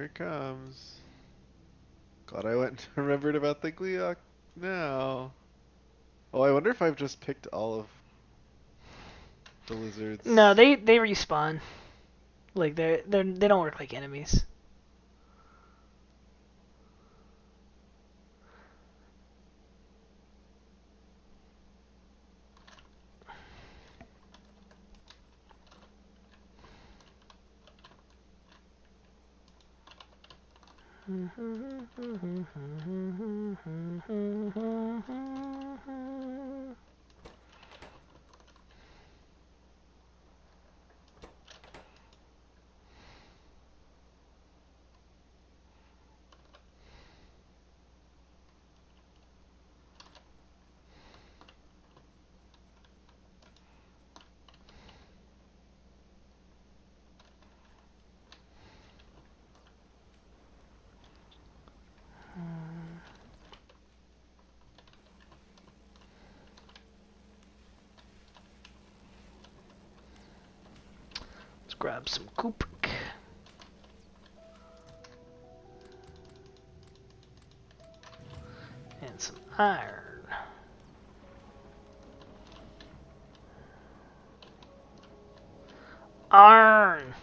Here it comes. Glad I went and remembered about the Gleeok now. Oh, I wonder if I've just picked all of the lizards. No, they respawn. Like they don't work like enemies. Let's grab some goop. And some iron. Iron!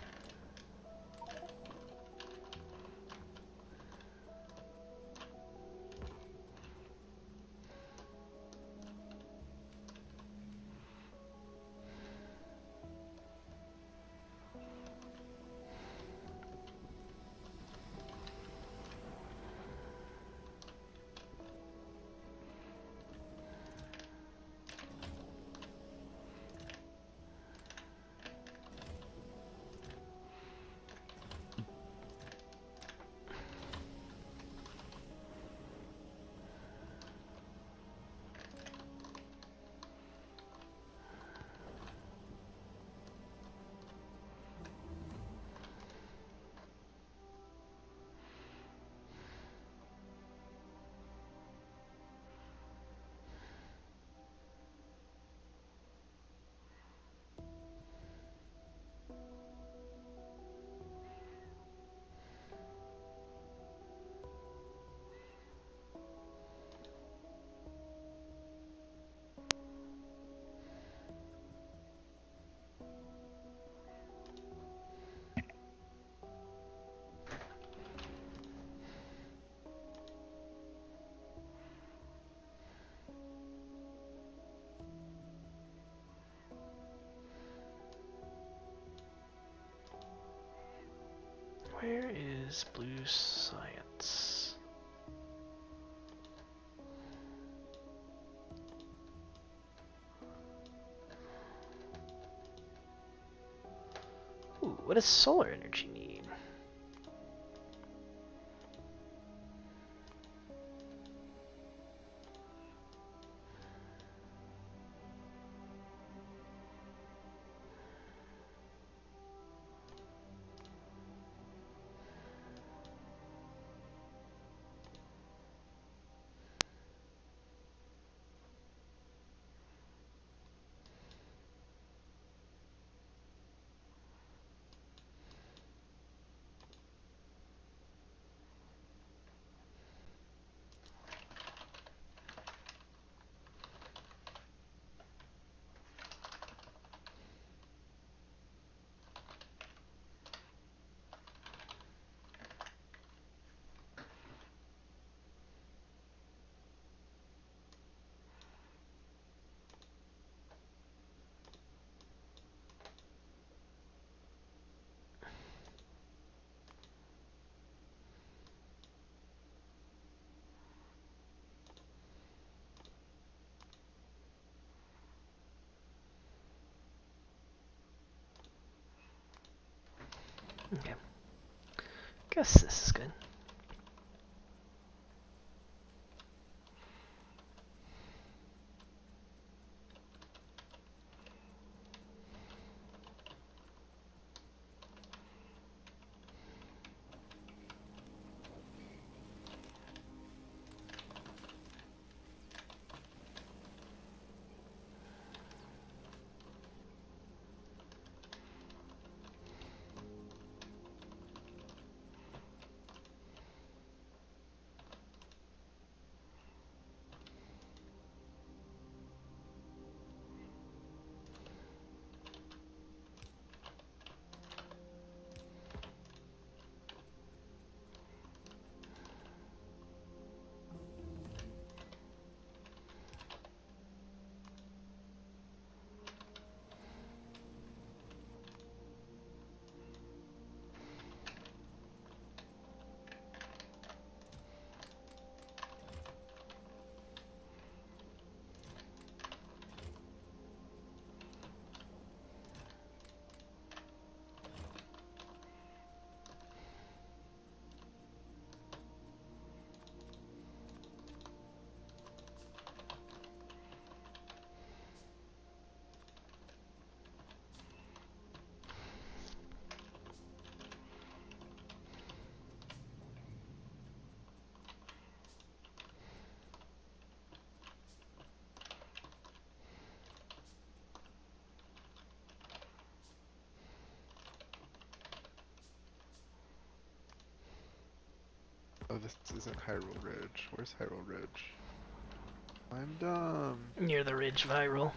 Where is blue science? Ooh, what does solar energy need? Okay. Guess this is good. Oh, this isn't Hyrule Ridge. Where's Hyrule Ridge? I'm dumb. Near the ridge viral.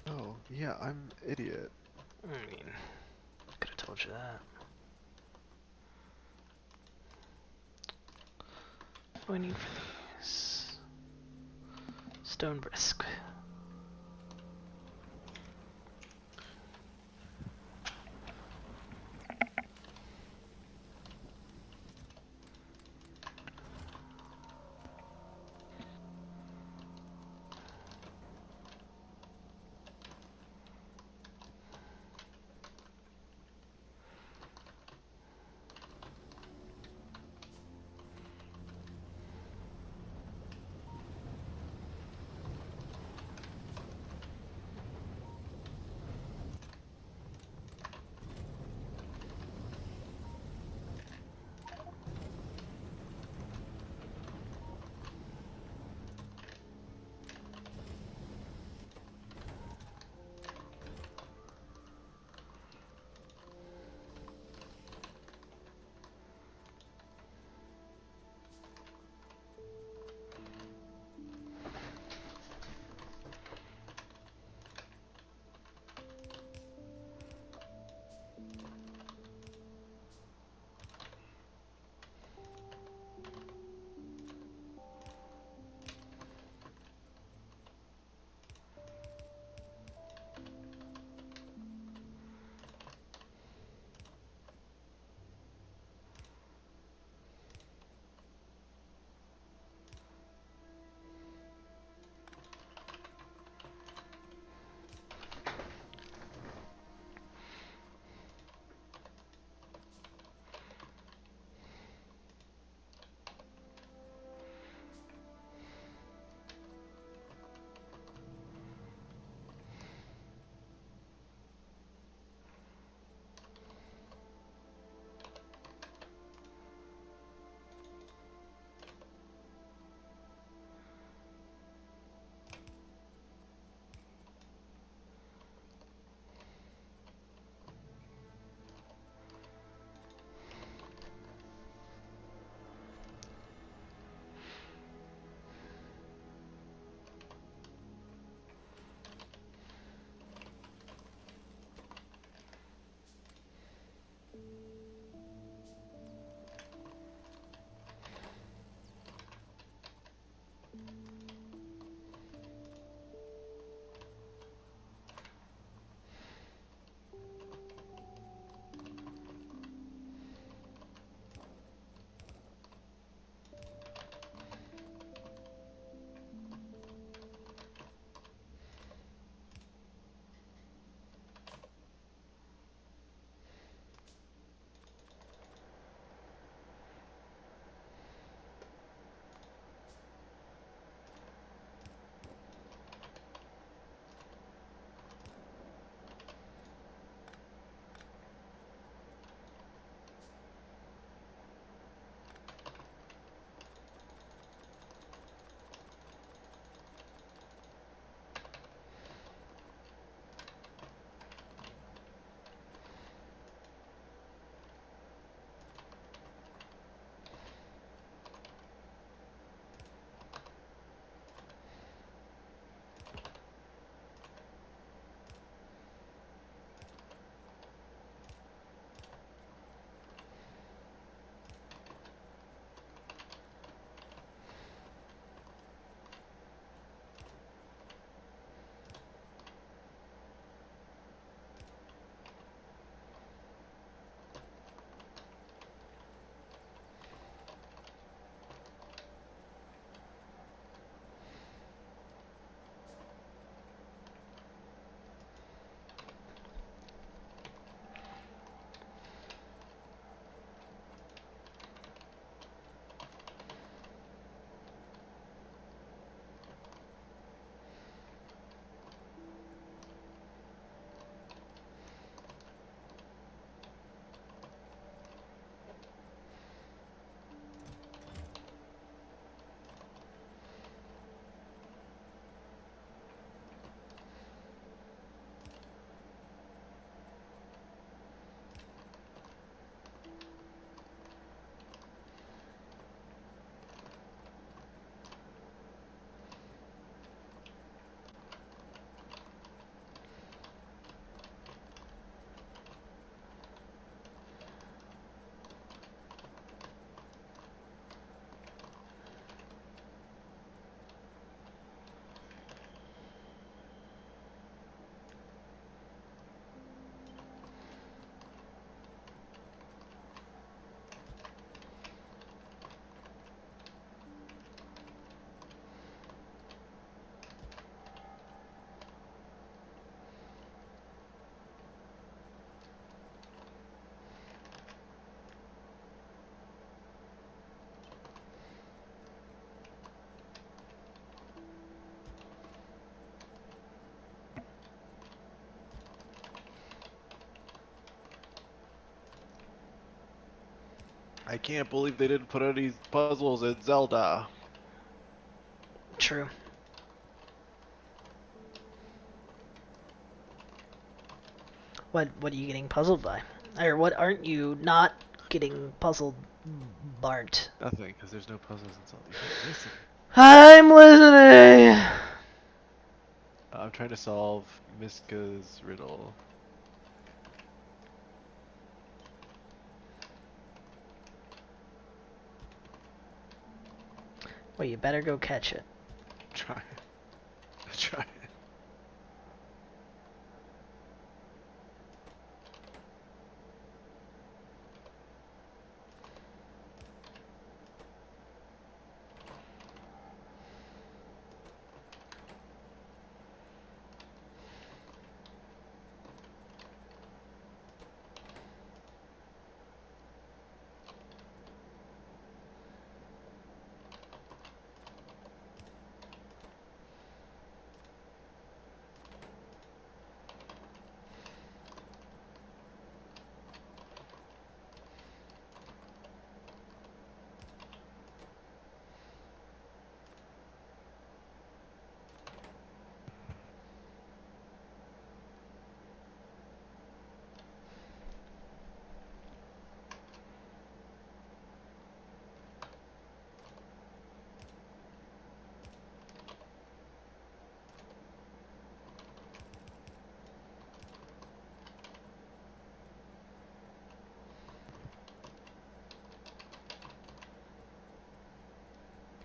Oh, yeah, I'm idiot. I mean, could have told you that. What do I need for these? Stone brisk. I can't believe they didn't put any puzzles in Zelda. True. What are you getting puzzled by? Or what aren't you not getting puzzled, Bart? Nothing, because there's no puzzles in Zelda. Listen. I'm listening! I'm trying to solve Miska's riddle. Well, you better go catch it. Try it. Try it.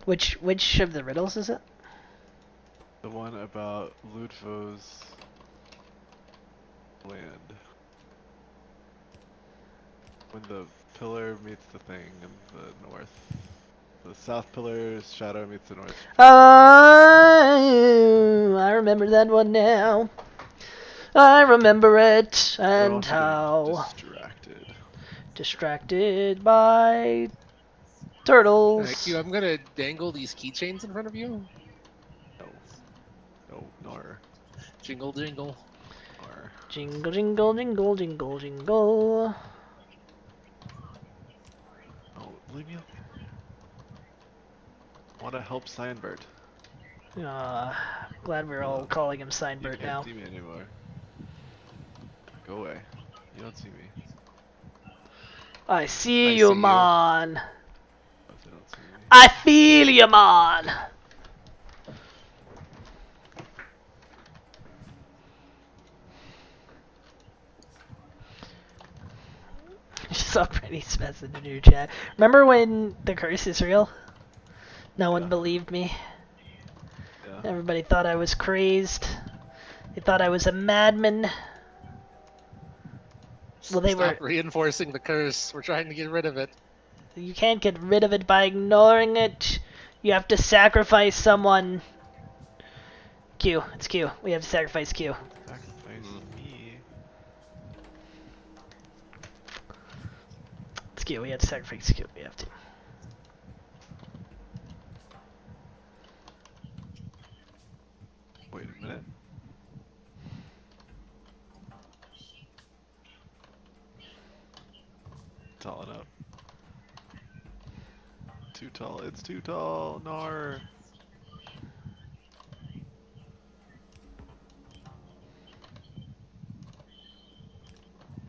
Which of the riddles is it? The one about Ludvo's land. When the pillar meets the thing in the north. The south pillar's shadow meets the north Oh, I remember that one now. I remember it, We're and also getting how distracted. distracted by Q, turtles. I'm gonna dangle these keychains in front of you. No. No, nor. Jingle, jingle. Nor. Jingle, jingle, jingle, jingle, jingle. Oh, leave me alone. I want to help Signbird. Glad we're all calling him You Signbird can't now. see me anymore. Go away. You don't see me. I see I you, see you. man. But they don't see me. I feel you, man. Just saw Pretty's message in your chat. Remember when the curse is real? No one Yeah. believed me. Yeah. Everybody thought I was crazed. They thought I was a madman. Well, they Stop were. reinforcing the curse. We're trying to get rid of it. You can't get rid of it by ignoring it. You have to sacrifice someone. Q. It's Q. We have to sacrifice Q. Sacrifice me. It's Q. We have to sacrifice Q. We have to. Wait a minute. Tall enough. Too tall. It's too tall. Nar.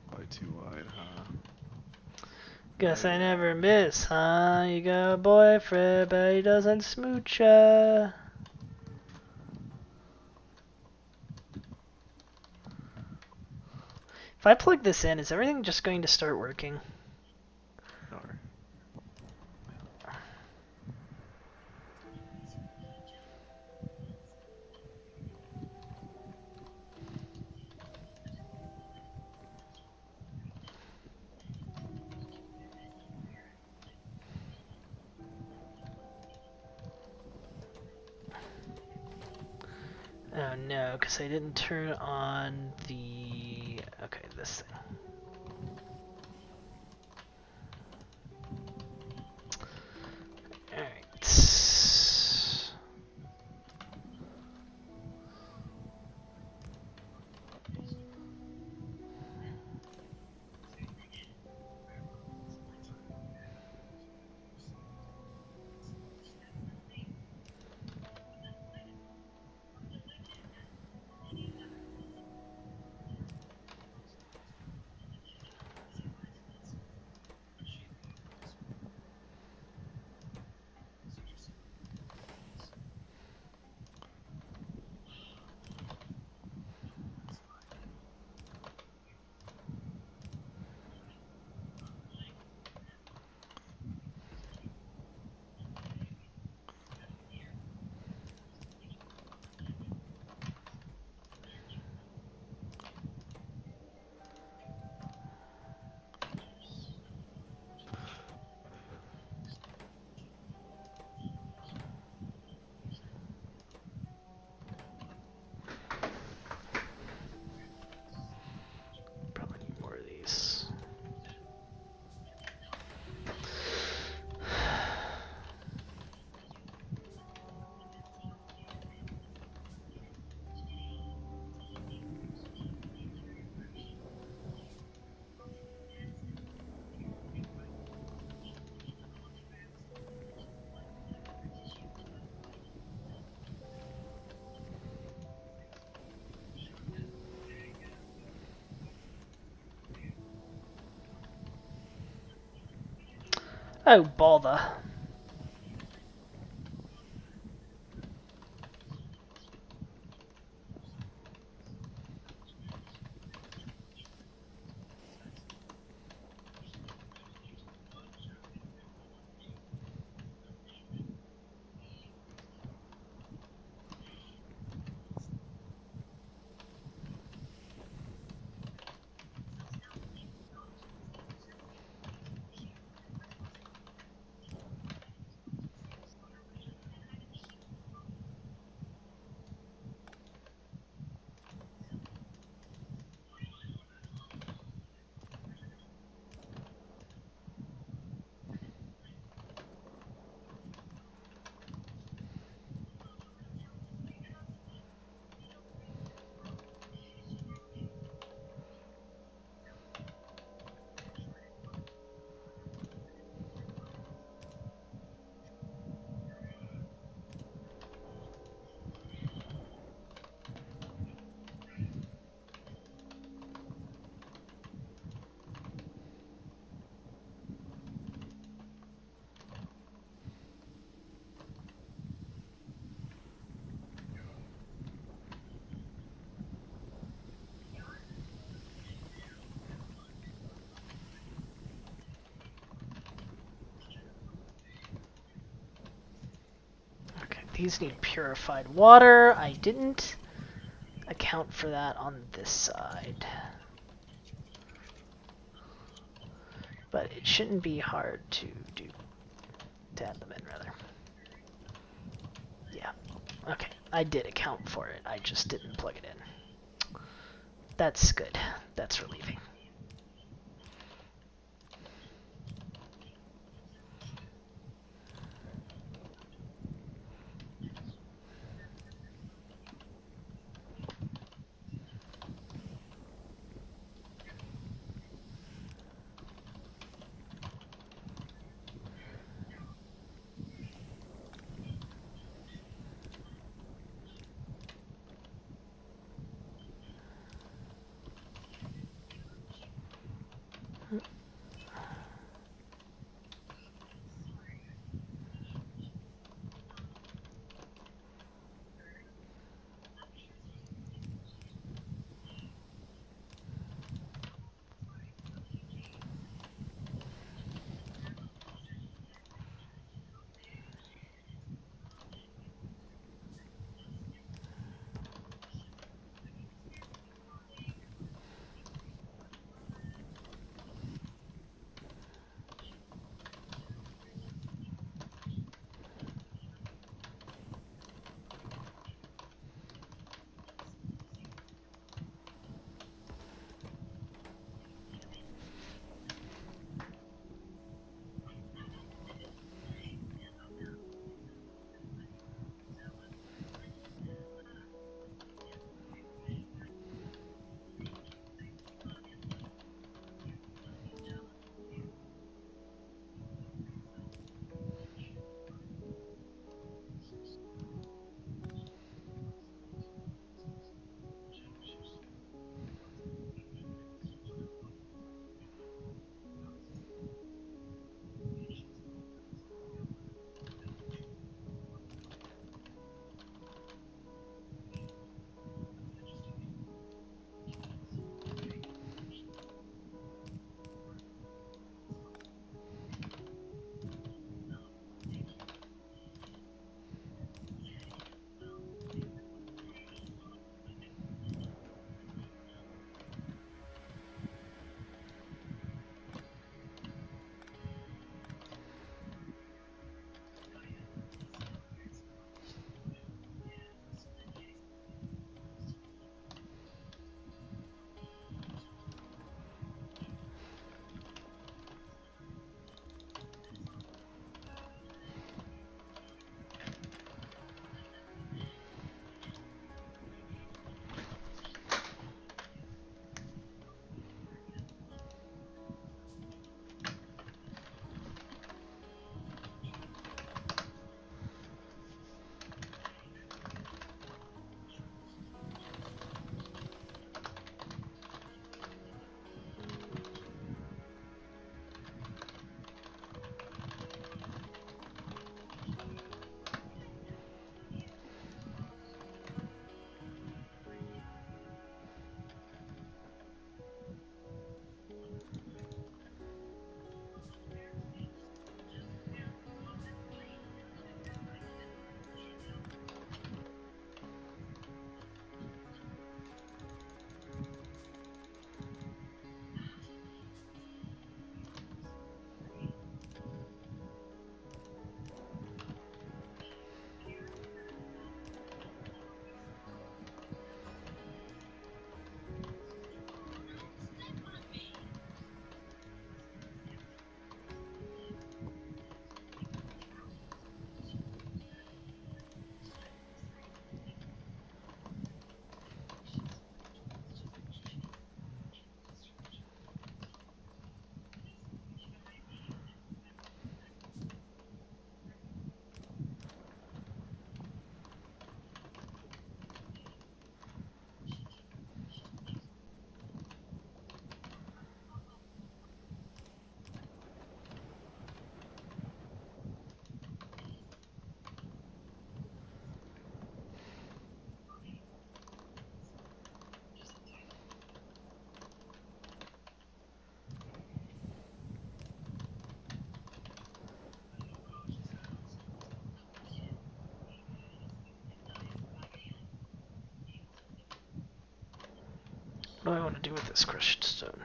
Probably too wide, huh? Guess I Yeah. never miss, huh? You got a boyfriend, but he doesn't smooch ya. If I plug this in, is everything just going to start working? Nar. Oh no, because I didn't turn on the... Okay, this thing. Alright. Oh, bother. Okay, these need purified water. I didn't account for that on this side. But it shouldn't be hard to do. To add them in, rather. Yeah. Okay, I did account for it. I just didn't plug it in. That's good. That's relieving. What do I want to do with this crushed stone?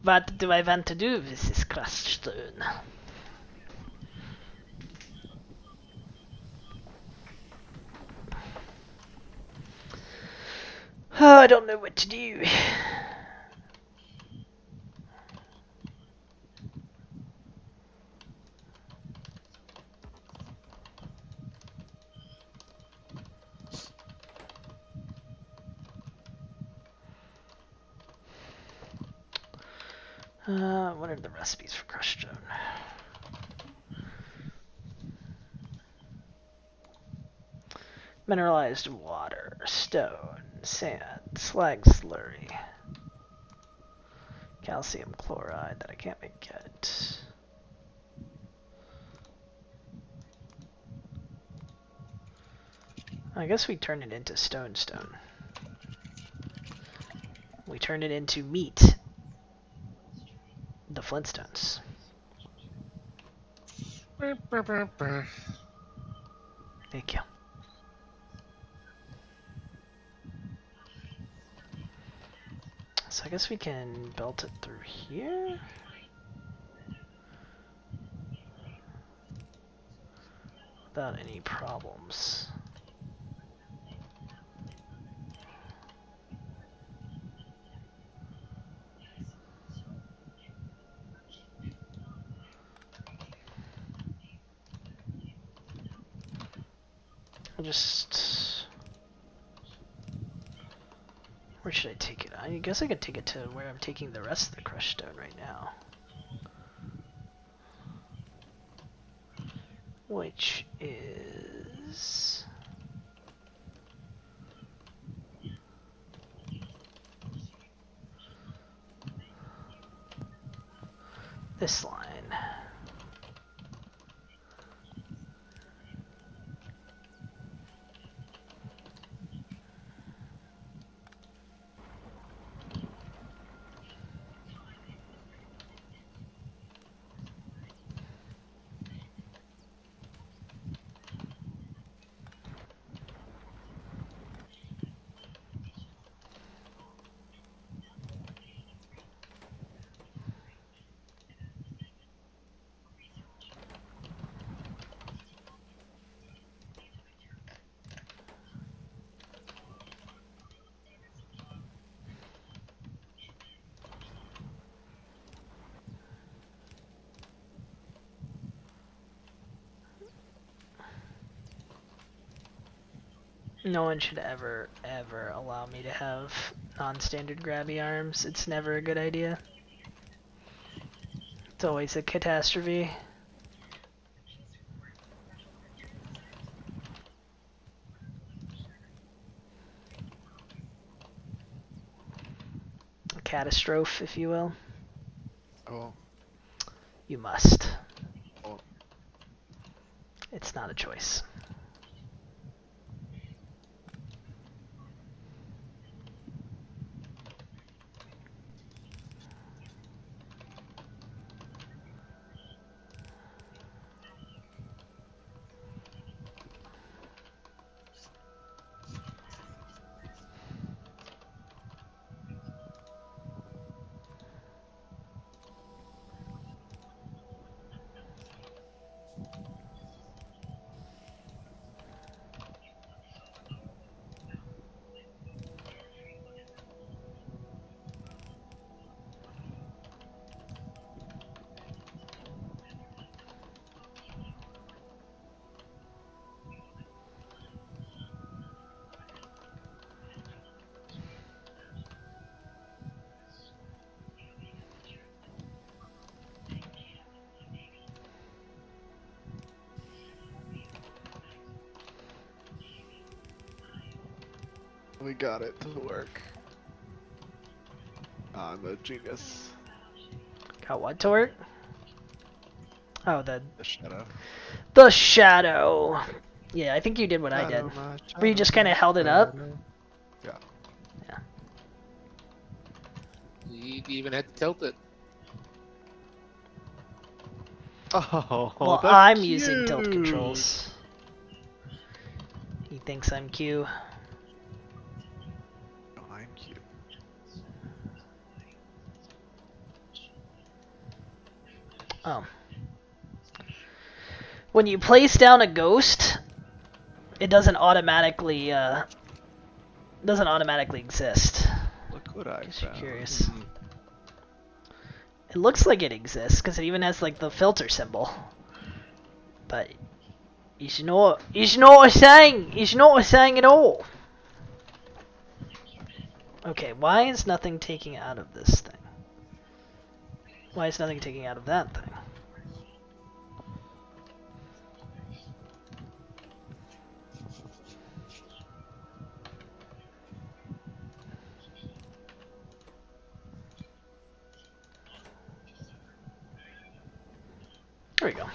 What do I want to do with this crushed stone? Oh, I don't know what to do. What are the recipes for crushed stone? Mineralized water, stone, sand, slag slurry, calcium chloride that I can't make yet. I guess we turn it into stone. We turn it into meat. The Flintstones. Thank you. So I guess we can build it through here. Without any problems. I'll just... Where should I take it? I guess I could take it to where I'm taking the rest of the crushed stone right now. Which is... this line. No one should ever allow me to have non-standard grabby arms. It's never a good idea. It's always a catastrophe. A catastrophe, if you will. Oh. You must. Oh. It's not a choice. We got it to work. I'm a genius. Got what to work? Oh, The shadow. the shadow. Yeah, I think you did what I did. Where you just kind of held it up. Yeah. Yeah. You even had to tilt it. Oh, Well, that's I'm cute. using tilt controls. He thinks I'm Q. Oh, I'm cute. Oh. When you place down a ghost, it doesn't automatically exist. Look what I Guess you're found. curious. It looks like it exists because it even has like the filter symbol. But it's not a thing. It's not a thing at all. Okay, why is nothing taking out of this thing? Why is nothing taking out of that thing? There we go.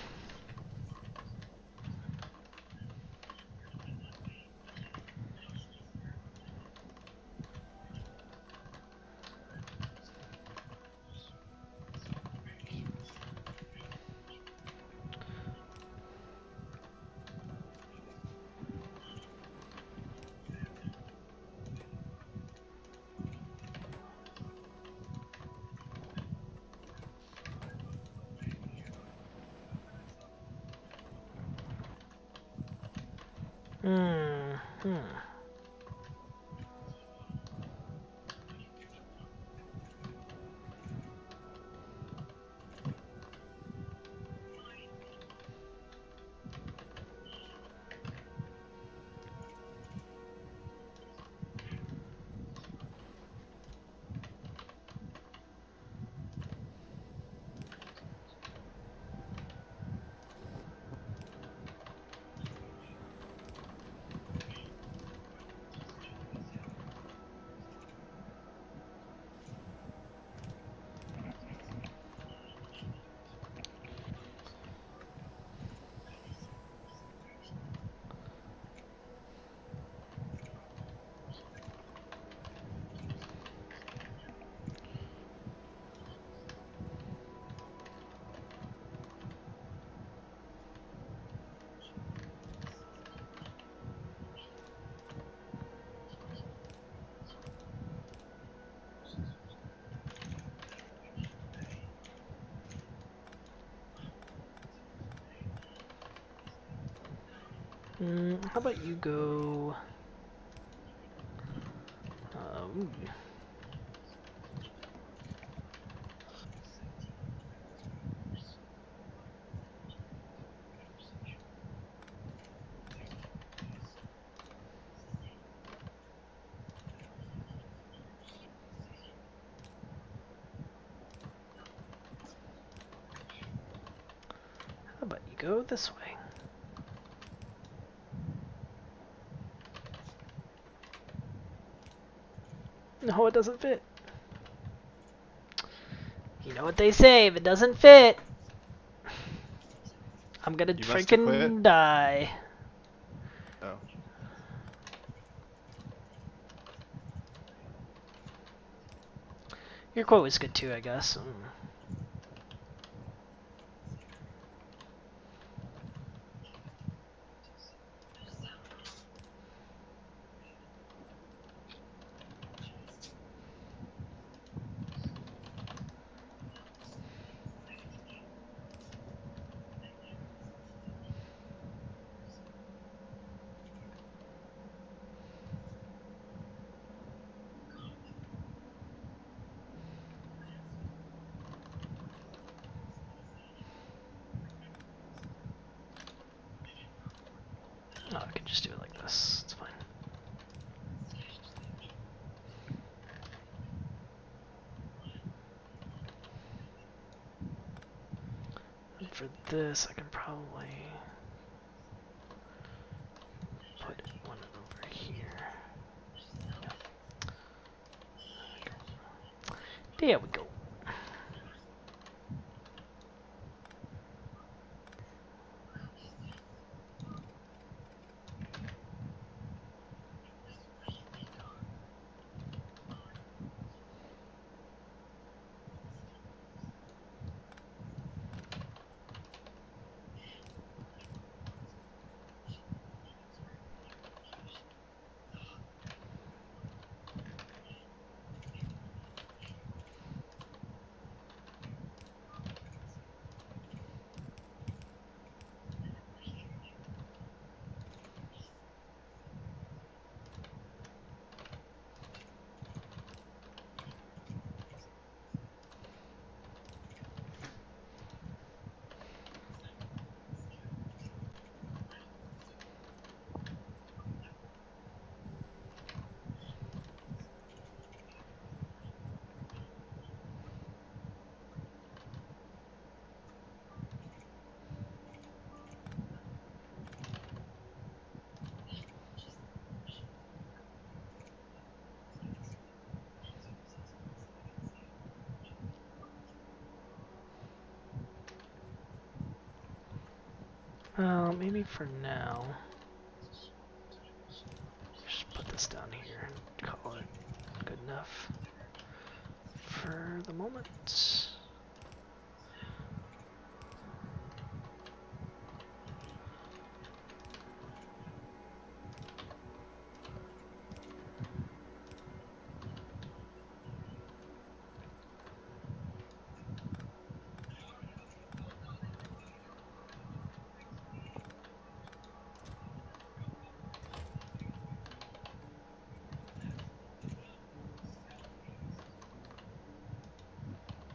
Hmm. How about you go? Ooh. How about you go this way? No, it doesn't fit. You know what they say, if it doesn't fit, I'm gonna You must have quit? freaking die. Oh. Your quote was good too, I guess. Oh, I can just do it like this. It's fine. And for this, I can probably put one over here. Yeah. There we go. Maybe for now. Just put this down here and call it good enough for the moment.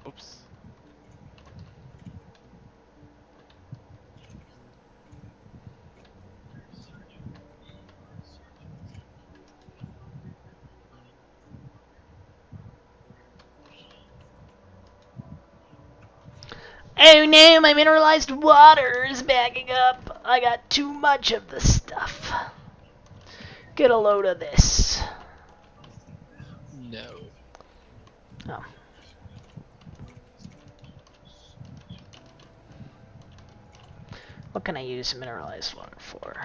Oops. Oh no, my mineralized water is backing up. I got too much of the stuff. Get a load of this. No. Oh. What can I use mineralized water for?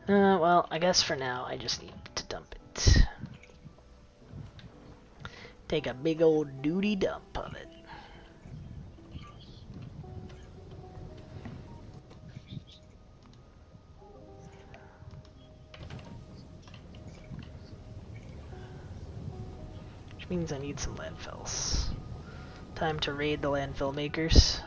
Well, I guess for now I just need to dump it. Take a big old duty dump of it. Which means I need some landfills. Time to raid the landfill makers.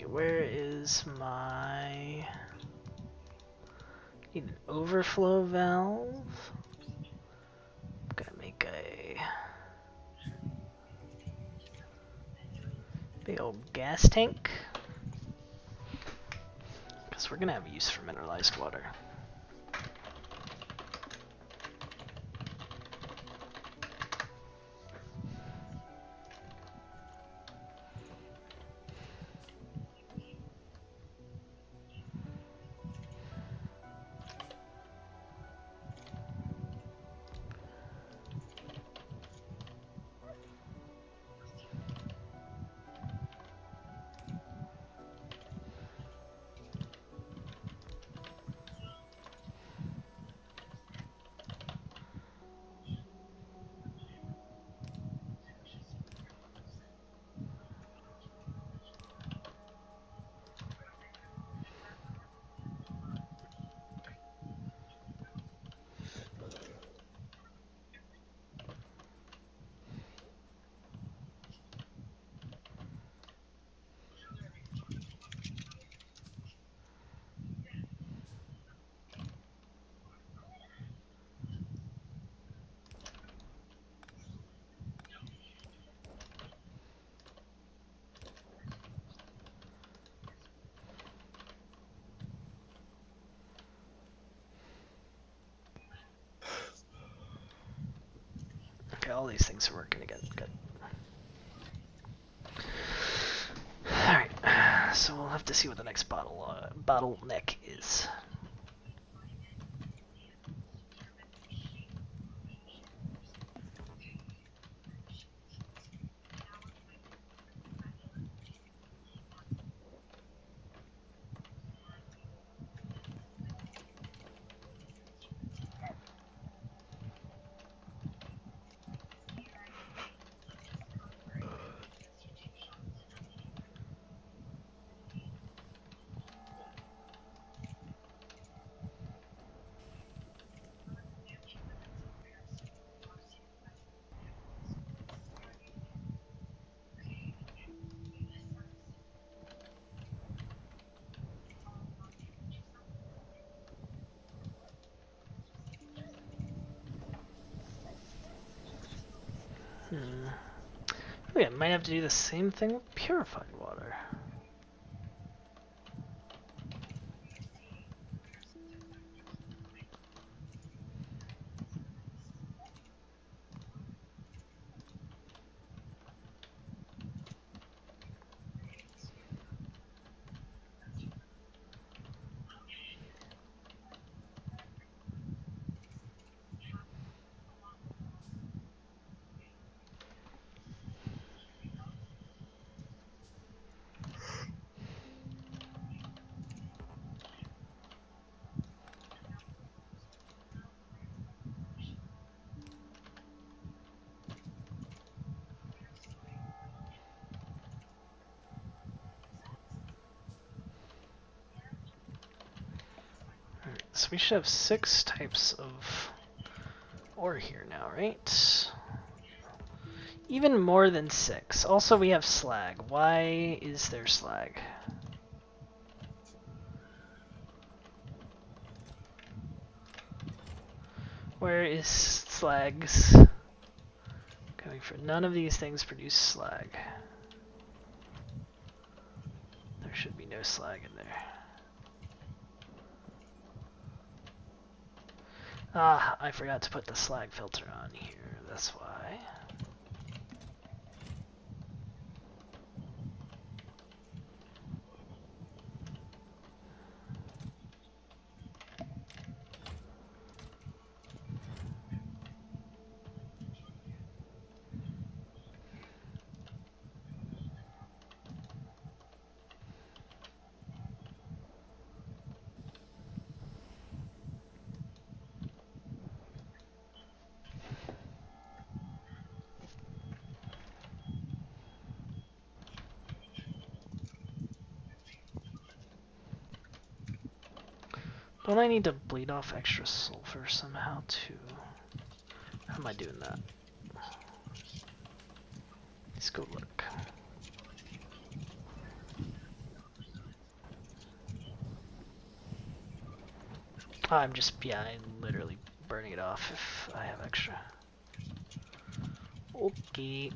Where is my... Need an overflow valve. I'm gonna make a big old gas tank. Because we're gonna have use for mineralized water. all these things are working again. Good. Alright, so we'll have to see what the next bottleneck is. Oh yeah, might have to do the same thing with purified water. So we should have 6 types of ore here now, right? Even more than 6. Also, we have slag. Why is there slag? Where is slags coming from? None of these things produce slag. There should be no slag in there. Ah, I forgot to put the slag filter on here, that's why. Don't I need to bleed off extra sulfur somehow too? How am I doing that? Let's go look. I'm literally burning it off if I have extra. Okay.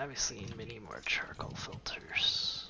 Obviously many more charcoal filters.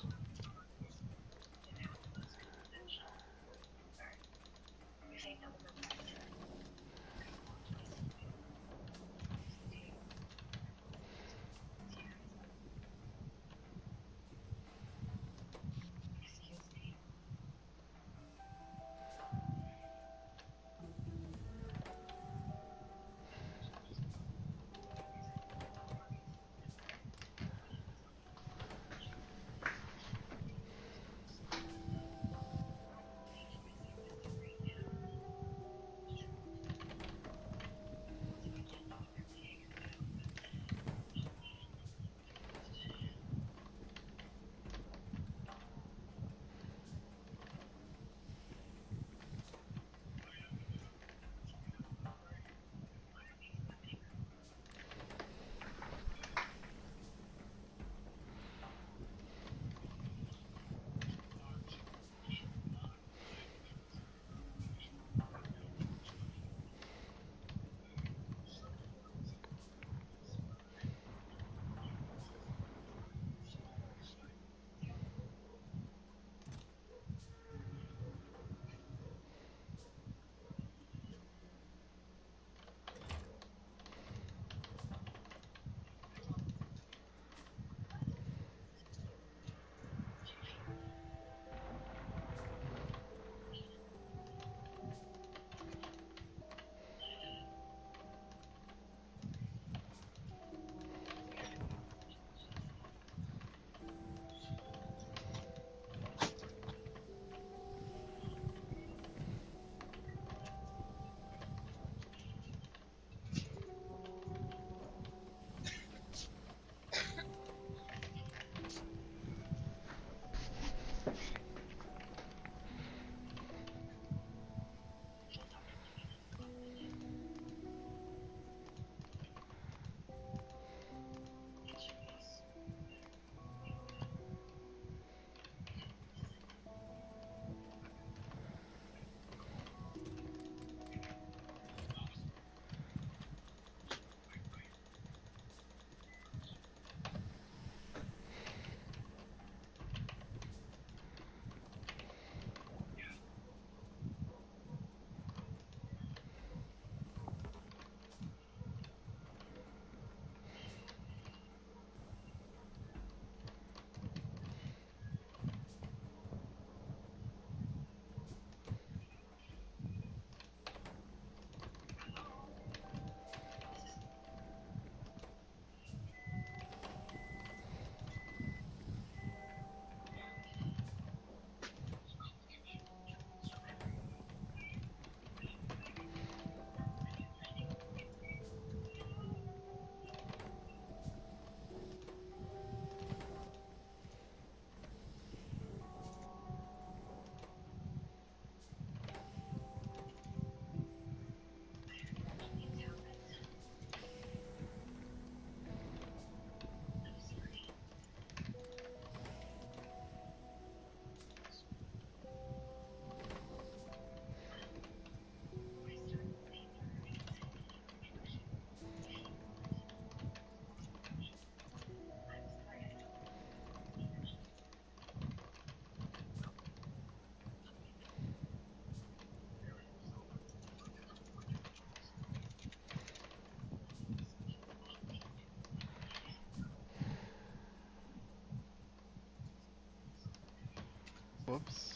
Whoops.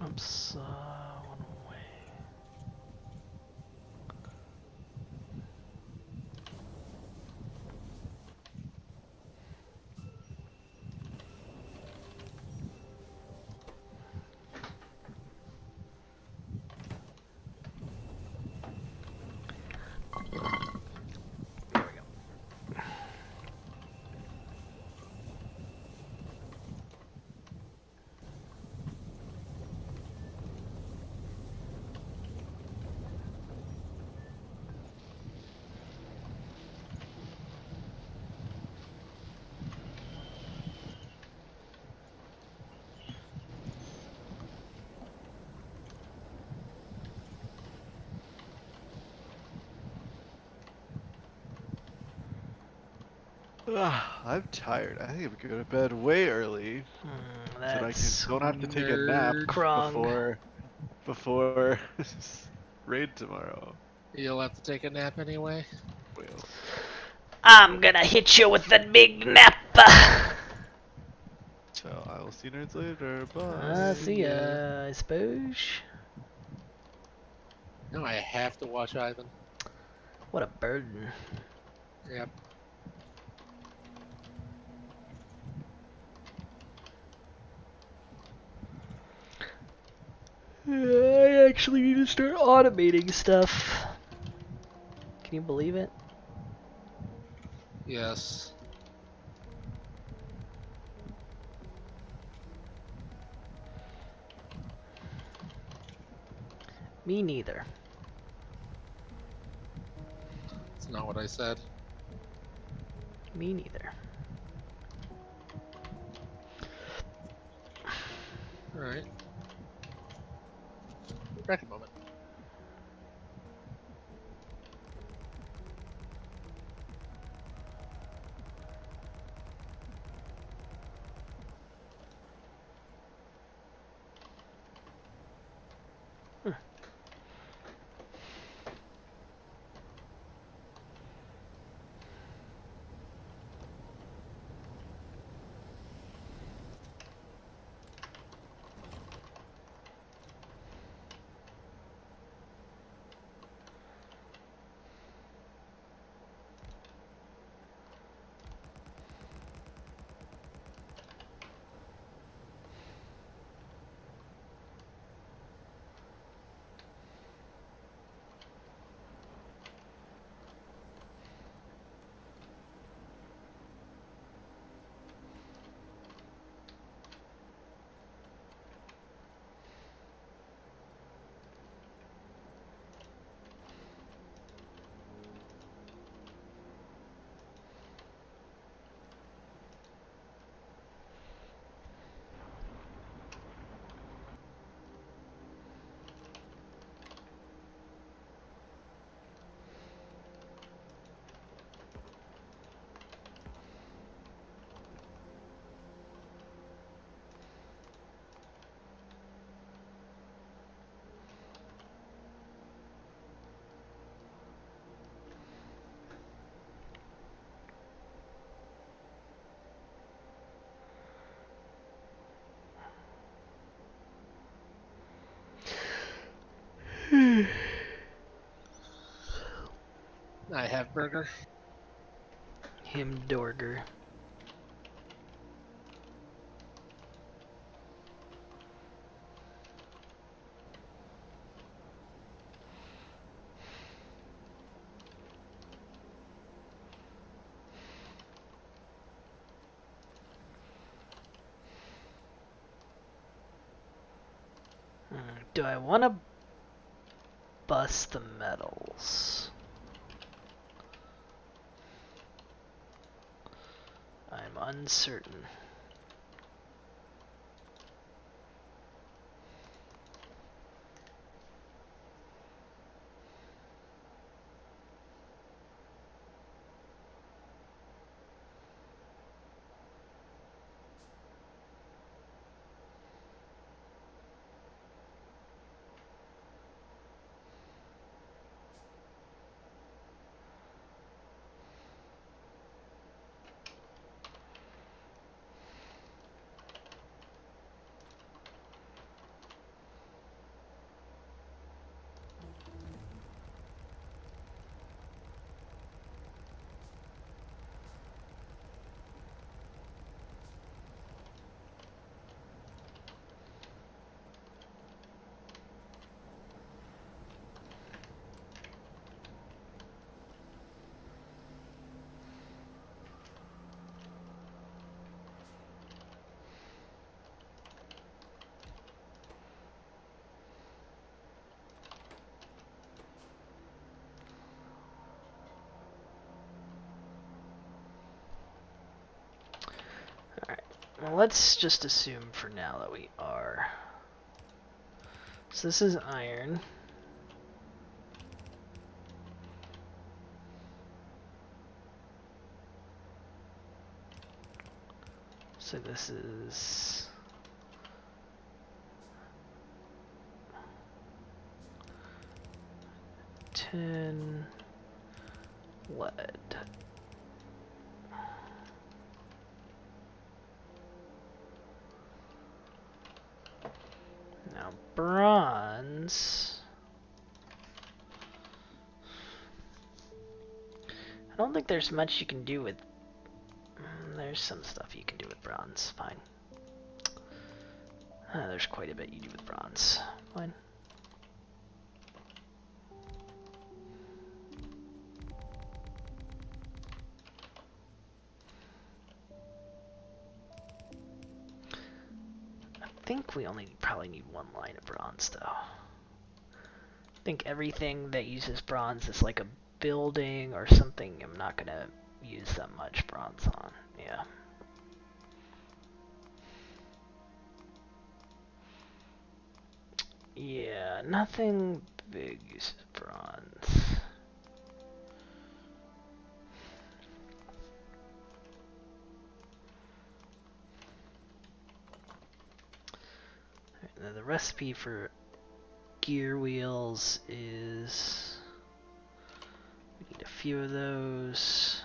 Oops, one away. There we go. I'm tired. I think I'm gonna go to bed way early so that I That's don't have to take a nap nerd. Krong. before raid tomorrow. You'll have to take a nap anyway. Well, I'm gonna hit you with that big nappa. So I will see you nerds later. Bye. See ya, I suppose. Now I have to watch Ivan. What a burden. Yep. I actually need to start automating stuff. Can you believe it? Yes. Me neither. That's not what I said. Me neither. Alright. Back a moment. I have burger. Him Dorger. Do I want to bust the metals? I'm uncertain. Alright, well, let's just assume for now that we are. So this is iron. So this is 10 lead. bronze. I don't think there's much you can do with... There's some stuff you can do with bronze. Fine. There's quite a bit you do with bronze. Fine. I think we only probably need one line of bronze, though. I think everything that uses bronze is like a building or something I'm not going to use that much bronze on. Yeah. Yeah, nothing big uses bronze. Now the recipe for gear wheels is... We need a few of those.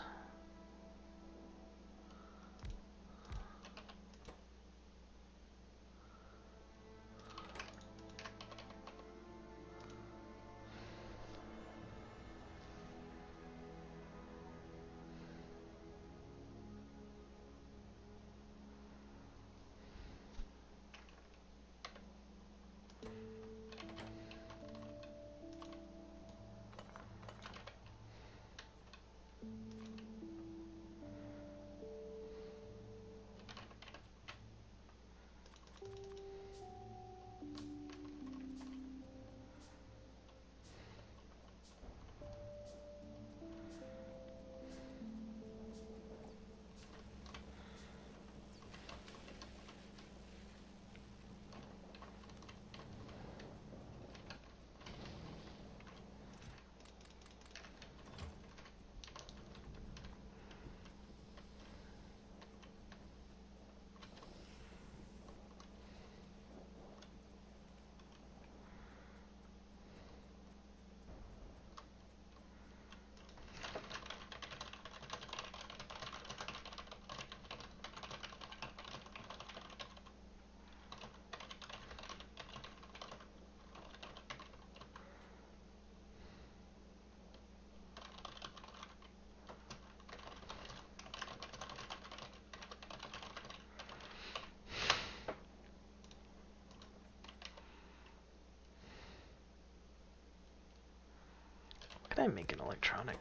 Can I make an electronic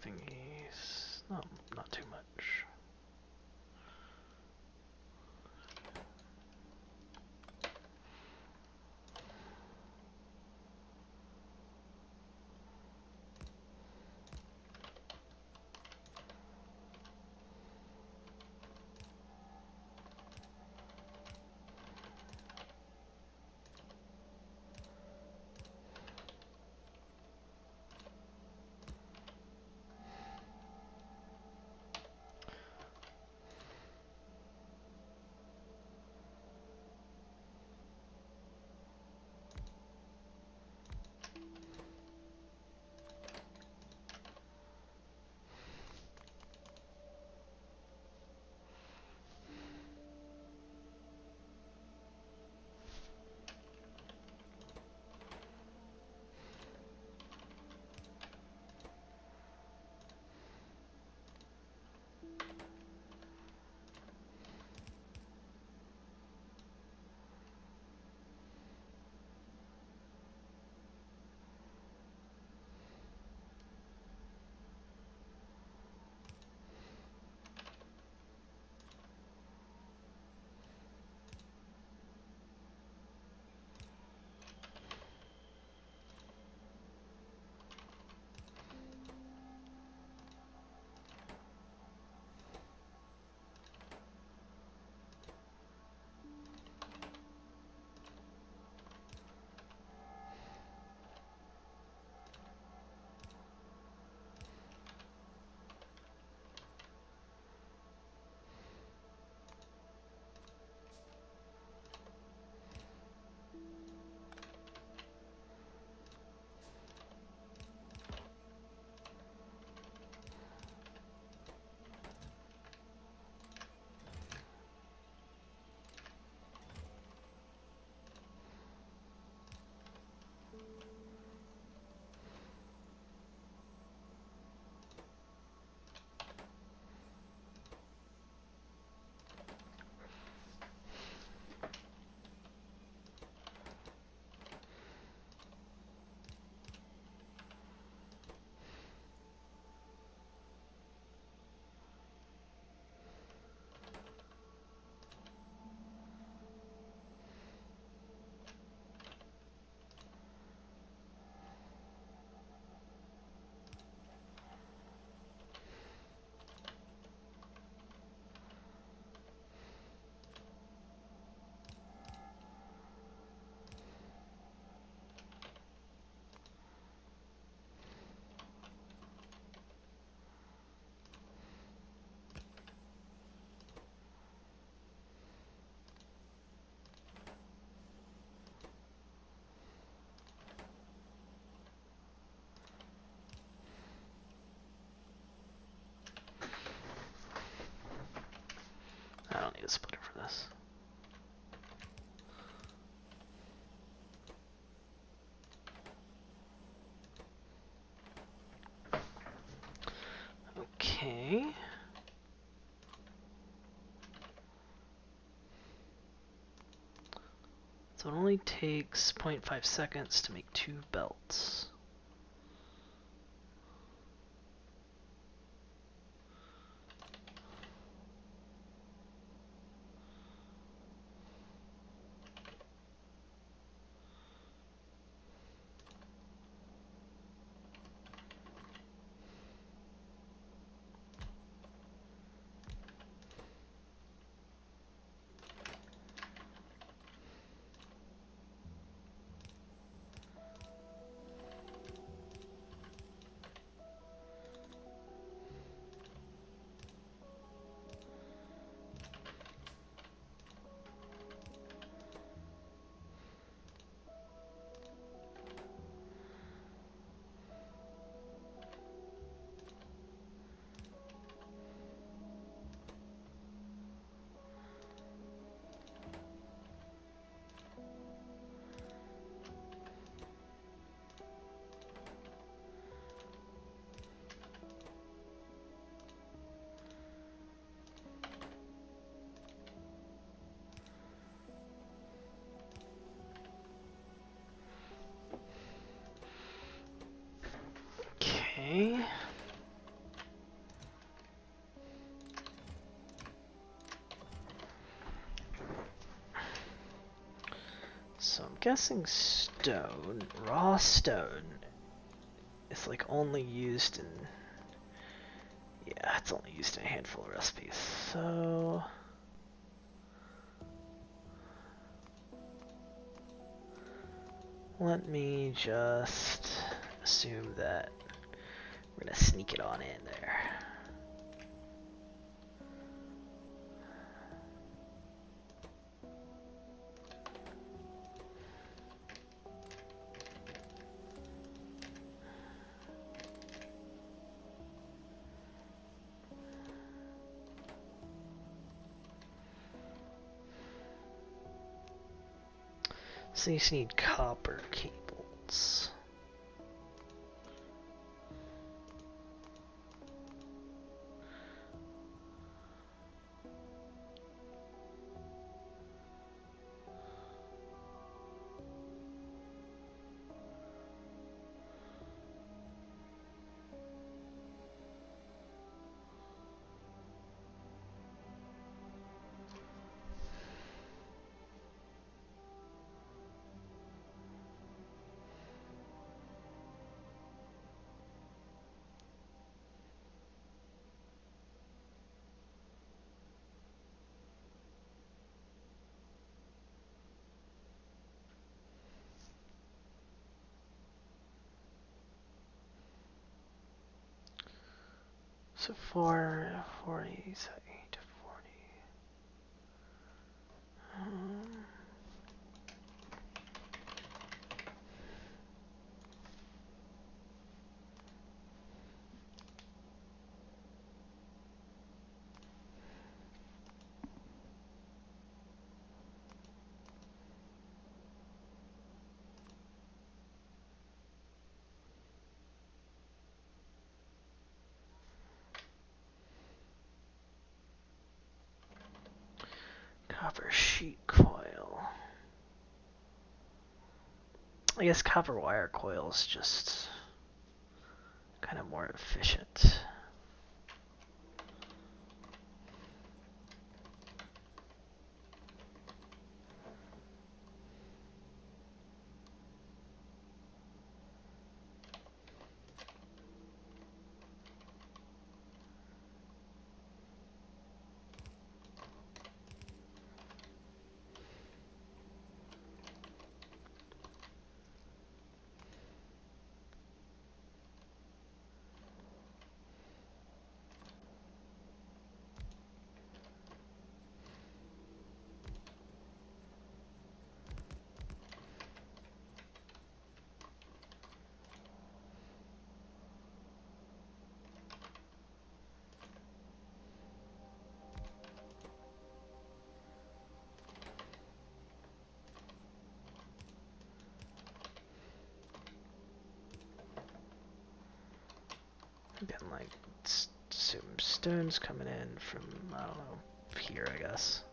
thingies? No, not too much. this. Okay. So it only takes 0.5 seconds to make 2 belts. Okay. So I'm guessing stone, raw stone, is like only used in, yeah, it's only used in a handful of recipes. So let me just assume that we're gonna sneak it on in there. So you just need copper cables. So 440, so 8 to 40. Copper sheet coil. I guess copper wire coil is just kind of more efficient. Assume stone's coming in from, I don't know, here, I guess.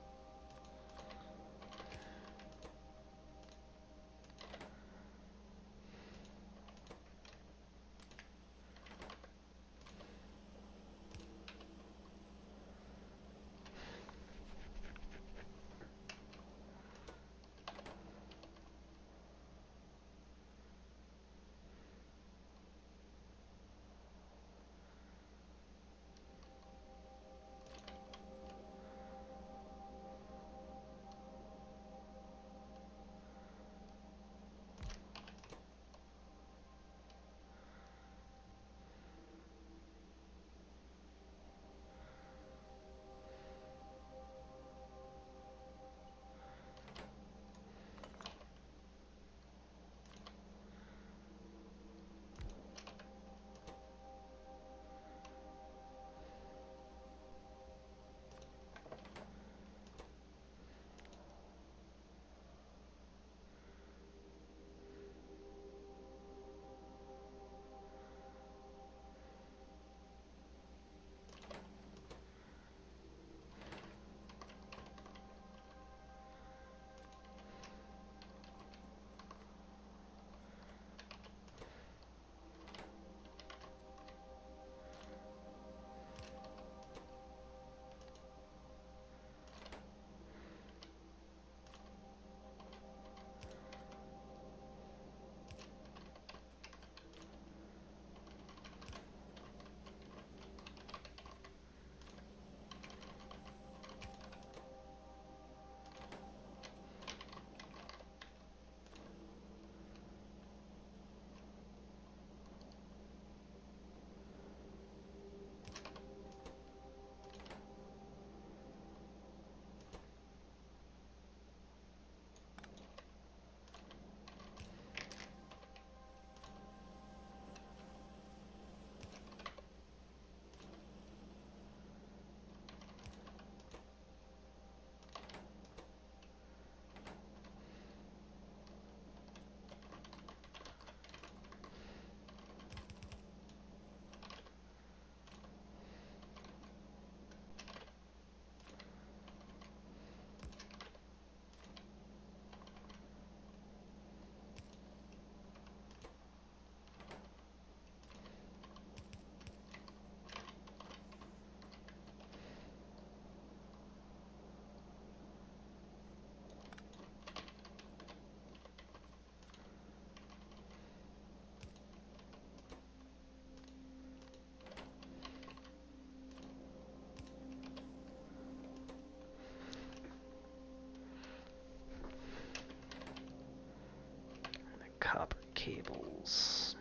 Copper cables.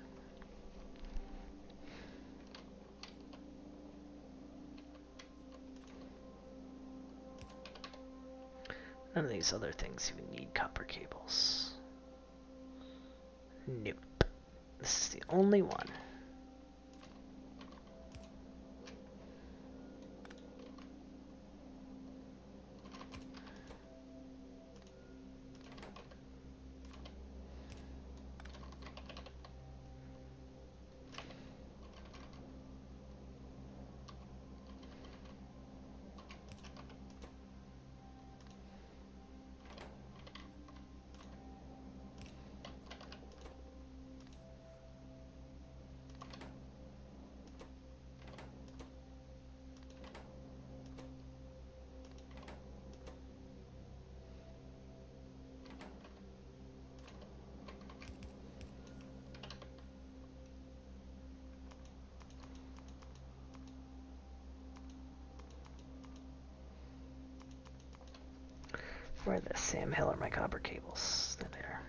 None of these other things even need copper cables. Nope. This is the only one. Where the Sam Hill are my copper cables? They're there.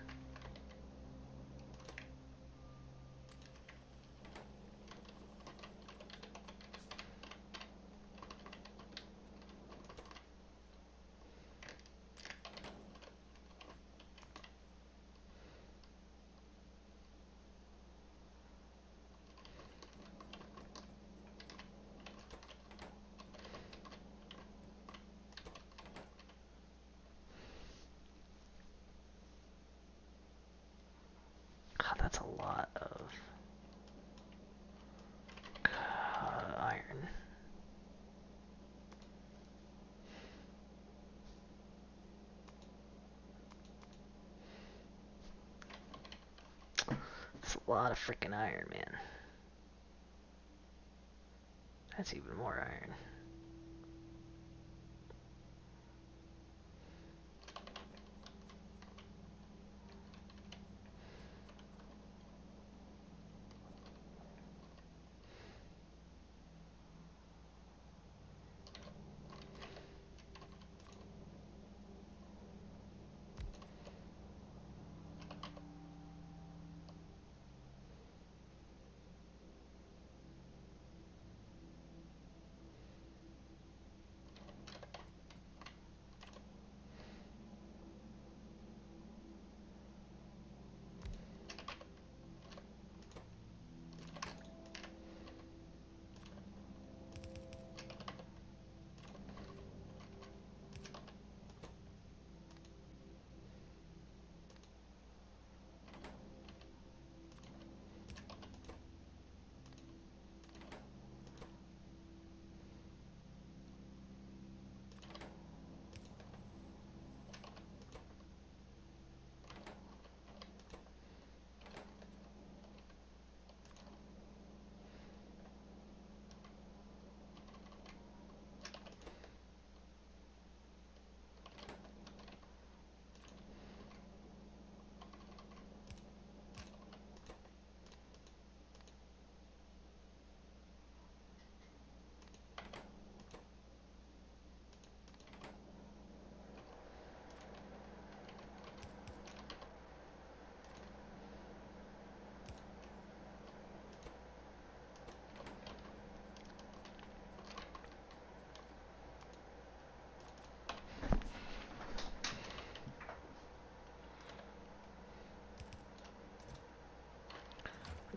God, that's a lot of A lot of freaking iron, man. That's even more iron.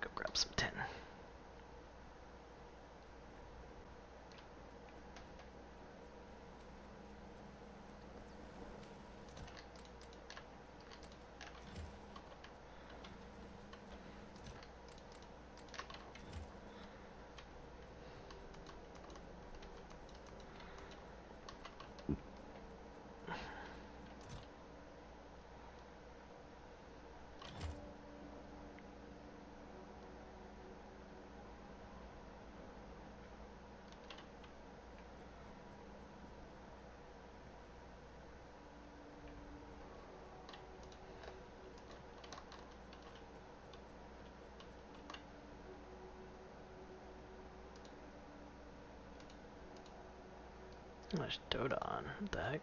Go grab some tin. There's Dota on. What the heck?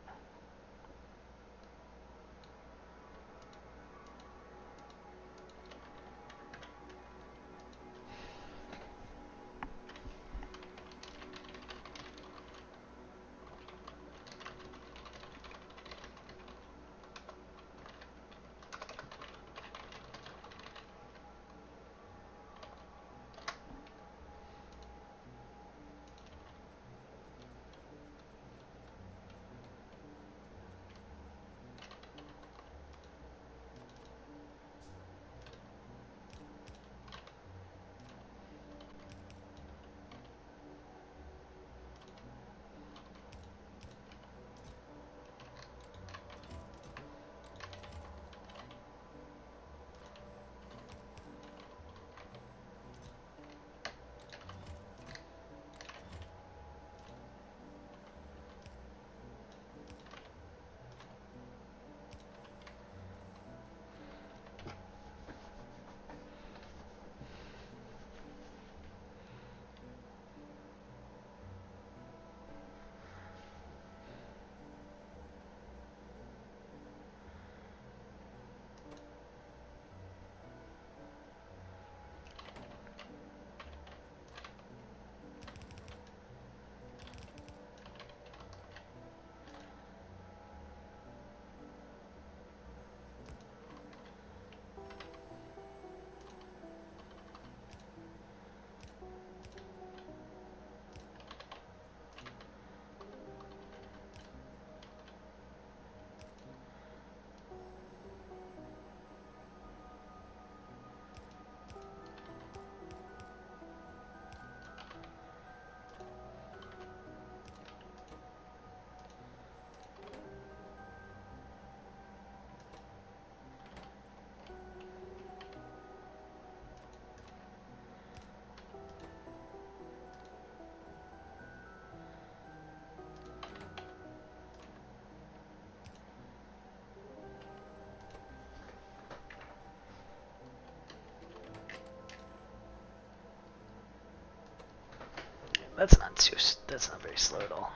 That's not too. That's not very slow at all.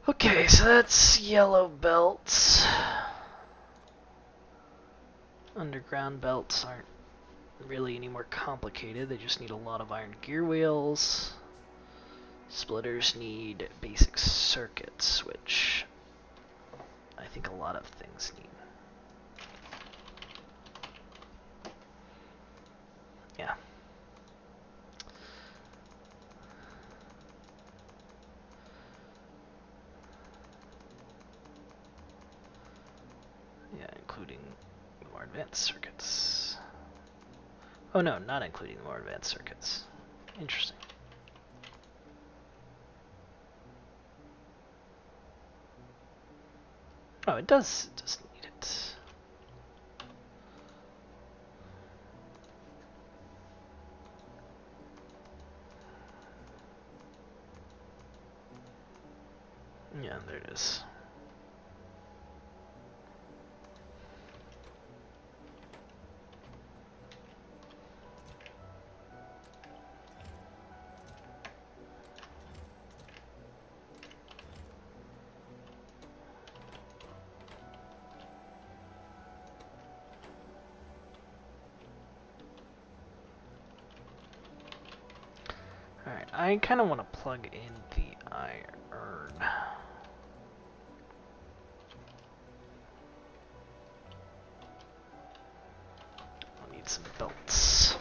Okay, so that's yellow belts. Underground belts aren't really any more complicated. They just need a lot of iron gear wheels. Splitters need basic circuits, which I think a lot of things need. Yeah. Yeah, including the more advanced circuits. Oh no, not including the more advanced circuits. Interesting. Oh, it does need it. Yeah, there it is. Alright, I kind of want to plug in the iron. I'll need some belts.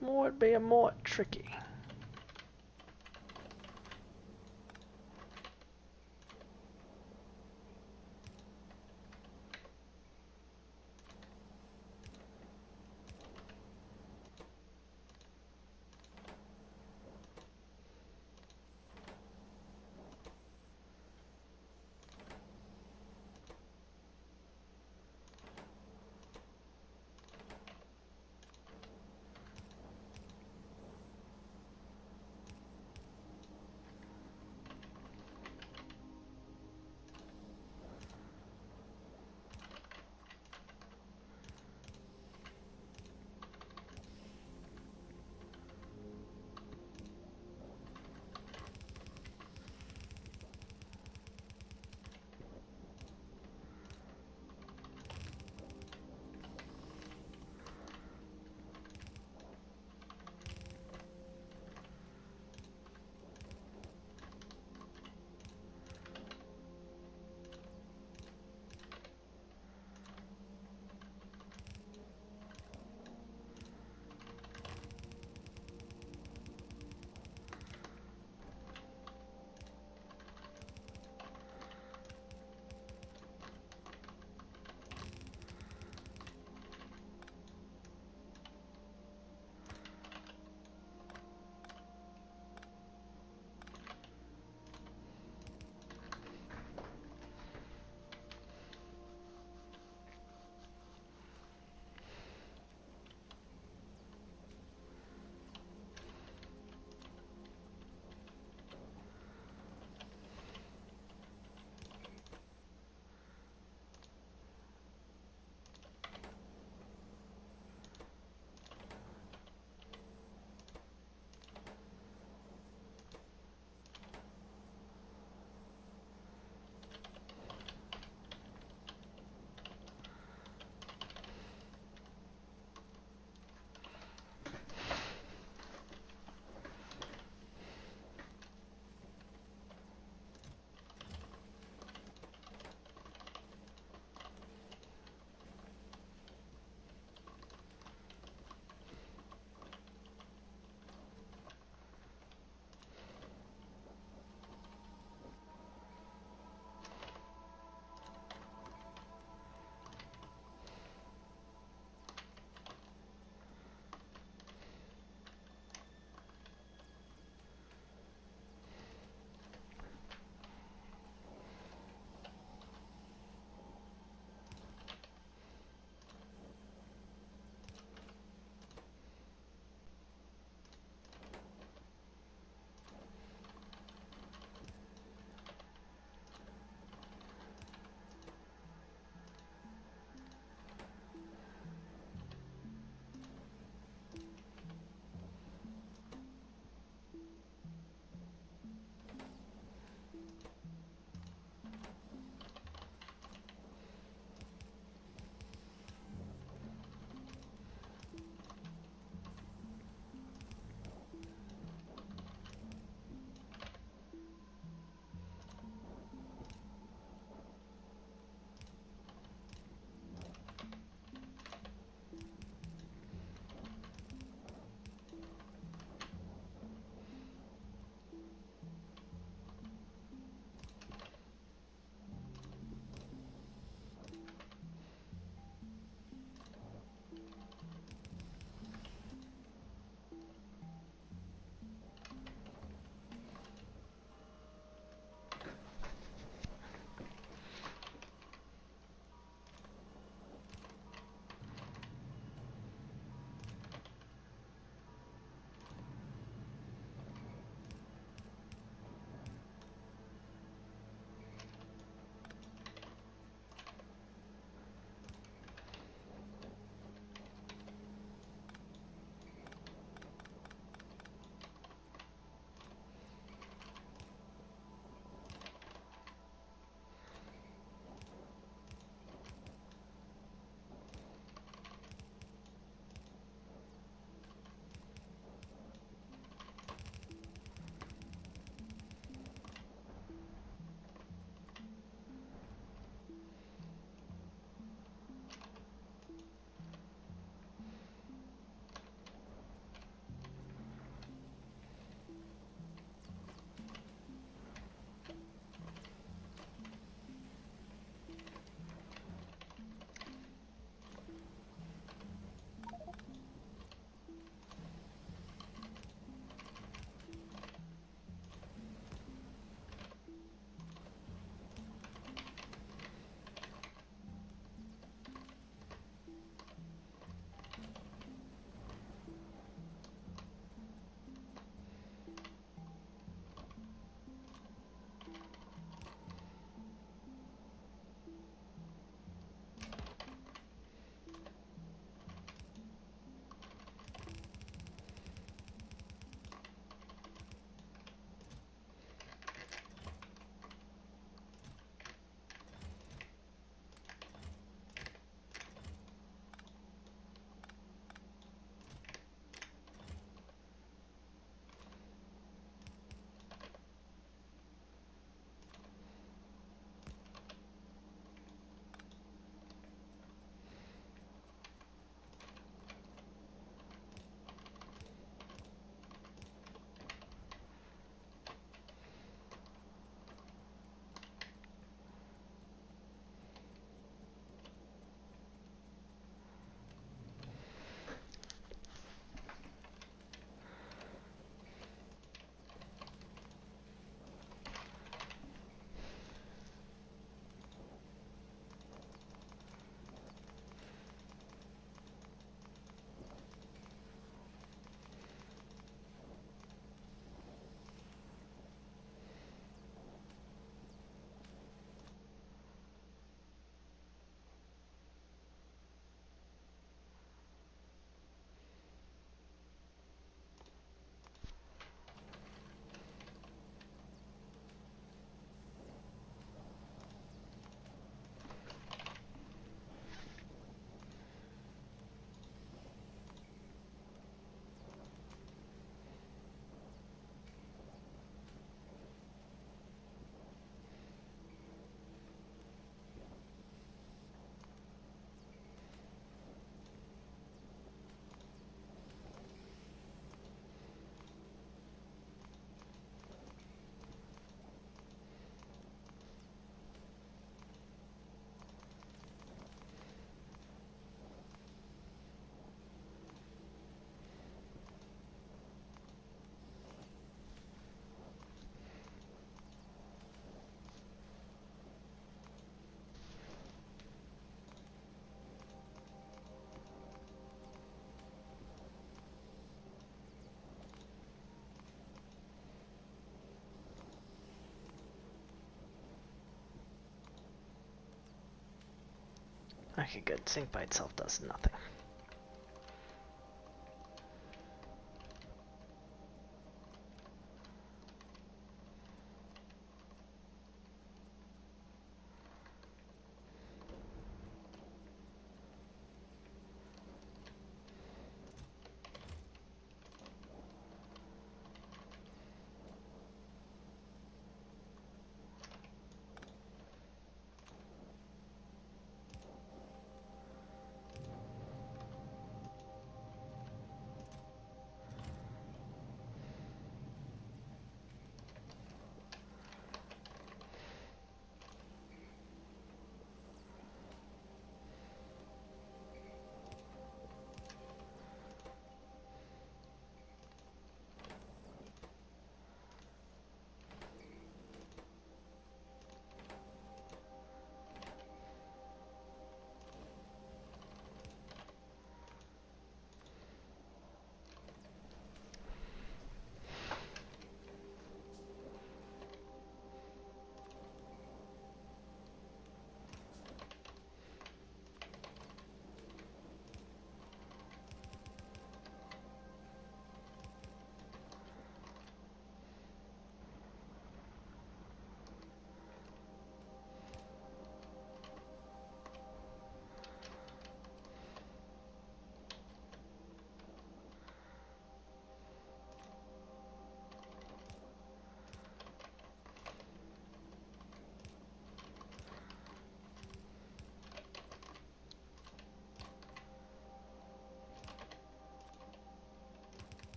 Would be a more tricky. Okay, good. Sync by itself does nothing.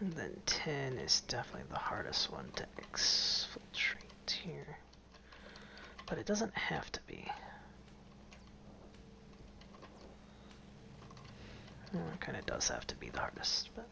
And then 10 is definitely the hardest one to exfiltrate here. But it doesn't have to be. Well, it kind of does have to be the hardest, but...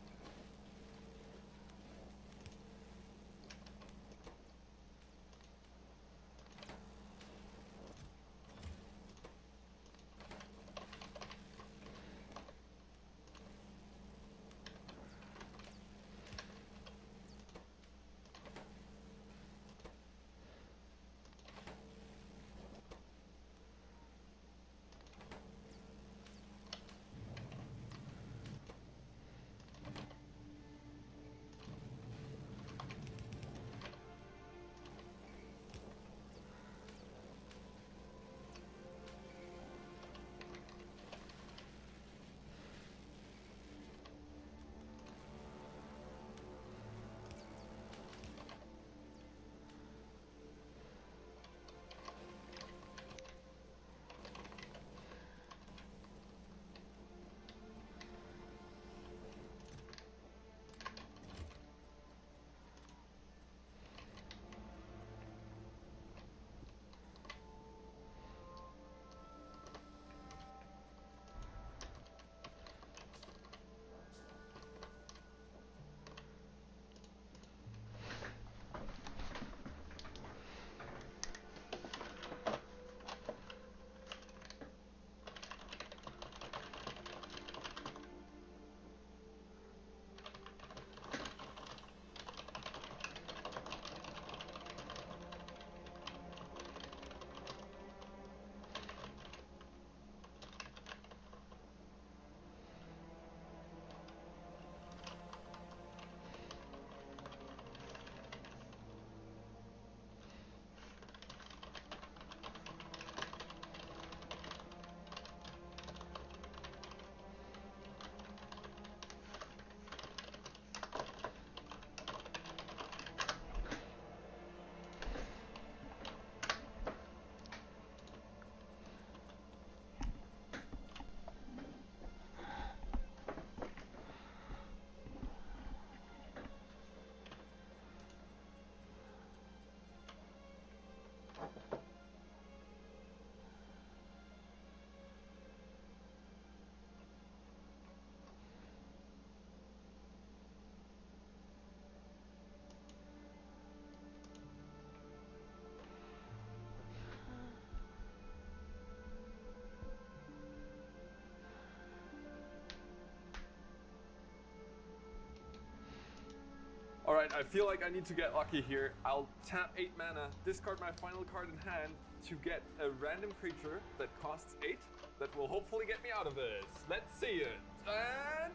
Alright, I feel like I need to get lucky here. I'll tap 8 mana, discard my final card in hand to get a random creature that costs 8 that will hopefully get me out of this. Let's see it. And...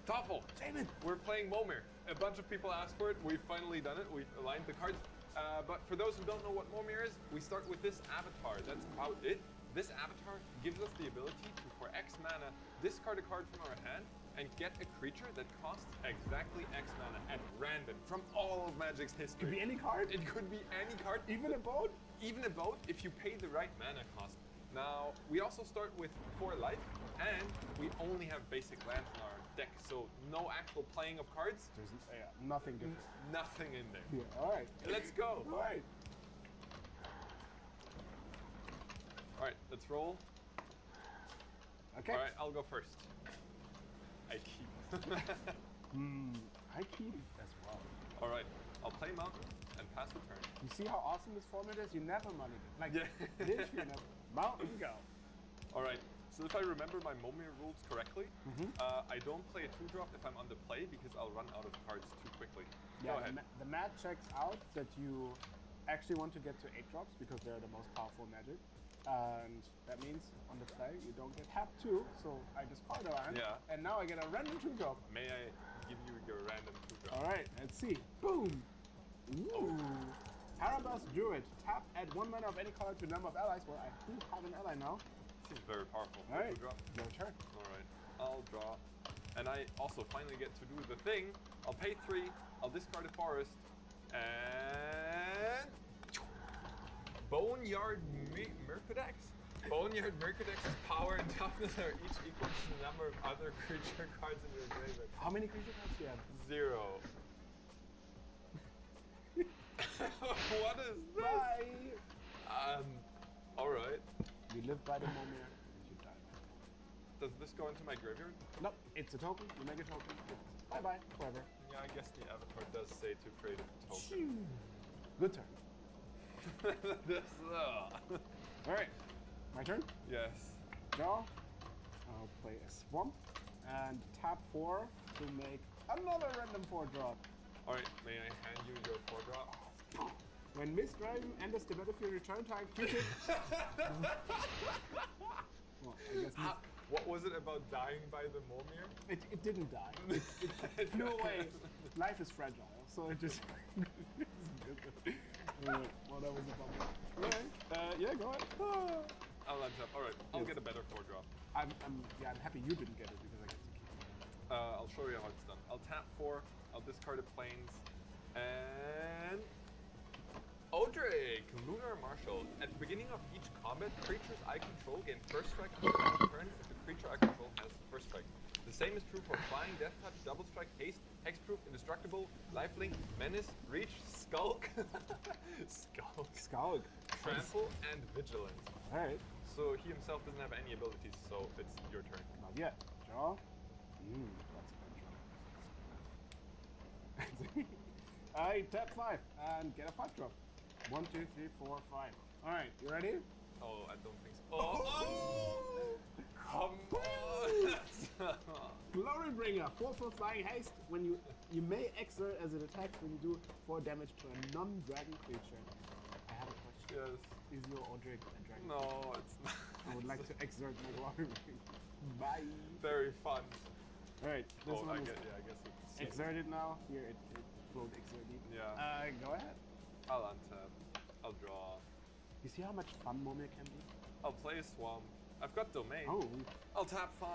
Toffel! Damn it! We're playing Momir. A bunch of people asked for it. We've finally done it. We've aligned the cards. But for those who don't know what Momir is, we start with this avatar. That's about it. This avatar gives us the ability to, for X mana, discard a card from our hand and get a creature that costs exactly X mana at random from all of Magic's history. Could be any card? It could be any card. Even a boat? Even a boat if you pay the right mana cost. Now, we also start with 4 life, and we only have basic lands in our deck, so no actual playing of cards. There's nothing different. Nothing in there. Yeah, alright. Let's go. Alright. Alright, let's roll. Okay. Alright, I'll go first. I keep. I keep as well. Alright, I'll play Mountain and pass the turn. You see how awesome this format is? You never money it. Like, Yeah. this, you never. Mountain, go. Alright, so if I remember my Momir rules correctly, I don't play a 2-drop if I'm on the play because I'll run out of cards too quickly. Go Yeah, ahead. the mat checks out that you actually want to get to 8 drops because they're the most powerful magic. And that means on the play you don't get tapped 2, so I discard a land. Yeah. And now I get a random 2-drop. May I give you your random 2-drop? Alright, let's see. Boom! Ooh! Harabas Druid. Tap, add 1 mana of any color to number of allies. Well, I do have an ally now. This is very powerful. Alright, 2-drop. your turn. Alright, I'll draw. And I also finally get to do the thing. I'll pay 3, I'll discard a forest, and... Boneyard Mercadex? Boneyard Mercadex's power and toughness are each equal to the number of other creature cards in your graveyard. How many creature cards do you have? 0. What is this? Bye! Alright. You live by the Momir and you die. Does this go into my graveyard? Nope, it's a token. You make a token. Bye bye, forever. Yeah, I guess the avatar does say to create a token. Good turn. This, Alright, my turn. Yes. Draw. I'll play a swamp and tap 4 to make another random 4 drop. Alright, may I hand you your 4-drop? When Mist Dragon enters the battlefield, return target creature. Well, I guess What was it about dying by the Momir? it didn't die. It flew away. Life is fragile, so it just. Well, that was a bummer. Alright, yeah, go ahead. I'll untap. Alright, I'll get a better 4-drop. I'm happy you didn't get it because I get to keep it. I'll show you how it's done. I'll tap 4, I'll discard a plains, and... Odric, Lunar Marshal. At the beginning of each combat, creatures I control gain first strike on the turn if the creature I control has first strike. The same is true for Flying, Death Touch, Double Strike, Haste, Hexproof, Indestructible, Lifelink, Menace, Reach, Skulk, Skulk. Trample, and Vigilance. Alright, So he himself doesn't have any abilities, so it's your turn. not yet. Draw. That's a good draw. I tap 5 and get a 5-drop. 1, 2, 3, 4, 5. Alright, you ready? Oh, I don't think so. Oh! Come on! Glorybringer, 4/4 flying haste. When you may exert as an attack when you do 4 damage to a non-dragon creature. I have a question. Yes. Is your Odric a dragon? No, it's not. I would like to exert my Glorybringer. Bye. Very fun. Alright, this Oh, one I is guess it's exerted now. Here it flowed exerted. Yeah. Go ahead. I'll untap. I'll draw. You see how much fun Momir can be? I'll play a swamp. I've got domain. Oh. I'll tap 5.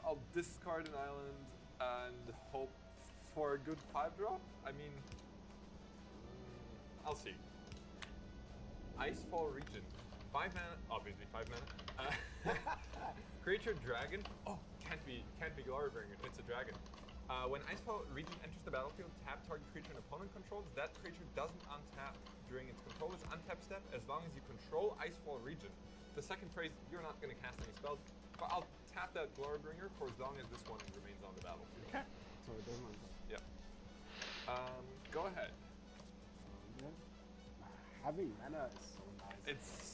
I'll discard an island and hope for a good 5-drop. I mean, I'll see. Icefall Region. 5 mana. Obviously 5 mana. Creature dragon. Oh, can't be Glorybringer. It's a dragon. When Icefall Region enters the battlefield, tap target creature an opponent controls. That creature doesn't untap during its controller's untap step as long as you control Icefall Region. The second phrase, you're not going to cast any spells, but I'll tap that Glorybringer for as long as this one remains on the battlefield. Okay. So it doesn't untap. Yeah. Go ahead. Okay. Having mana is so nice.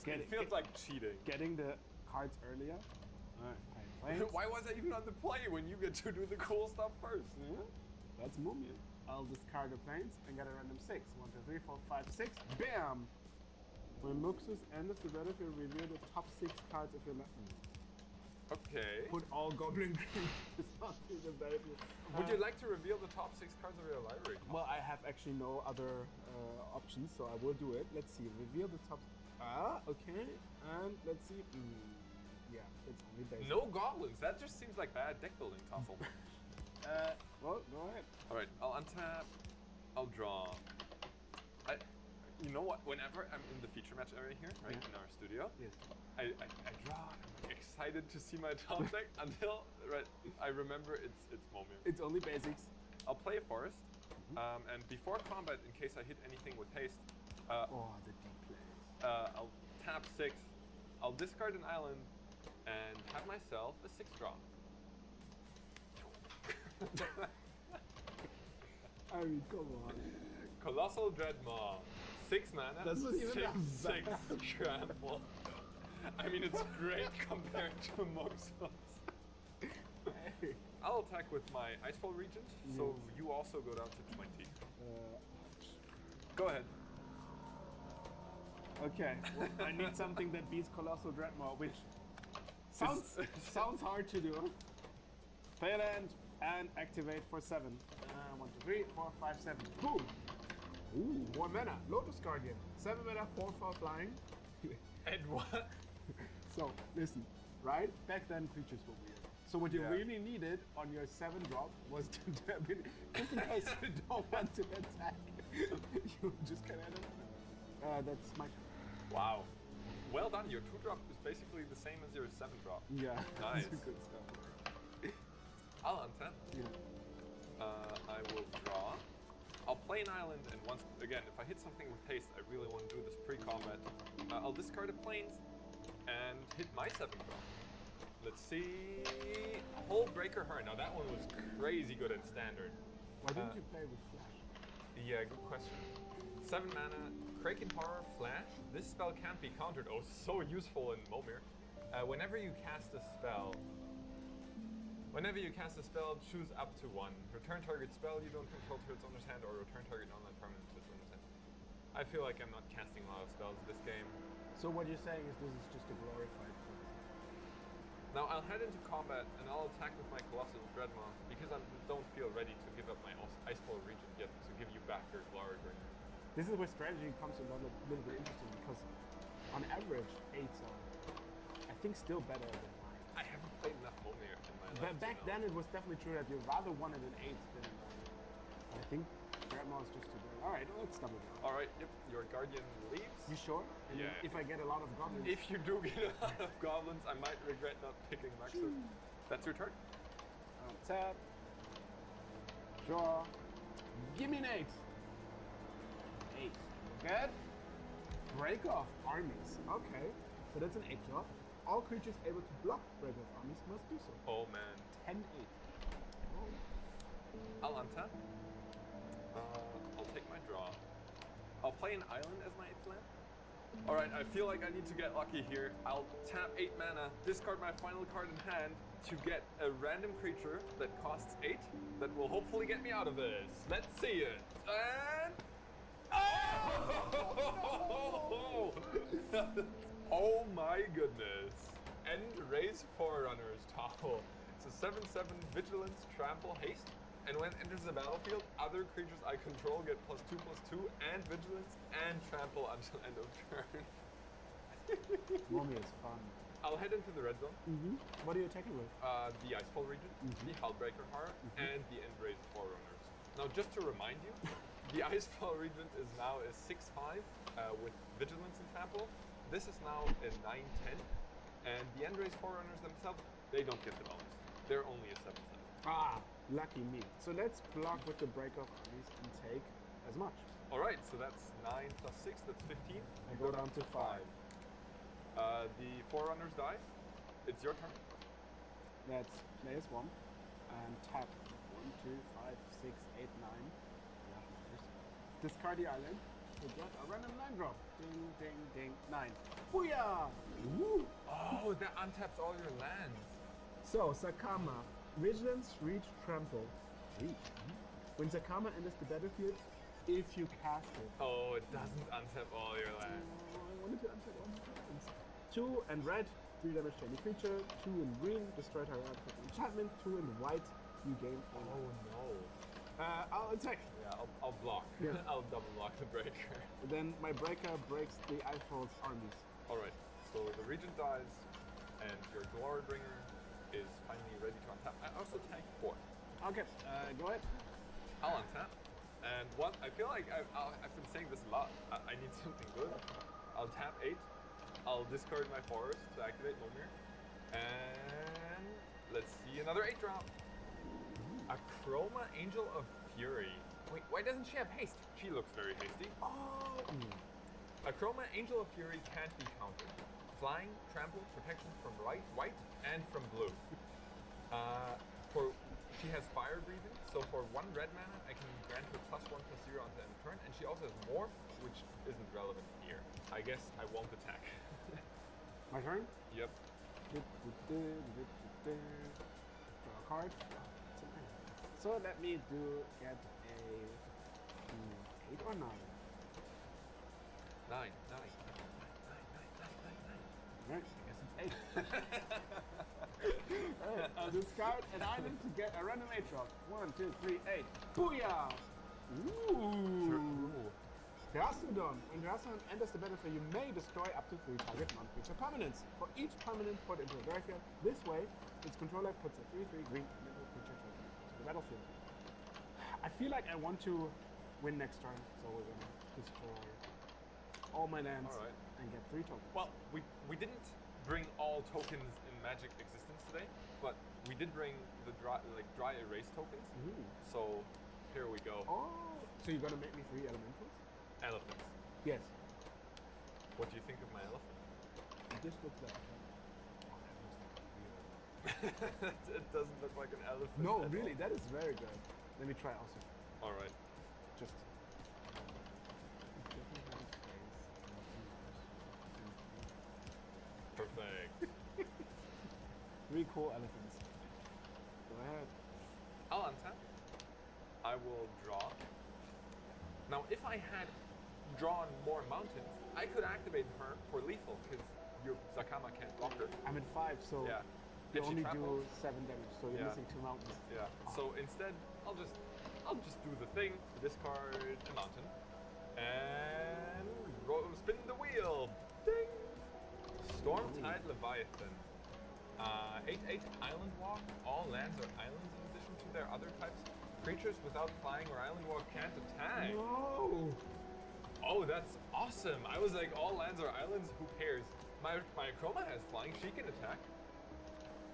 It feels like cheating. Getting the cards earlier. Alright, I play. Why was I even on the play when you get to do the cool stuff first? That's Mumia. I'll discard the planes and get a random 6. 1, 2, 3, 4, 5, 6. Bam! When Muxus enters the battlefield, reveal the top 6 cards of your Okay. Put all Goblin creatures onto the battlefield. Would you like to reveal the top 6 cards of your library? Well, I have actually no other options, so I will do it. Let's see. Reveal the top. Okay. And let's see. Yeah, it's only basic. No goblins. That just seems like bad deck building, Toffel. Well, go ahead. All right, I'll untap. I'll draw. You know what? Whenever I'm in the feature match area here, right in our studio, I draw. I'm excited to see my top deck until I remember it's Momir. It's only basics. I'll play a forest, and before combat, in case I hit anything with haste, the deep plays. I'll tap 6. I'll discard an island, and have myself a 6 draw. I mean, come on. Colossal Dreadmaw, 6 mana, That's not even 6, that 6 trample. I mean, it's great compared to Moxos. Hey. I'll attack with my Icefall Regent, so you also go down to 20. Go ahead. Okay, well, I need something that beats Colossal Dreadmaw, which sounds hard to do. Play land and activate for 7. 1, 2, 3, 4, 5, 7. Boom! Ooh, 1 mana. Lotus Guardian. 7 mana, 4/4 flying. And what? So, listen, right? Back then, creatures were weird. So what you really needed on your 7 drop was to just in case you don't want to attack, you just kind of that's my turn. Wow. Well done. Your 2 drop is basically the same as your 7 drop. Yeah. Nice. Good stuff. I'll untap. Yeah. I will draw. I'll play an island, and once again, if I hit something with haste, I really want to do this pre-combat. I'll discard a planes and hit my 7 draw. Let's see. Hullbreaker Heart. Now that one was crazy good at standard. Why didn't you play with Flash? Yeah, good question. 7 mana, Kraken Horror, Flash. This spell can't be countered. Oh, so useful in Momir. Whenever you cast a spell, choose up to 1. Return target spell you don't control to its owner's hand, or return target non-land permanent to its owner's hand. I feel like I'm not casting a lot of spells this game. So what you're saying is this is just a glorified play. Now I'll head into combat and I'll attack with my Colossal Dreadmaw because I don't feel ready to give up my Icefall Regent yet to give you back your Glory Bringer. This is where strategy becomes a little bit interesting because on average 8s are, I think, still better than 9. I haven't played enough Momir in my life. Back then it was definitely true that you rather wanted an 8 than a 9. I think Dreadmaw is just too good. Alright, let's double down. Alright, yep, your Guardian leaves. You sure? And Yeah. if I get a lot of goblins. If you do get a lot of goblins, I might regret not picking Maxus. That's your turn. Tap. Draw. Give me an 8. 8. Good. Break off armies. Okay. So that's an 8 drop. All creatures able to block break off armies must do so. Oh man. 10-8. I'll untap. I'll take my draw. I'll play an island as my 8th land. Alright, I feel like I need to get lucky here. I'll tap 8 mana, discard my final card in hand to get a random creature that costs 8 that will hopefully get me out of this. Let's see it. And... Oh! Oh my goodness. End Raise Forerunners Topple. It's a 7/7 Vigilance, Trample, Haste. And when it enters the battlefield, other creatures I control get +2/+2 and Vigilance and Trample until end of turn. Mommy is fun. I'll head into the red zone. What are you attacking with? The Icefall Regent, the Hullbreaker Heart, and the Endraised Forerunners. Now, just to remind you, the Icefall Regent is now a 6/5 with Vigilance and Trample. This is now a 9/10, and the Endraised Forerunners themselves, they don't get the bonus. They're only a 7/7. Ah, lucky me. So let's block with the break off armies and take as much. All right, so that's 9 + 6, that's 15. I go down to 5. The Forerunners die. It's your turn. That's layers 1 and tap 1, 2, 5, 6, 8, 9. Yeah. Discard the island. We got a random 9 drop. Ding, ding, ding. 9. Booyah! Woo! Oh, that untaps all your lands. So, Sakama. Vigilance, Reach, Trample. Reach. When Zakama enters the battlefield, if you cast it. Oh, it doesn't untap all your lands. I wanted to untap all my lands. 2 and red, 3 damage to any creature. 2 in green, destroy target artifact or enchantment. 2 in white, you gain 1. Oh no. I'll attack. Yeah, I'll block. Yeah. I'll double block the breaker. Then my breaker breaks the Eiffel's armies. Alright, so the regent dies, and your Glorybringer is finally ready to untap. I also tank 4. Okay, go ahead. I'll untap. And what I feel like I've been saying this a lot. I need something good. I'll tap 8. I'll discard my forest to activate Momir. And let's see another 8 drop. A Chroma Angel of Fury. Wait, why doesn't she have haste? She looks very hasty. Oh. A Chroma Angel of Fury can't be countered. Flying, trample, protection from white, and from blue. She has fire breathing, so for 1 red mana, I can grant her +1/+0 onto end turn, and she also has morph, which isn't relevant here. I guess I won't attack. My turn? Yep. Draw a card. So let me get a 8 or 9. 9. Alright, I guess it's 8. Alright, I'll discard an island to get a random 8 drop. 1, 2, 3, 8. Booyah! Ooh! Terrasodon. When Terrasodon enters the battlefield, you may destroy up to 3 target non-creature permanents. For each permanent put into a graveyard, this way, its controller puts a 3/3 green middle creature token into the battlefield. I feel like I want to win next turn, so we're gonna destroy all my lands and get 3 tokens. Well, we didn't bring all tokens in Magic existence today, but we did bring the dry erase tokens. So here we go. Oh, so you're gonna make me 3 elementals? Elephants. Yes. What do you think of my elephant? This looks like. It doesn't look like an elephant. No, at really, all. that is very good. Let me try also. All right. Just. Perfect. 3 cool elephants. Go ahead. I'll untap. I will draw. Now, if I had drawn more mountains, I could activate her for lethal because your Zakama can't block her. I'm at 5, so Yeah. you Did she only trample? do 7 damage, so you're Yeah. missing 2 mountains. Yeah. So instead, I'll just do the thing. Discard a mountain and spin the wheel. Ding. Stormtide Leviathan. 8/8 Island Walk. All lands are islands in addition to their other types. Creatures without flying or island walk can't attack. No! Oh, that's awesome. I was like, all lands are islands. Who cares? My Chroma has flying. She can attack.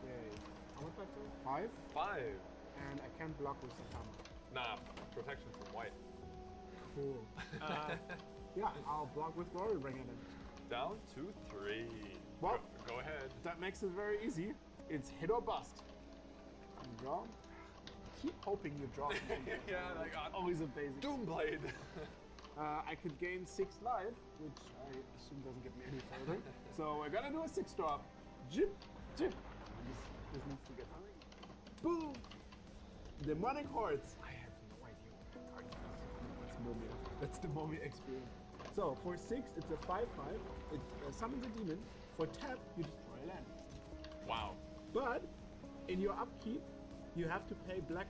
Yay. How much left? 5? 5. And I can't block with Sakama. Nah, protection from white. Cool. Yeah, I'll block with Glorybringer then. Down to 3. Well, Go ahead. that makes it very easy. It's hit or bust. You draw. Keep hoping you draw. Yeah, like Always a basic. Doomblade. I could gain 6 life, which I assume doesn't get me any further. So we're gonna do a 6 drop. Jip, jip. This needs to get high. Boom! Demonic Hordes. I have no idea what the card That's Momia. That's the Momia experience. So for 6, it's a 5/5. It summons a demon. For tap, you destroy a land. is. Wow. But in your upkeep, you have to pay black,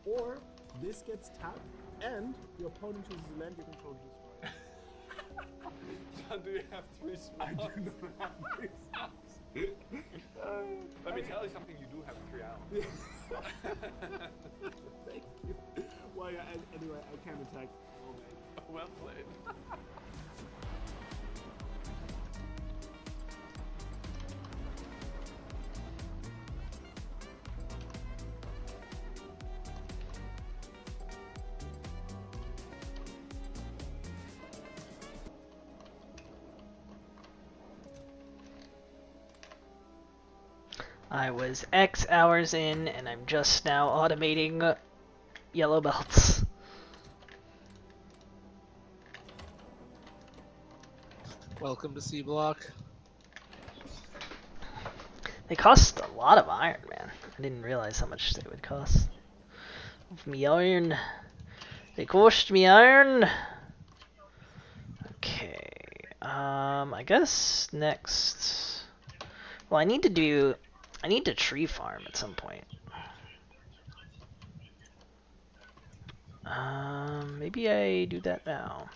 or this gets tapped and your opponent chooses a land you control to destroy. John, do you have 3 small? I do not have this. Let me tell you something, you do have 3 islands. Thank you. Well, yeah, anyway, I can't attack. Well played. I was X hours in, and I'm just now automating yellow belts. Welcome to Seablock. They cost a lot of iron, man. I didn't realize how much they would cost. Me iron. They cost me iron. Okay. I guess next. Well, I need to tree farm at some point. Maybe I do that now.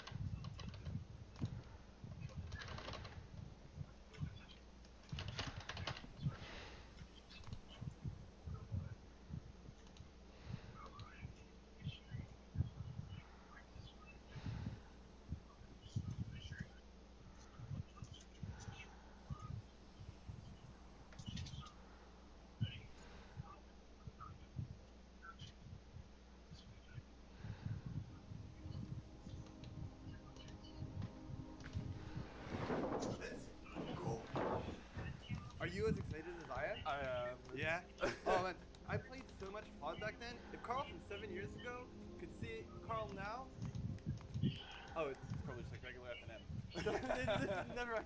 Are you as excited as I am? I am. Yeah? Oh man, I played so much COD back then. If Carl from 7 years ago could see Carl now, Oh, it's probably just like regular FNM. it's never.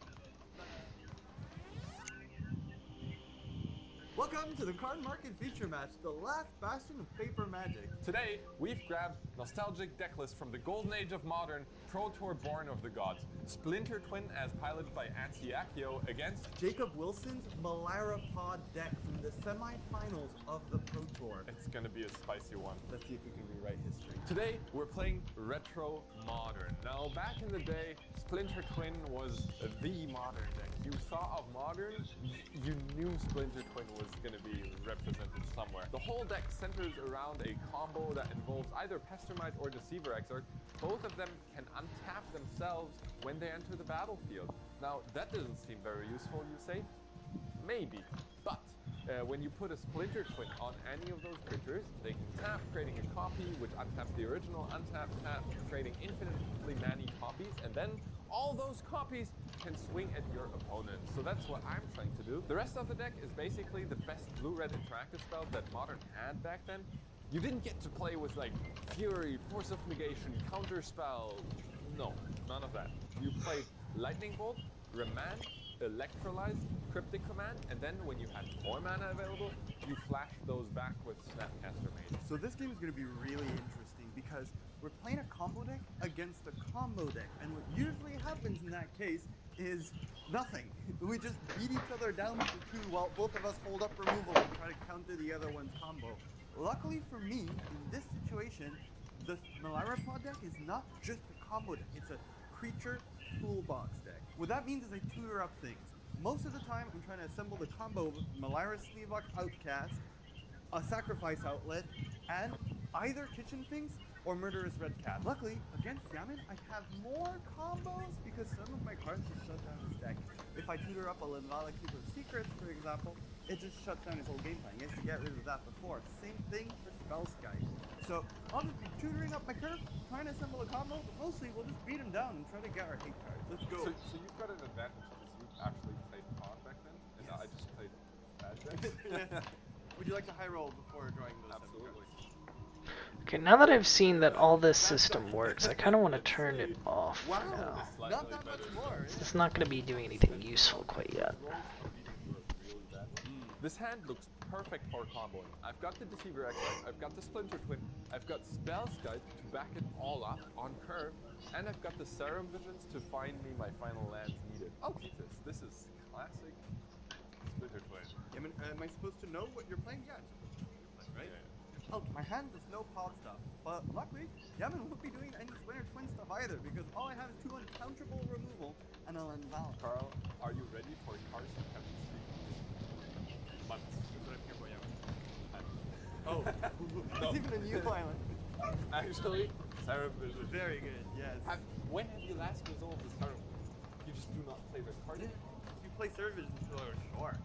Welcome to the Card Market Feature Match, the last bastion of paper magic. Today, we've grabbed nostalgic deck lists from the golden age of modern, Pro Tour Born of the Gods. Splinter Twin as piloted by Antiacchio against Jacob Wilson's Malira Pod deck from the semifinals of the Pro Tour. It's gonna be a spicy one. Let's see if we can rewrite history. Today, we're playing Retro Modern. Now, back in the day, Splinter Twin was the modern deck. You saw a modern, you knew Splinter Twin was gonna be represented somewhere. The whole deck centers around a combo that involves either Pestermite or Deceiver Exarch. Both of them can untap themselves when they enter the battlefield. Now, that doesn't seem very useful, you say? Maybe, but when you put a Splinter Twin on any of those creatures, they can tap, creating a copy, which untaps the original, untap, tap, creating infinitely many copies, and then all those copies can swing at your opponent. So that's what I'm trying to do. The rest of the deck is basically the best blue-red interactive spells that Modern had back then. You didn't get to play with like Fury, Force of Negation, Counter Spell. No, none of that. You played Lightning Bolt, Remand, Electrolyze, Cryptic Command, and then when you had more mana available, you flashed those back with Snapcaster Mage. So this game is going to be really interesting because we're playing a combo deck against a combo deck, and what usually happens in that case is nothing. We just beat each other down for 2 while both of us hold up removal and try to counter the other one's combo. Luckily for me, in this situation, the Malira Pod deck is not just a combo deck, it's a creature toolbox deck. What that means is I tutor up things. Most of the time, I'm trying to assemble the combo of Malira Sleevok Outcast, a Sacrifice Outlet, and either Kitchen Things or Murderous Red Cat. Luckily, against Yamin, I have more combos because some of my cards just shut down his deck. If I tutor up a Linvala Keeper of Secrets, for example, it just shuts down his whole game plan. He has to get rid of that before. Same thing for Spellskite. So I'll just be tutoring up my curve, trying to assemble a combo, but mostly we'll just beat him down and try to get our hate cards. Let's go. So you've got an advantage because you actually played Pod back then, and Yes. I just played bad decks. Would you like to high roll before drawing those? Absolutely. Okay, now that I've seen that all this system works, I kind of want to turn it off Wow, for now. not that much more. It's not going to be doing anything useful quite yet. This hand looks perfect for comboing. I've got the Deceiver Exarch, I've got the Splinter Twin, I've got Spellskite to back it all up on curve, and I've got the Serum Visions to find me my final lands needed. I'll keep this. This is classic Splinter Twin. Am I supposed to know what you're playing? Yeah, I'm supposed to know what you're playing, right? Yeah. Oh, my hand is no pod stuff, but luckily, Yamin won't be doing any Splinter Twin stuff either, because all I have is 2 uncounterable removal and a Linvala. Carl, are you ready for cards you haven't seen in months? That's what I'm here for, Yamin. Oh, It's even a new island. actually, Serum Vision. Very good, yes. When have you last resolved the Serum? You just do not play the card? You play Service Controller, sure.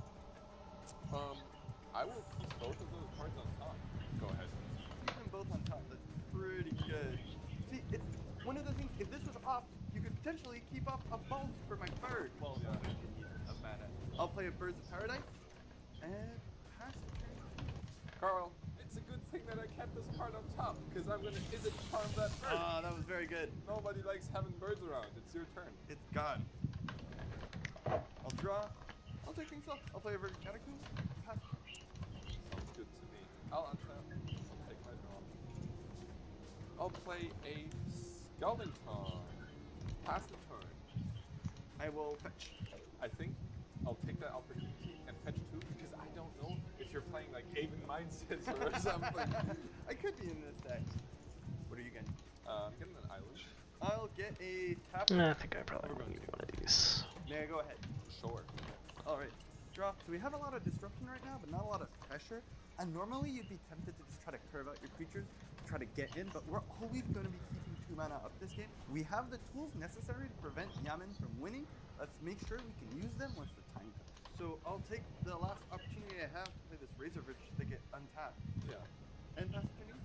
I will keep both of those cards on top. Go ahead. Keep them both on top, that's pretty good. See, it's one of the things, if this was opt, you could potentially keep up a bolt for my bird. Well, Yeah. of mana. I'll play a Birds of Paradise, and pass the turn. Carl, it's a good thing that I kept this card on top, because I'm gonna Izzet Charm that bird. Ah, that was very good. Nobody likes having birds around. It's your turn. It's gone. I'll draw. I'll take things off. I'll play a Virgin Catacomb. Pass. Sounds good to me. I'll untap. I'll take my draw. I'll play a Skeleton. Pass the turn. I will fetch. I think I'll take that opportunity and fetch 2 because I don't know if you're playing like Aven Mindsets or something. I could be in this deck. What are you getting? I'm getting an island. I'll get a tap. I think I probably need one of these. May I go ahead? Sure. Alright. Draw. So we have a lot of disruption right now, but not a lot of pressure. And normally you'd be tempted to just try to curve out your creatures, try to get in, but we're always going to be keeping 2 mana up this game. We have the tools necessary to prevent Yaman from winning. Let's make sure we can use them once the time comes. So I'll take the last opportunity I have to play this Razorfish to get untapped. Yeah. And pass the turn.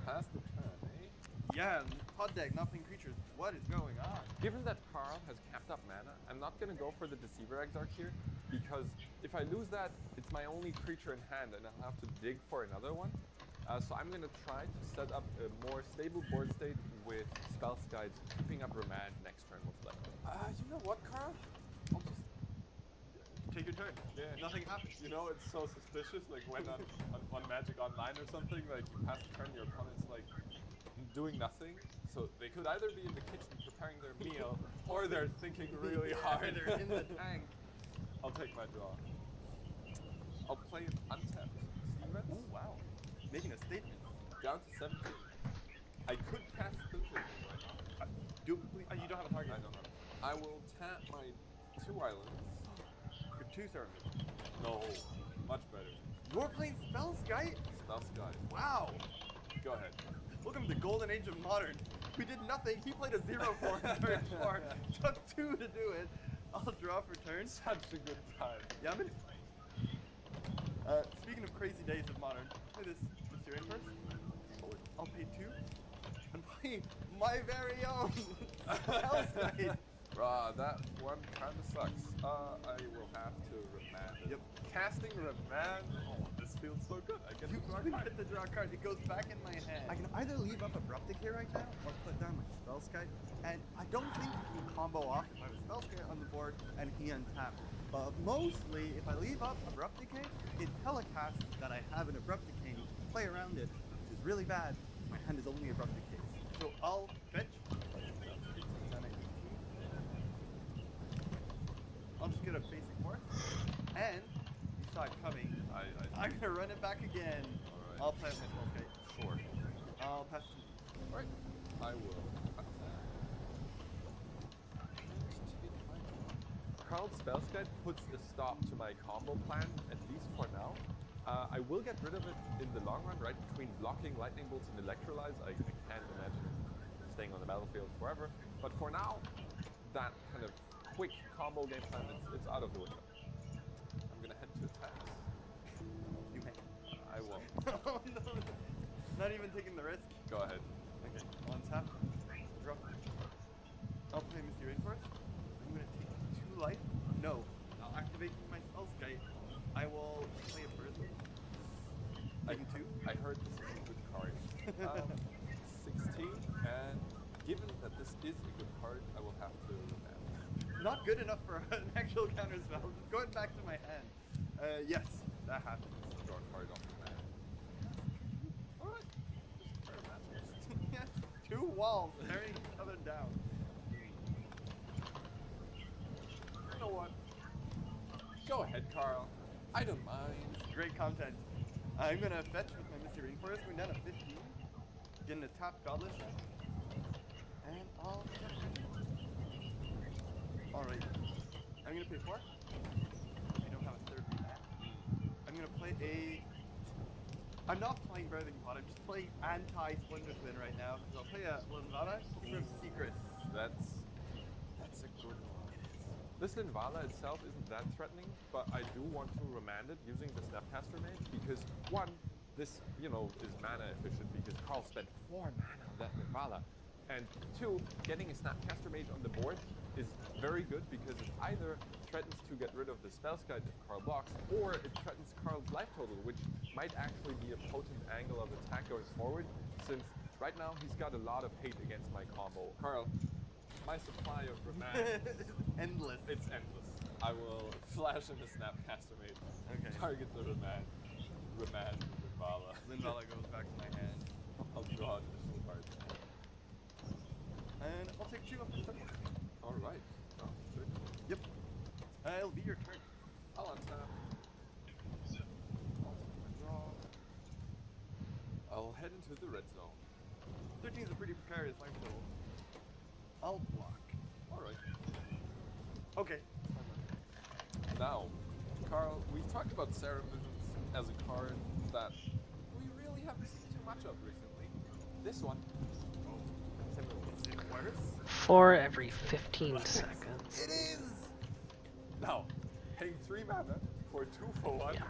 Pass the turn, eh? Yeah, pod deck, not playing creatures. What is going on? Given that Carl has capped up mana, I'm not going to go for the Deceiver Exarch here, because if I lose that, it's my only creature in hand, and I'll have to dig for another one. So I'm going to try to set up a more stable board state with Spell Skies, keeping up Remand next turn most likely. You know what, Carl? I'll just... Take your turn. Yeah. Nothing happens. You know, it's so suspicious, like when on Magic Online or something, like you pass the turn, your opponent's like doing nothing. So they could either be in the kitchen preparing their meal, or they're thinking really hard. They're in the tank. I'll take my draw. I'll play it untapped. Stevens, Oh, wow. Making a statement. down to 17. I could cast Filter right now. Do please. You don't have a target. I don't know. I will tap my 2 islands. Your 2 service. No, much better. You're playing Spell Sky? Spell Sky. Wow. Go ahead. Welcome to the golden age of modern. We did nothing. He played a 0-4 in turn 4. Took 2 to do it. I'll draw for turn. Such a good time. Yaman. Speaking of crazy days of modern, play this Mr. Raidcurse. I'll pay 2 and play my very own Spell Sky. That one kind of sucks. I will have to remand it. Yep. Casting remand. Oh, this feels so good. I get You to draw a even card. get to draw a card. It goes back in my hand. I can either leave up Abrupt Decay right now or put down my Spell Sky. And I don't think you can combo off if I have a Spell Sky on the board and he untapped. But mostly, if I leave up Abrupt Decay, it telecasts that I have an Abrupt Decay and you can play around it, which is really bad. My hand is only Abrupt Decay. So I'll fetch. I'll just get a basic force. And you saw it coming. I'm gonna run it back again. Alright. I'll play with my Spell Sky. Sure. I'll pass. Alright. I will. Carl's Spell Guide puts a stop to my combo plan, at least for now. I will get rid of it in the long run, right? Between blocking Lightning Bolts and Electrolyze, I can't imagine staying on the battlefield forever. But for now, that kind of quick combo game plan, it's out of the window. I'm gonna head to attacks. You may. I won't. Oh no. Not even taking the risk. Go ahead. Okay, one tap. Drop. I'll play Mr. Raidcurse. I'm gonna take 2 life. No. I'll activate my Spell Sky. I will play a Bird. Taking 2. I heard this is a good card. 16, and given that this is a good card, I will have to Not good enough for an actual counter spell. Just going back to my hand. Yes, that happens. draw a card off the mat. Alright. Yeah, 2 walls tearing each other down. You know what? Go ahead, Carl. I don't mind. Great content. I'm gonna fetch with my Mr. Rainforest, going down to 15. Getting a top Godless. And I'll... Alright. I'm gonna pay 4. I don't have a 3rd mana. I'm gonna play a... I'm not playing Breathing Pot, I'm just playing anti-Splendor Twin right now. So I'll play a Linvala for Secrets. That's a good one. This Linvala itself isn't that threatening, but I do want to remand it using the Snapcaster Mage because 1, this, you know, is mana efficient because Carl spent 4 mana on that Linvala. And 2, getting a Snapcaster Mage on the board is very good because it either threatens to get rid of the spell guide if Carl blocks, or it threatens Carl's life total, which might actually be a potent angle of attack going forward, since right now he's got a lot of hate against my combo. Carl, my supply of remand, Endless. it's endless. I will flash in the Snapcaster Mage, Okay. target the remand Linvala. Linvala goes back to my hand. I'll draw additional card. And I'll take 2 of the turn. Alright. Oh, sure. Yep. It'll be your turn. I'll untap. I'll take my draw. I'll head into the red zone. 13 is a pretty precarious life total. I'll block. Alright. Okay. Now, Carl, we've talked about Serum Visions as a card that we really haven't seen too much of recently. This one. Is it worse? 4 every 15 seconds. It is! Now, paying 3 mana for 2 for 1 Yeah.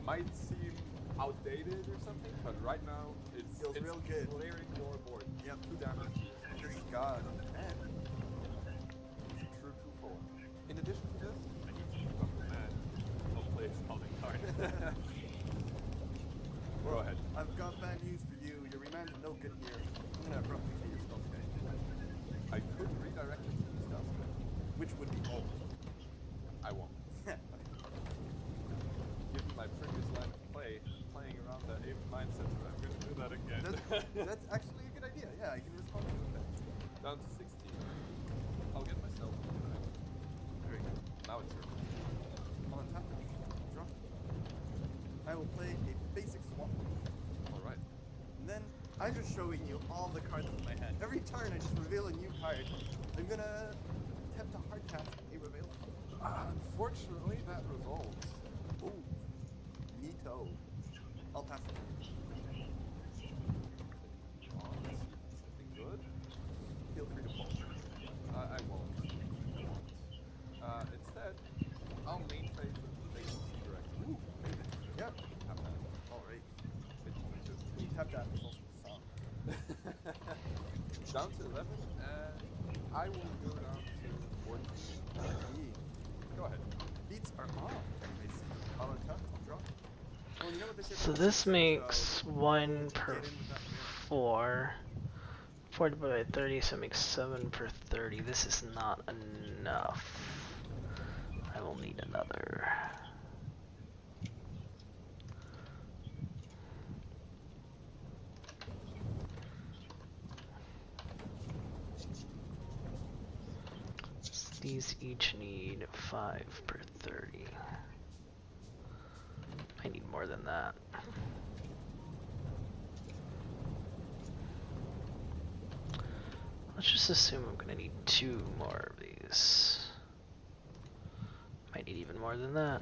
might seem outdated or something, but right now Feels real good. Clearing your board. Yep. 2 damage. Just God. Man. It's a true 2 for 1. In addition to this, I need to keep up the man. I'll play a spelling card. Go ahead. I've got bad news for you. Your remand is no good here. I'm gonna abruptly kill your spell stage. I could redirect it to the spell stage. Which would be old. I won't. Given my previous line of play, playing around that ape mindset, I'm going to do that again. That's actually a good idea. Yeah, I can respond to that. Down to 16. I'll get myself. Very good. Now it's your turn. I'll untap it. Draw. I will play a basic swap. Alright. And then I'm just showing you all the cards in my hand. Every turn I just reveal a new card. I'm gonna attempt to hard cast a reveal. Unfortunately, that resolves. Ooh. Neato. I'll pass it. Oh, let's see if it's something good. Feel free to pull. I won't. Instead, I'll main phase the basic direct. Ooh, Raven. Yep. Have that. Alright. It's Tap that is also a song. down to 11, and I will go down to 14. Go ahead. Beats are on. I see. I'll untap. I'll draw. Well, you know what they say So about this so makes 1 per get in with that reveal. 4. 4 divided by 30, so it makes 7 per 30. This is not enough. I will need another. These each need 5 per 30. I need more than that. Let's just assume I'm gonna need 2 more of these. Might need even more than that.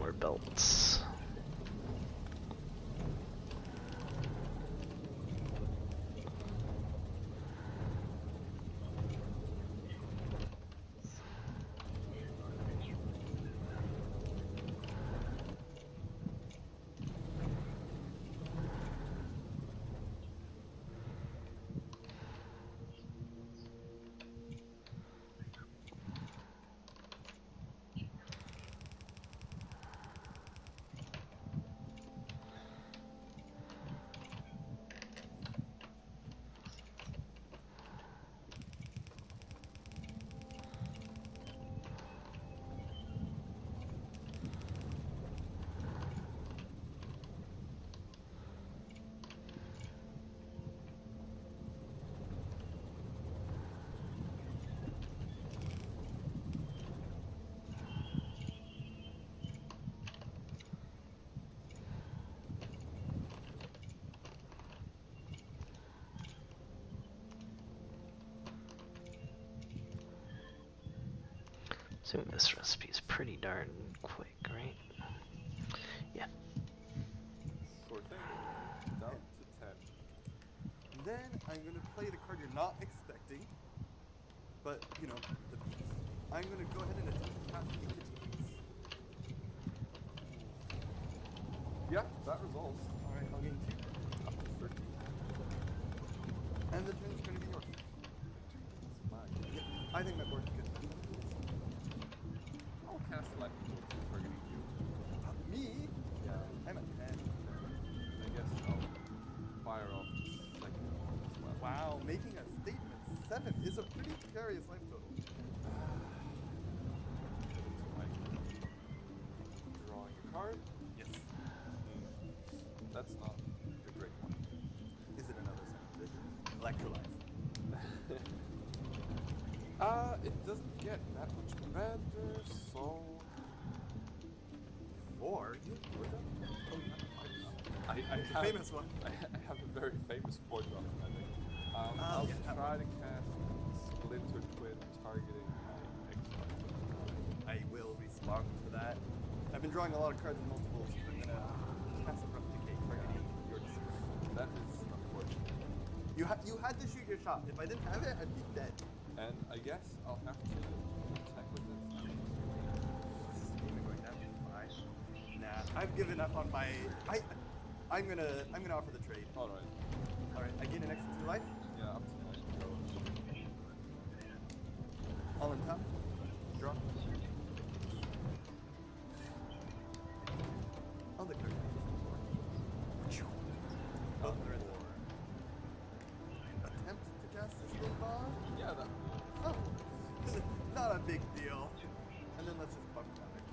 more belts. Assume this recipe's pretty darn quick, right? Yeah. Sure thing. Down to 10. Then I'm gonna play the card you're not expecting, but you know, the beats. I'm gonna go ahead and attempt to cast the Beats. Yeah, that resolves. Alright, I'll gain 2. Up to 13. And the turn's gonna be yours. Yep, I think my board's good. I'll cast lightning bolt targeting you. Me? Yeah. I'm at 10. I guess I'll fire off the second one as well. Wow, making a statement. 7 is a pretty precarious life total. Drawing a card. Yes. That's not a great one. Is it another second edition? Electrolyze. It doesn't get that much better, so 4? You have 4 done? Oh, you have 5 now. I It's a have, famous one. I have a very famous 4 drop magic. Oh, I'll yeah, that try one. to cast Splinter Twin targeting my X-Men. I will respond to that. I've been drawing a lot of cards in multiples, so I'm gonna cast a replicate targeting your decision. That is unfortunate. You had to shoot your shot. If I didn't have it, I'd be dead. And I guess I'll have to attack with this. This is even going down to 5. Nah, I've given up on my. I'm gonna offer the trade. Alright. All right, I gain an extra 2 life. Yeah, up to 9. All in top. Draw. I'll declare. Oh, there is a attempt to cast this little bomb. Yeah, that. Oh, not a big deal. And then let's just buff Magic.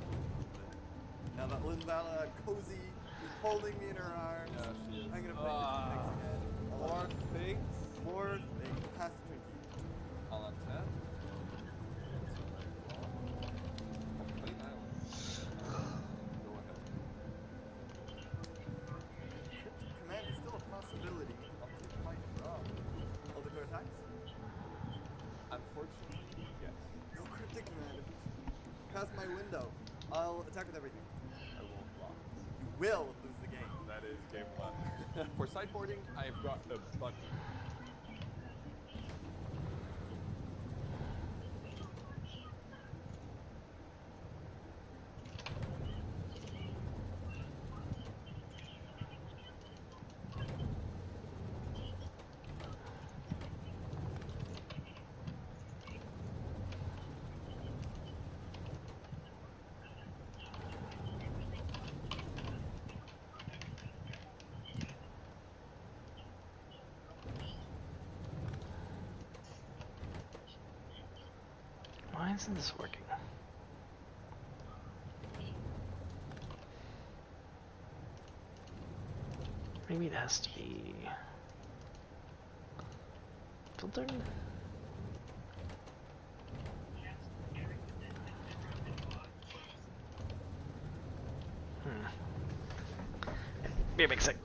Now that Linvala cozy is holding me in her arms, Yeah, she is. I'm gonna play this next again. More things. More thing. Pass the Twinkie. I'll attack. Complete island. Go ahead. Cryptic command is still a possibility. I'll take my draw. I'll declare attacks. Unfortunately, yes. No cryptic command. Past my window. I'll attack with everything. I won't block. You will lose the game. That is game one. For sideboarding, I've got a button. Why isn't this working? Maybe it has to be filtered? Be a big sec.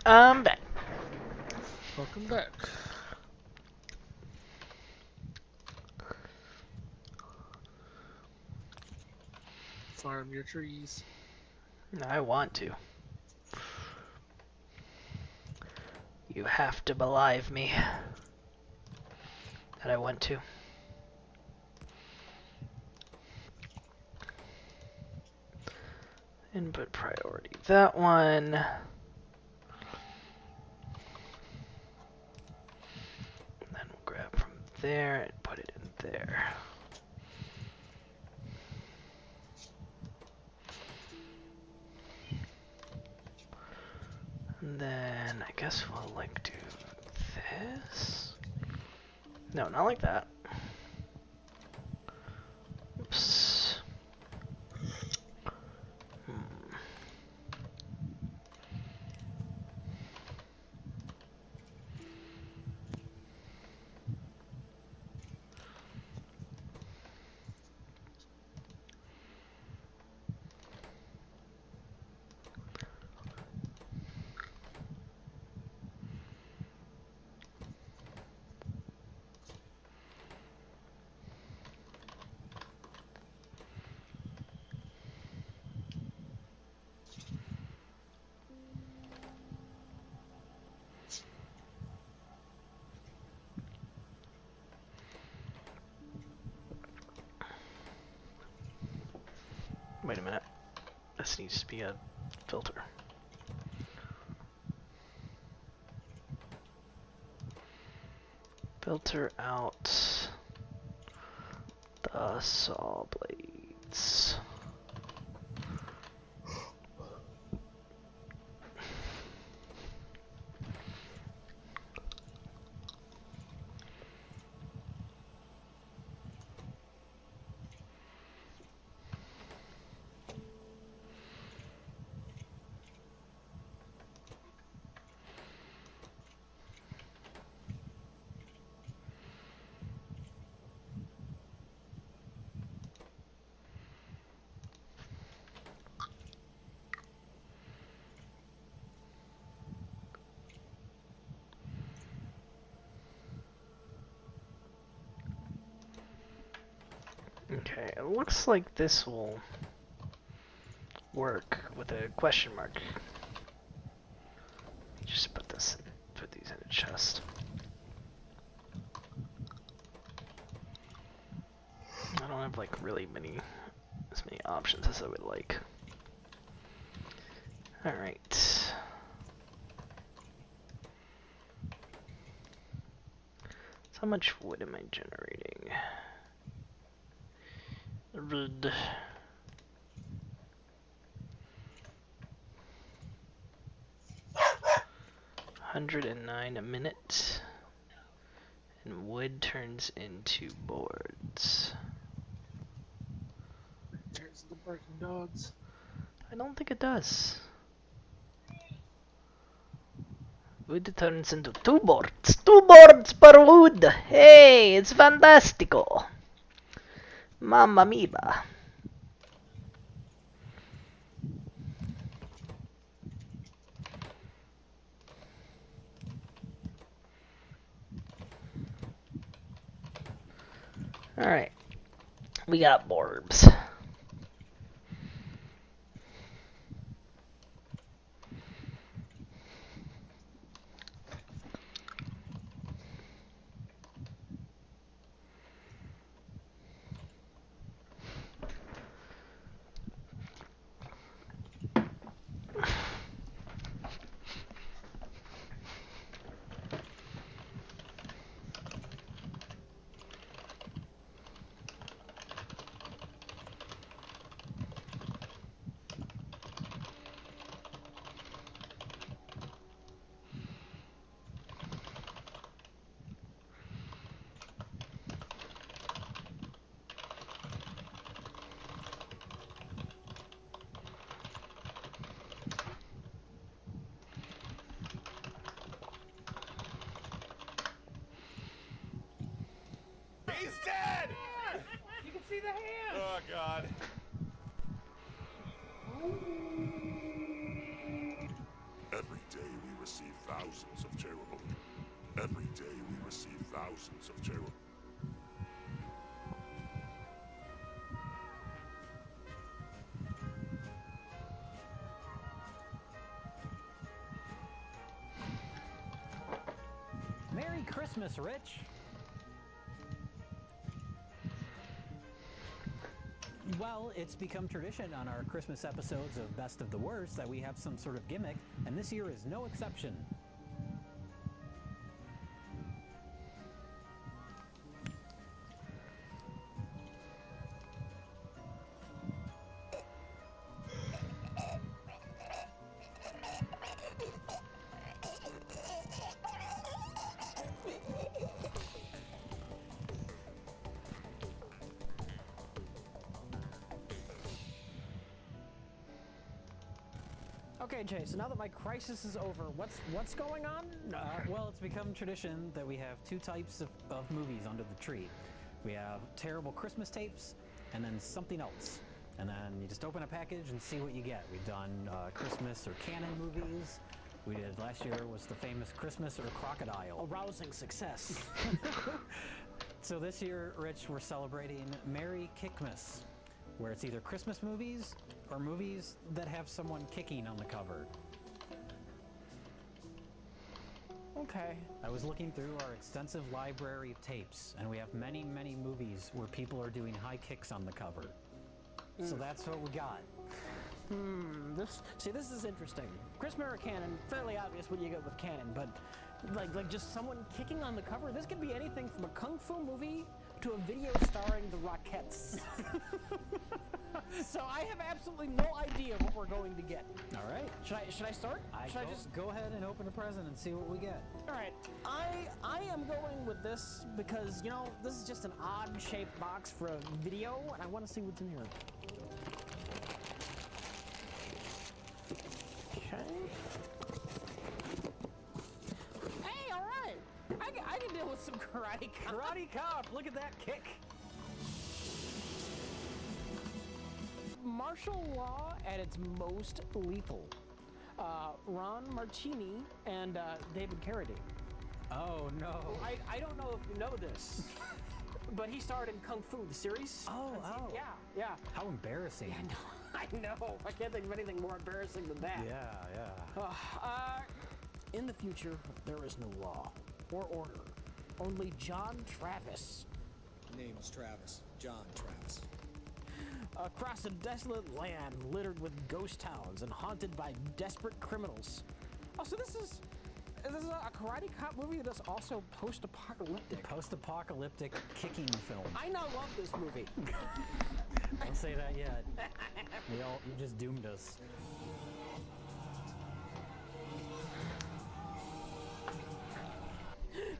I'm back. Welcome back. Farm your trees. I want to. You have to believe me that I want to. Input priority. That one. Then we'll grab from there and put it in there. And then I guess we'll like do this. No, not like that. Oops. Wait a minute. This needs to be a filter. Filter out the saw blades. Okay, it looks like this will work with a question mark. Just put these in a chest. I don't have like really as many options as I would like. Alright. So how much wood am I generating? Red. 109 a minute, and wood turns into boards. There's the barking dogs. I don't think it does. Wood turns into 2 boards. 2 boards per wood. Hey, it's fantastico. Mamma mia. Alright. We got borbs. He's dead! You can see the hand! Oh, God. Every day we receive thousands of cherubim. Every day we receive thousands of cherubim. Merry Christmas, Rich. Well, it's become tradition on our Christmas episodes of Best of the Worst that we have some sort of gimmick, and this year is no exception. Okay, Jay, so now that my crisis is over, what's going on? Well, it's become tradition that we have two types of movies under the tree. We have terrible Christmas tapes, and then something else. And then you just open a package and see what you get. We've done Christmas or canon movies. We did last year was the famous Christmas or Crocodile. A rousing success. So this year, Rich, we're celebrating Merry Kickmas, where it's either Christmas movies or movies that have someone kicking on the cover. Okay. I was looking through our extensive library of tapes, and we have many, many movies where people are doing high kicks on the cover. So that's what we got. This is interesting. Christmas or canon, fairly obvious what you get with canon, but like just someone kicking on the cover. This could be anything from a kung fu movie to a video starring the Rockettes. So I have absolutely no idea what we're going to get. All right. Should I start? Should I just go ahead and open a present and see what we get? All right. I am going with this because this is just an odd shaped box for a video, and I want to see what's in here. Okay. Hey, all right. I can deal with some karate cop. Karate Cop, look at that kick. Martial law at its most lethal. Ron Martini and David Carradine. Oh, no. I don't know if you know this, but he starred in Kung Fu, the series. Oh. Yeah. How embarrassing. I know. I can't think of anything more embarrassing than that. Yeah. In the future, there is no law or order. Only John Travis. Name's Travis. John Travis. Across a desolate land littered with ghost towns and haunted by desperate criminals. Oh, so this is a Karate Cop movie that is also post-apocalyptic. Post-apocalyptic kicking film. I now love this movie. Don't say that yet. You just doomed us.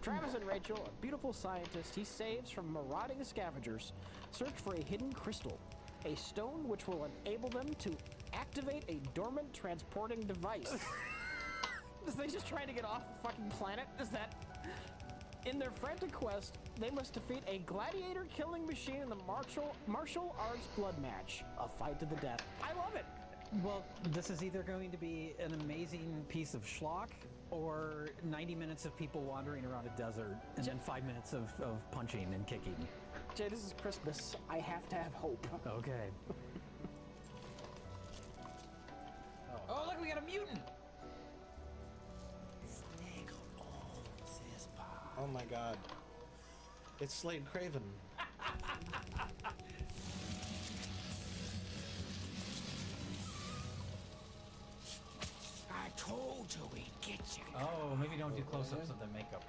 Travis and Rachel, a beautiful scientist he saves from marauding scavengers, search for a hidden crystal, a stone which will enable them to activate a dormant transporting device. Is they just trying to get off the fucking planet? Is that... In their frantic quest, they must defeat a gladiator-killing machine in the martial arts blood match. A fight to the death. I love it! Well, this is either going to be an amazing piece of schlock or 90 minutes of people wandering around a desert and then 5 minutes of punching and kicking. Jay, this is Christmas. I have to have hope. Okay. Oh, look, we got a mutant! Oh my god. It's Slade Craven. I told you we'd get you. Oh, maybe don't do close-ups of the makeup.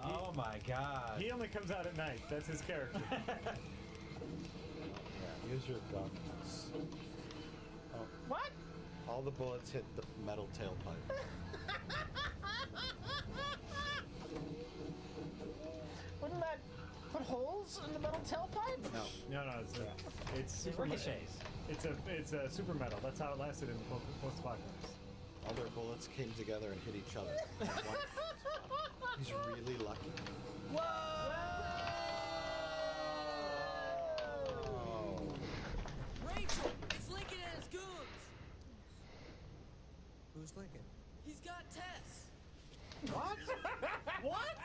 Oh my god. He only comes out at night. That's his character. Yeah, use your guns. Oh. What? All the bullets hit the metal tailpipe. Wouldn't that put holes in the metal tailpipe? No. No, it's super ricochets. It's a super metal. That's how it lasted in the post-apocalypse. All their bullets came together and hit each other. He's really lucky. Whoa! Rachel, it's Lincoln and his goons! Who's Lincoln? He's got Tess. What? What?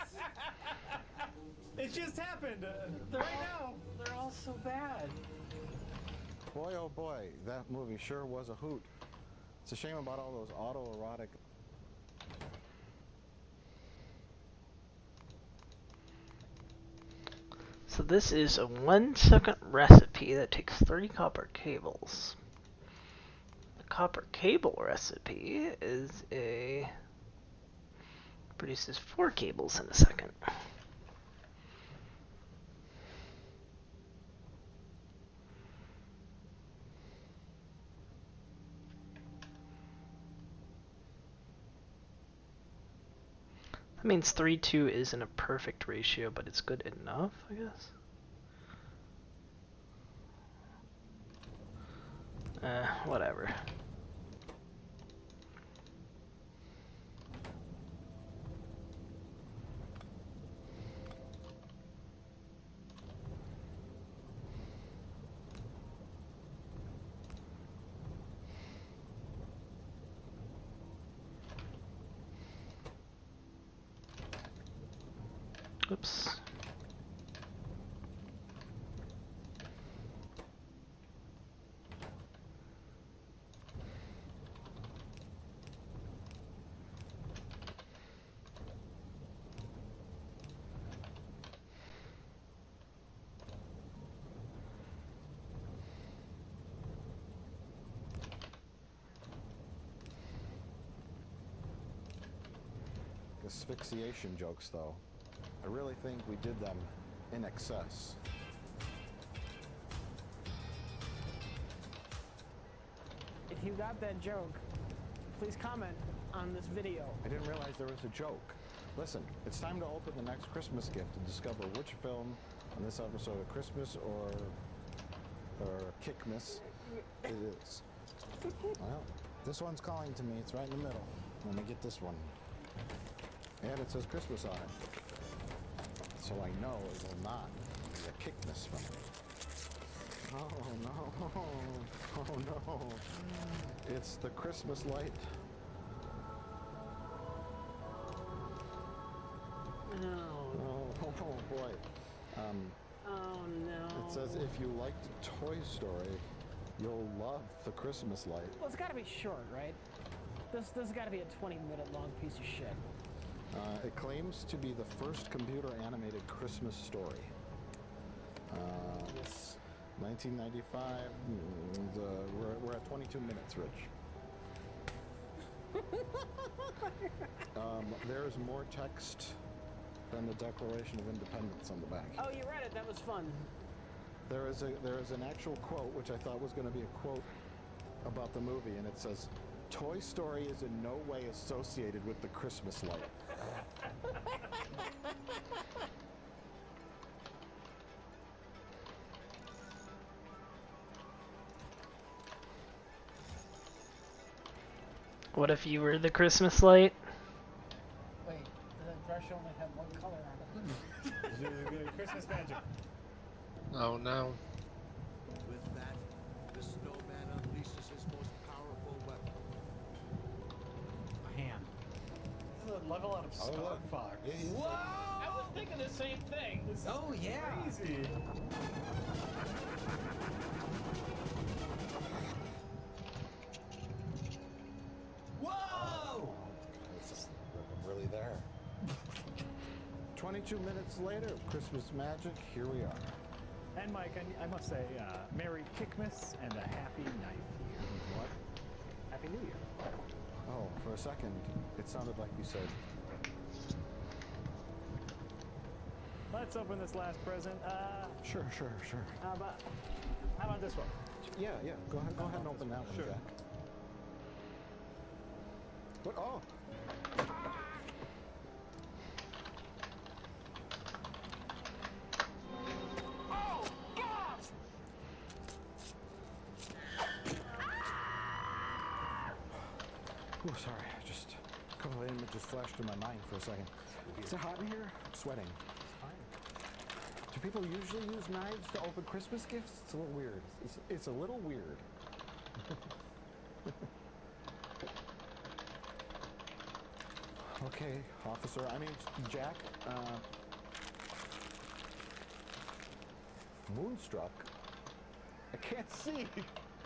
It just happened right now. They're all so bad. Boy, oh boy, that movie sure was a hoot. It's a shame about all those autoerotic. So this is a 1-second recipe that takes 30 copper cables. The copper cable recipe is produces 4 cables in a second. That means 3:2 isn't a perfect ratio, but it's good enough, I guess. Whatever. Oops. Asphyxiation jokes, though. I really think we did them in excess. If you got that joke, please comment on this video. I didn't realize there was a joke. Listen, it's time to open the next Christmas gift and discover which film on this episode of Christmas or Kickmas it is. Well, this one's calling to me. It's right in the middle. Let me get this one. And it says Christmas on it. So I know it will not be a Kickmas film. Oh no. Oh no. It's the Christmas light. Oh boy. Oh no. It says if you liked Toy Story, you'll love the Christmas light. Well, it's gotta be short, right? This has gotta be a 20-minute long piece of shit. It claims to be the first computer-animated Christmas story. 1995. We're at 22 minutes, Rich. There's more text than the Declaration of Independence on the back. Oh, you read it. That was fun. There is an actual quote, which I thought was going to be a quote about the movie, and it says, "Toy Story is in no way associated with the Christmas light." What if you were the Christmas light? Wait, the brush only had one color on it. Christmas magic. Oh no. With that, the snowman unleashes his most powerful weapon. A hand. This is a level out of Star Fox. Whoa! I was thinking the same thing. Oh yeah. Crazy. Whoa! I'm really there. 22 minutes later, Christmas magic, here we are. And Mike, I must say, Merry Kickmas and a Happy Knife Year. What? Happy New Year. Oh, for a second, it sounded like you said. Let's open this last present. Sure. How about this one? Yeah. Go ahead and open that one, Sure. Jack. What? Oh! Oh, sorry. Just a couple of images flashed through my mind for a second. Is it hot in here? I'm sweating. Do people usually use knives to open Christmas gifts? It's a little weird. It's a little weird. Okay, officer. I mean, Jack. Moonstruck. I can't see.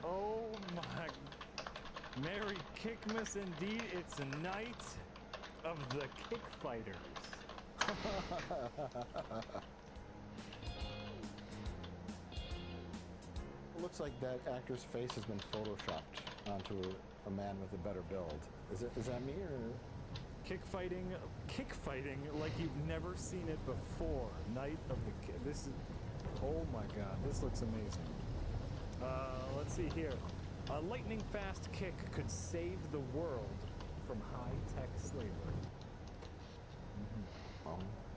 Oh my. Merry Kickmas indeed. It's a night of the kick fighters. It looks like that actor's face has been photoshopped onto a man with a better build. Is that me or? Kick fighting like you've never seen it before. Night of the this is, oh my god, this looks amazing. Let's see here. A lightning fast kick could save the world from high-tech slavery.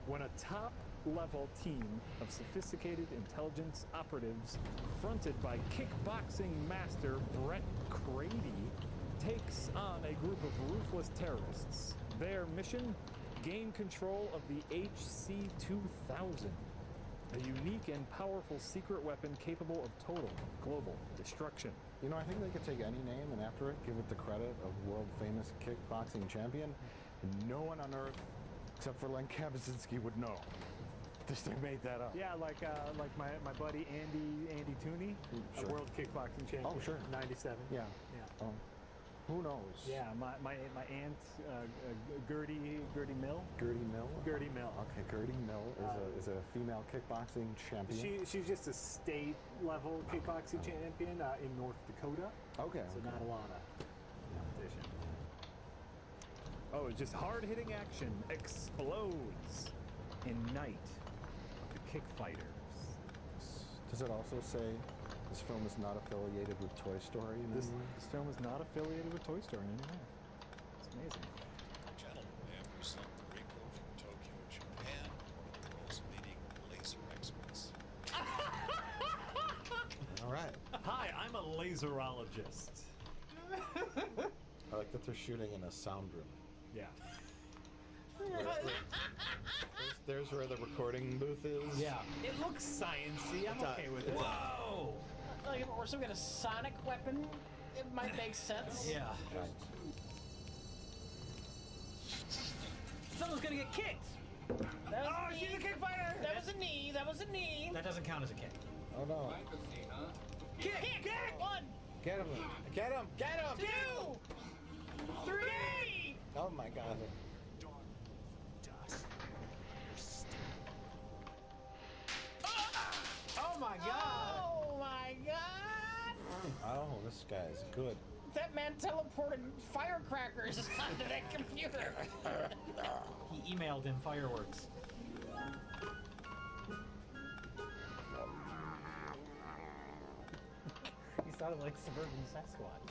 When a top-level team of sophisticated intelligence operatives fronted by kickboxing master Brett Crady takes on a group of ruthless terrorists. Their mission? Gain control of the HC-2000, a unique and powerful secret weapon capable of total global destruction. You know, I think they could take any name and after it, give it the credit of world-famous kickboxing champion, and no one on Earth, except for Len Kabaczynski, would know. Just they made that up. Yeah, like my buddy Andy Tooney, Sure. a world kickboxing champion. Oh, sure. 97. Yeah. Yeah. Who knows? Yeah, my aunt Gertie Mill. Gertie Mill? Gertie Mill. Okay, Gertie Mill is a female kickboxing champion. She's just a state level kickboxing champion in North Dakota. Okay. So not a lot of competition. Oh, it's just hard hitting action explodes in Night of the Kick Fighters. Does it also say this film is not affiliated with Toy Story in This any way? film is not affiliated with Toy Story in any way. It's amazing. Gentlemen, may I present Rico from Tokyo, Japan, one of the world's leading laser experts. All right. Hi, I'm a laserologist. I like that they're shooting in a sound room. Yeah. There's where the recording booth is. Yeah. It looks sciencey. I'm okay with it. Whoa! Like, or some kind of sonic weapon. It might make sense. Yeah. Right. Someone's gonna get kicked. That was a knee. Kick fighter! That was a knee. That was a knee. That doesn't count as a kick. Oh no. Kick. One. Get him. Get him. Get him. 2, 3. Oh my god. Oh my god. Oh my god. Oh, this guy's good. That man teleported firecrackers onto that computer. He emailed him fireworks. You sounded like suburban Sasquatch.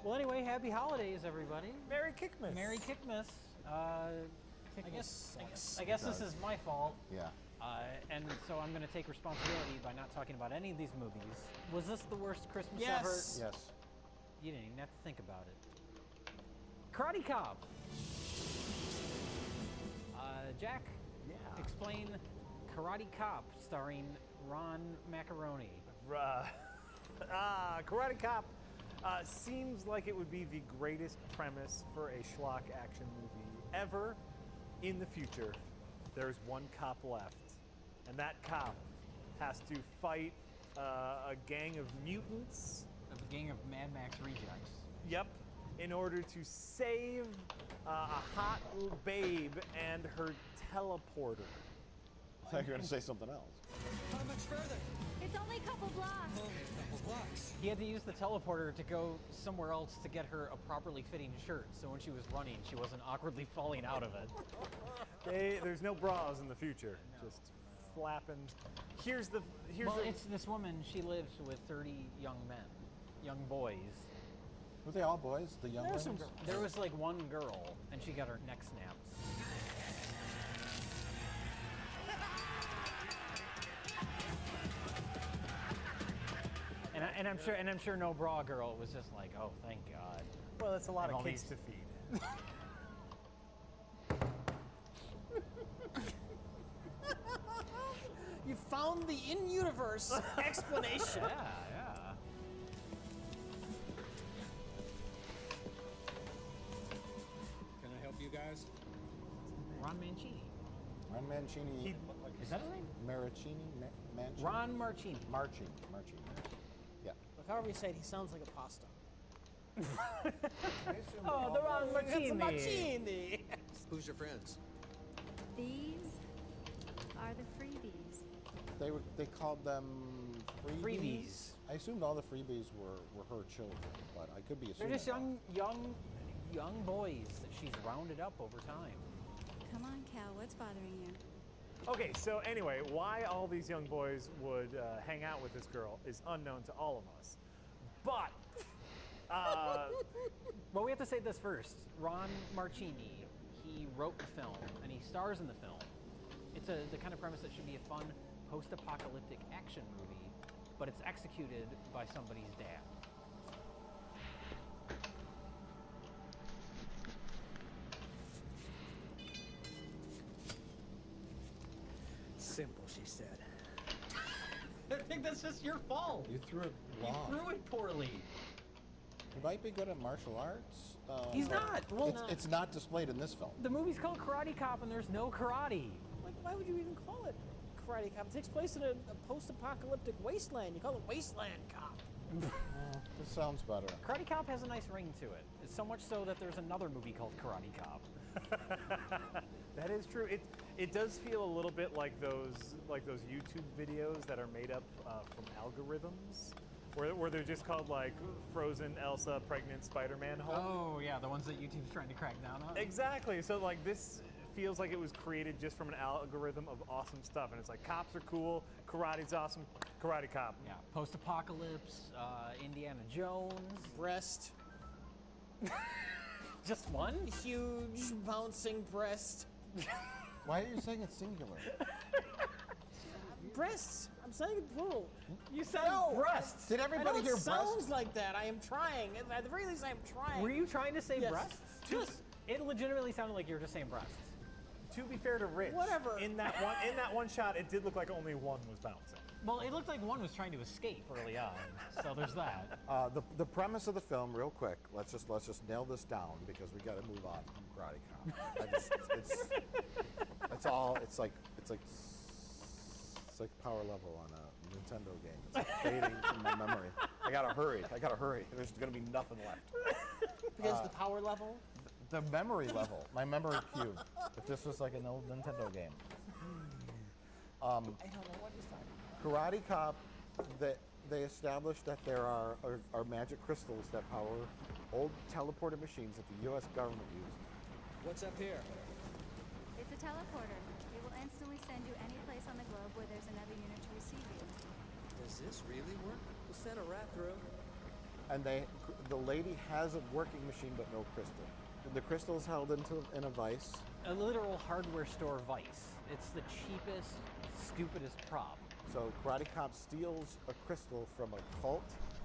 Well, anyway, happy holidays, everybody. Merry Kickmas. Merry Kickmas. I guess this is my fault. Yeah. And so I'm going to take responsibility by not talking about any of these movies. Was this the worst Christmas Yes. ever? Yes. You didn't even have to think about it. Karate Cop. Jack, explain Karate Cop starring Ron Macaroni. Karate Cop seems like it would be the greatest premise for a schlock action movie ever. In the future, there's one cop left, and that cop has to fight a gang of mutants. A gang of Mad Max rejects. Yep, in order to save a hot little babe and her teleporter. I thought you were going to say something else. How much further? It's only a couple blocks. Only a couple blocks. He had to use the teleporter to go somewhere else to get her a properly fitting shirt, so when she was running, she wasn't awkwardly falling out of it. There's no bras in the future. No. Just flapping. Here's it's this woman. She lives with 30 young men, young boys. Were they all boys? The young ones? There was like one girl, and she got her neck snapped. And I'm sure no bra girl was just like, oh, thank God. Well, that's a lot and of kids to feed. found the in-universe explanation. Yeah. Can I help you guys? Ron Mancini. Ron Mancini. Is that his name? Maricini? Mancini? Ron Marcini. Marcini. Yeah. Look, however you say it, he sounds like a pasta. Oh, the Ron Marcini. It's a Marcini. Who's your friends? These are the freebies. They called them freebies. Freebies. I assumed all the freebies were her children, but I could be assuming. They're just young boys that she's rounded up over time. Come on, Cal, what's bothering you? Okay, so anyway, why all these young boys would hang out with this girl is unknown to all of us. But, well, we have to say this first. Ron Marcini, he wrote the film, and he stars in the film. It's the kind of premise that should be a fun post-apocalyptic action movie, but it's executed by somebody's dad. Simple, she said. I think that's just your fault. You threw it You wrong. threw it poorly. He might be good at martial arts. He's but not. Well, it's not displayed in this film. The movie's called Karate Cop, and there's no karate. Like, why would you even call it Karate Cop? It takes place in a post-apocalyptic wasteland. You call it Wasteland Cop. This sounds better. Karate Cop has a nice ring to it. It's so much so that there's another movie called Karate Cop. that is true. It does feel a little bit like those YouTube videos that are made up from algorithms, where they're just called like Frozen Elsa Pregnant Spider-Man Hulk. Oh yeah, the ones that YouTube's trying to crack down on. Exactly. So like this feels like it was created just from an algorithm of awesome stuff, and it's like cops are cool, karate's awesome, Karate Cop. Yeah, post-apocalypse, Indiana Jones, breast. Just one? Huge bouncing breast. Why are you saying it's singular? Breasts. I'm saying it plural. You said breasts. Did everybody I know hear it sounds breasts? like that. I am trying. At the very least, I am trying. Were you trying to say Yes. breasts? Yes. It legitimately sounded like you were just saying breasts. To be fair to Rich, Whatever. in that one shot, it did look like only one was bouncing. Well, it looked like one was trying to escape early on, so there's that. The premise of the film, real quick. Let's just nail this down because we got to move on from Karate Cop. It's like power level on a Nintendo game. It's like fading from my memory. I gotta hurry. There's gonna be nothing left. Because the power level. The memory level. My memory cube. If this was like an old Nintendo game. I don't know what he's talking about. Karate Cop, they established that there are magic crystals that power old teleported machines that the U.S. government used. What's up here? It's a teleporter. It will instantly send you any place on the globe where there's another unit to receive you. Does this really work? We'll send a rat through. And the lady has a working machine but no crystal. The crystal is held in a vice. A literal hardware store vice. It's the cheapest, stupidest prop. So Karate Cop steals a crystal from a cult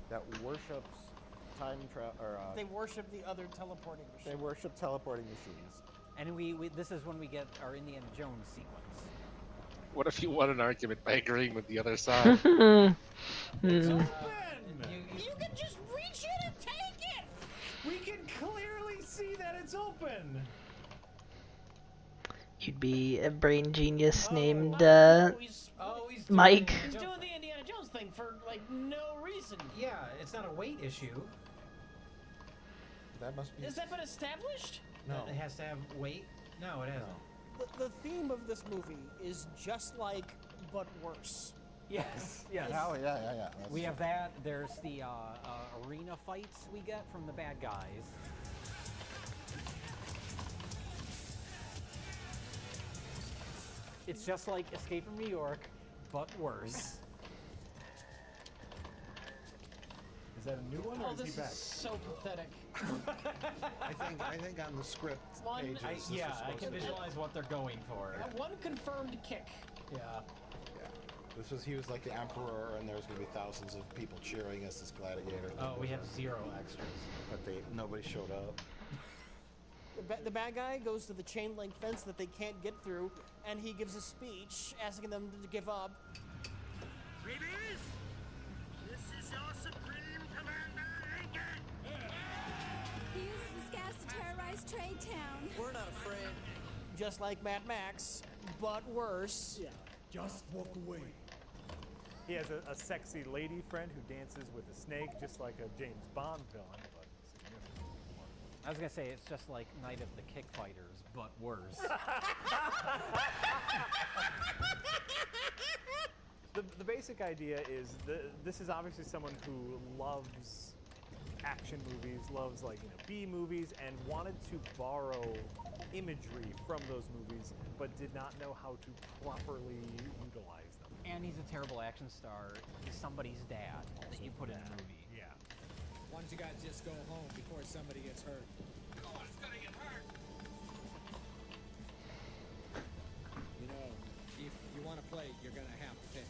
that worships time travel. They worship the other teleporting machine. They worship teleporting machines. And this is when we get our Indiana Jones sequence. What if you won an argument by agreeing with the other side? It's open! You can just reach in and take it! We can clearly see that it's open! You'd be a brain genius named He's Mike. He's doing the Indiana Jones thing for, like, no reason. Yeah, it's not a weight issue. That must be. Has that been established? No. It has to have weight? No, it hasn't. The theme of this movie is just like, but worse. Yes. Oh, yeah. We have that. There's the arena fights we get from the bad guys. It's just like Escape from New York, but worse. Is that a new one, or Oh, is he this back? is so pathetic. I think on the script One- pages. I- this Yeah, was I supposed can to be. visualize what they're going for. One confirmed kick. Yeah. He was like the emperor, and there was gonna be thousands of people cheering as this gladiator. Oh, we have 0 extras. But nobody showed up. The bad guy goes to the chain link fence that they can't get through, and he gives a speech asking them to give up. Freebies, this is your Supreme Commander, Lincoln! He uses the scouts to terrorize Trade Town. We're not afraid. Just like Mad Max, but worse. Yeah, just walk away. He has a sexy lady friend who dances with a snake, just like a James Bond villain, but significantly more. I was gonna say it's just like Night of the Kick Fighters, but worse. The basic idea is this is obviously someone who loves action movies, loves B movies, and wanted to borrow imagery from those movies, but did not know how to properly utilize them. And he's a terrible action star. He's somebody's dad that you put in a movie. Yeah. Why don't you guys just go home before somebody gets hurt? No one's gonna get hurt. You know, if you want to play, you're gonna have to pay.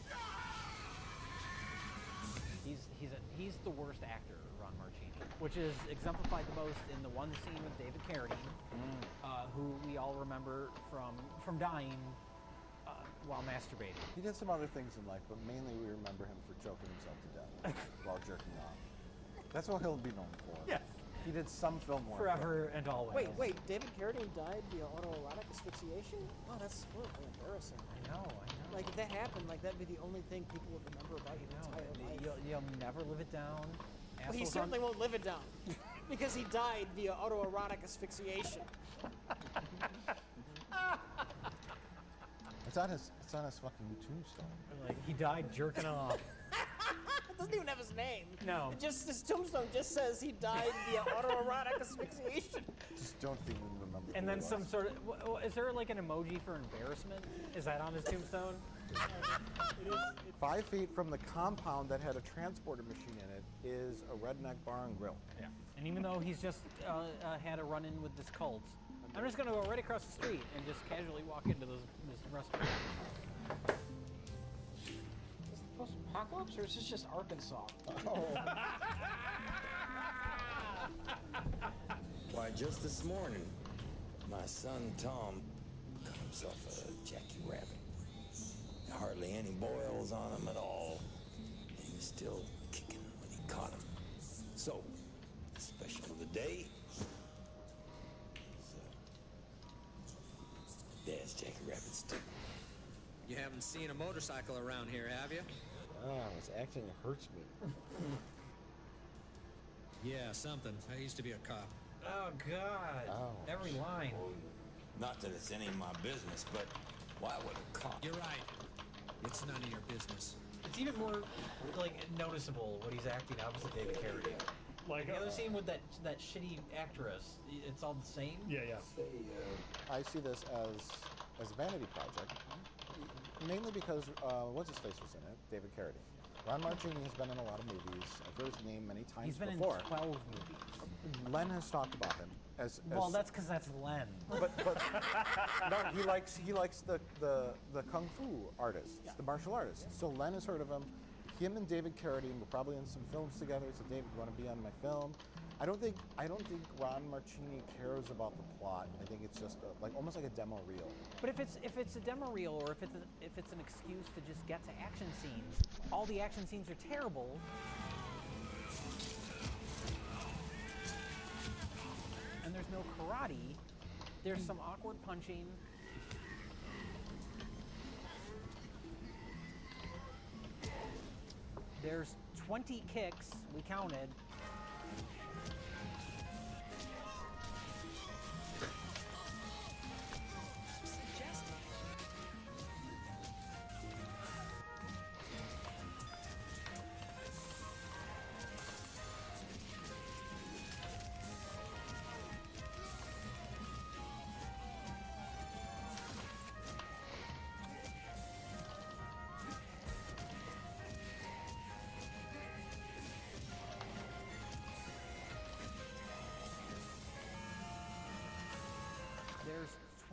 He's the worst actor, Ron Marchini, which is exemplified the most in the one scene with David Carradine, who we all remember from dying while masturbating. He did some other things in life, but mainly we remember him for choking himself to death while jerking off. That's what he'll be known for. Yes. He did some film work. Forever and always. Wait, David Carradine died via autoerotic asphyxiation? Oh, that's horribly embarrassing. I know. Like, if that happened, that'd be the only thing people would remember about your entire life. You'll never live it down. But he certainly won't live it down. Because he died via autoerotic asphyxiation. It's on his fucking tombstone. Like, he died jerking off. It doesn't even have his name. No. His tombstone just says he died via autoerotic asphyxiation. Just don't even remember. And who then it some was. sort of, is there like an emoji for embarrassment? Is that on his tombstone? 5 feet from the compound that had a transporter machine in it is a redneck bar and grill. Yeah. And even though he's just had a run-in with this cult, I'm just going to go right across the street and just casually walk into this restaurant. Is this post-apocalypse, or is this just Arkansas? Why, just this morning, my son Tom cut himself a Jackie Rabbit. Hardly any boils on him at all. And he was still kicking when he caught him. So, the special of the day is Dad's Jackie Rabbit stick. You haven't seen a motorcycle around here, have you? His acting hurts me. Yeah, something. I used to be a cop. Oh, God. Oh. Every line. Not that it's any of my business, but why would a cop? You're right. It's none of your business. It's even more, like, noticeable when he's acting opposite David Carradine. Like the other scene with that shitty actress, it's all the same? Yeah. I see this as a vanity project, mainly because what's-his-face was in it, David Carradine. Ron Marchini has been in a lot of movies. I've heard his name many times He's been before. in 12 movies. Len has talked about him as Well, that's because that's Len. But no, he likes the kung fu artists, the martial artists. So Len has heard of him. Him and David Carradine were probably in some films together. So David, you want to be on my film? I don't think Ron Marchini cares about the plot. I think it's just almost like a demo reel. But if it's a demo reel, or if it's an excuse to just get to action scenes, all the action scenes are terrible. And there's no karate. There's some awkward punching. There's 20 kicks, we counted.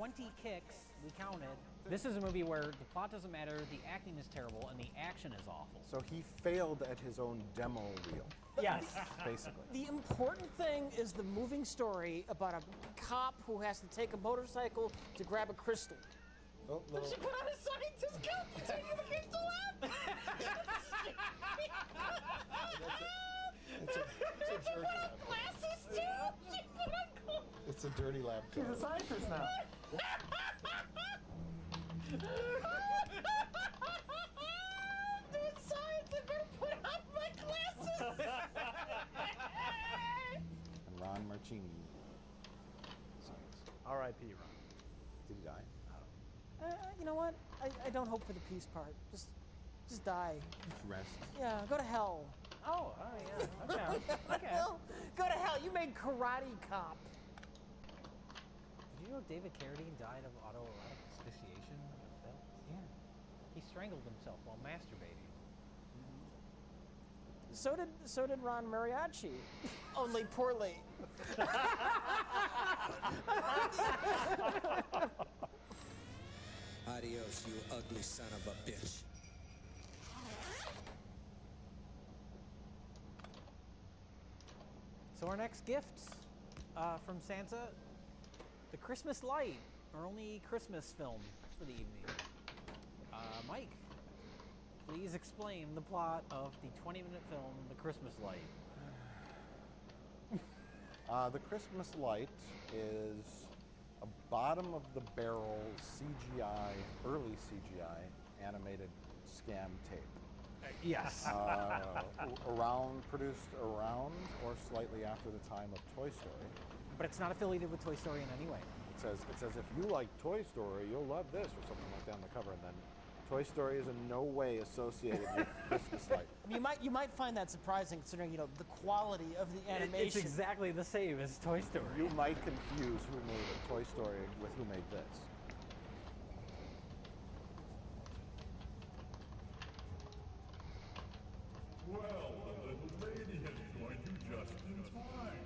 20 kicks, we counted. This is a movie where the plot doesn't matter, the acting is terrible, and the action is awful. So he failed at his own demo reel. Yes. Basically. The important thing is the moving story about a cop who has to take a motorcycle to grab a crystal. Oh, But she put on a scientist coat to take the crystal up! It's a dirty lab. Glasses too! She put on clothes! It's a dirty lab coat. She's a scientist now. Doing science, I better put on my glasses! And Ron Marcini. R.I.P. Ron. Did he die? You know what? I don't hope for the peace part. Just die. Just rest. Yeah, go to hell. Oh, yeah, okay. Okay. Well, go to hell. You made Karate Cop. Did you know David Carradine died of autoerotic asphyxiation? Yeah. He strangled himself while masturbating. So did Ron Mariachi, only poorly. Adios, you ugly son of a bitch. So our next gift from Santa, the Christmas Light, our only Christmas film for the evening. Mike, please explain the plot of the 20-minute film, The Christmas Light. The Christmas Light is a bottom-of-the-barrel CGI, early CGI animated scam tape. Yes. Produced around or slightly after the time of Toy Story. But it's not affiliated with Toy Story in any way. It says if you like Toy Story, you'll love this, or something like that on the cover, and then Toy Story is in no way associated with Christmas Light. You might find that surprising, considering the quality of the animation. It's exactly the same as Toy Story. You might confuse who made a Toy Story with who made this. Well, the little lady has joined you just in time.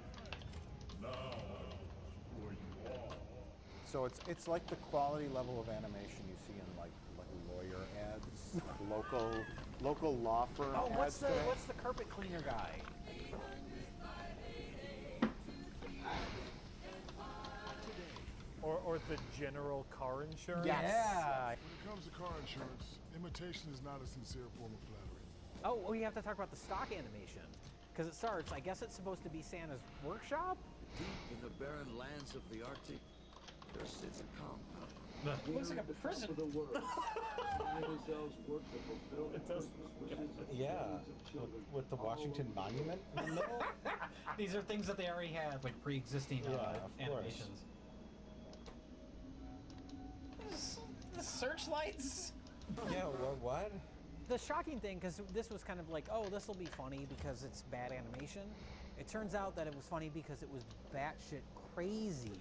Now, I'll show you all. So it's like the quality level of animation you see in like lawyer ads, local law firm Oh, ads. what's the carpet cleaner guy? Or the general car insurance? Yeah. When it comes to car insurance, imitation is not a sincere form of flattery. Oh, we have to talk about the stock animation. Because it starts, I guess it's supposed to be Santa's workshop? Deep in the barren lands of the Arctic, there sits a compound. Looks like a prison. Of the world. themselves work to fulfill the Christmas wishes of Yeah, millions of children with the Washington Monument in the middle. These are things that they already had, like pre-existing of animations. The searchlights. Yeah, what? The shocking thing, because this was kind of like, oh, this will be funny because it's bad animation. It turns out that it was funny because it was batshit crazy.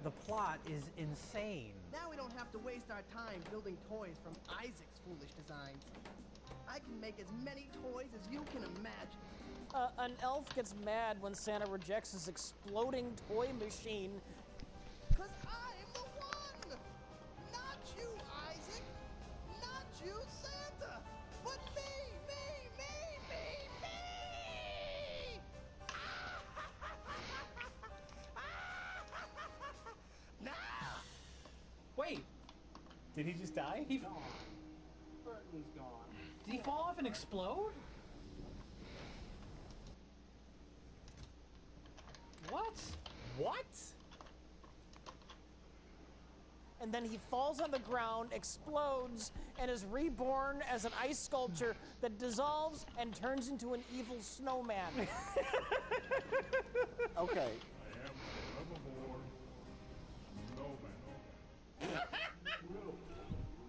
The plot is insane. Now we don't have to waste our time building toys from Isaac's foolish designs. I can make as many toys as you can imagine. An elf gets mad when Santa rejects his exploding toy machine. 'Cause I'm the one! Not you, Isaac! Not you, Santa! But me! Wait, Did he just die? Burton's gone. did he fall off and explode? What? What? And then he falls on the ground, explodes, and is reborn as an ice sculpture that dissolves and turns into an evil snowman. Okay. I am forevermore no man. Will,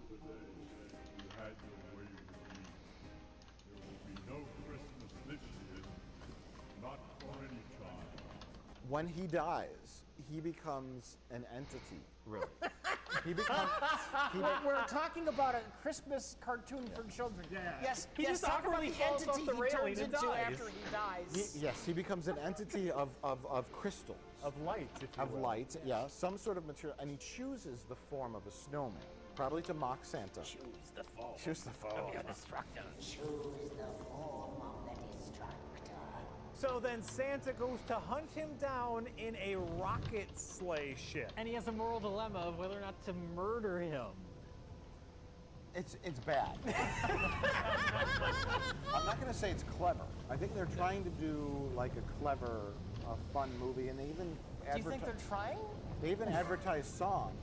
the day you had your way with me. There will be no Christmas this year, not for any child. when he dies, he becomes an entity, really. He becomes. We're talking about a Christmas cartoon for children. Yeah. Yes, He yes. just Talk about awkwardly the falls off entity the he railing turns and into dies. after he dies. Yes, he becomes an entity of crystals. Of light, if you Of will. light, yeah, some sort of material, and he chooses the form of a snowman, probably to mock Santa. Choose the form. Choose the form. of the destructor. Choose the form of the destructor. So then Santa goes to hunt him down in a rocket sleigh ship. And he has a moral dilemma of whether or not to murder him. It's bad. I'm not going to say it's clever. I think they're trying to do like a clever, fun movie, and they even Do you think they're trying? They even advertise songs,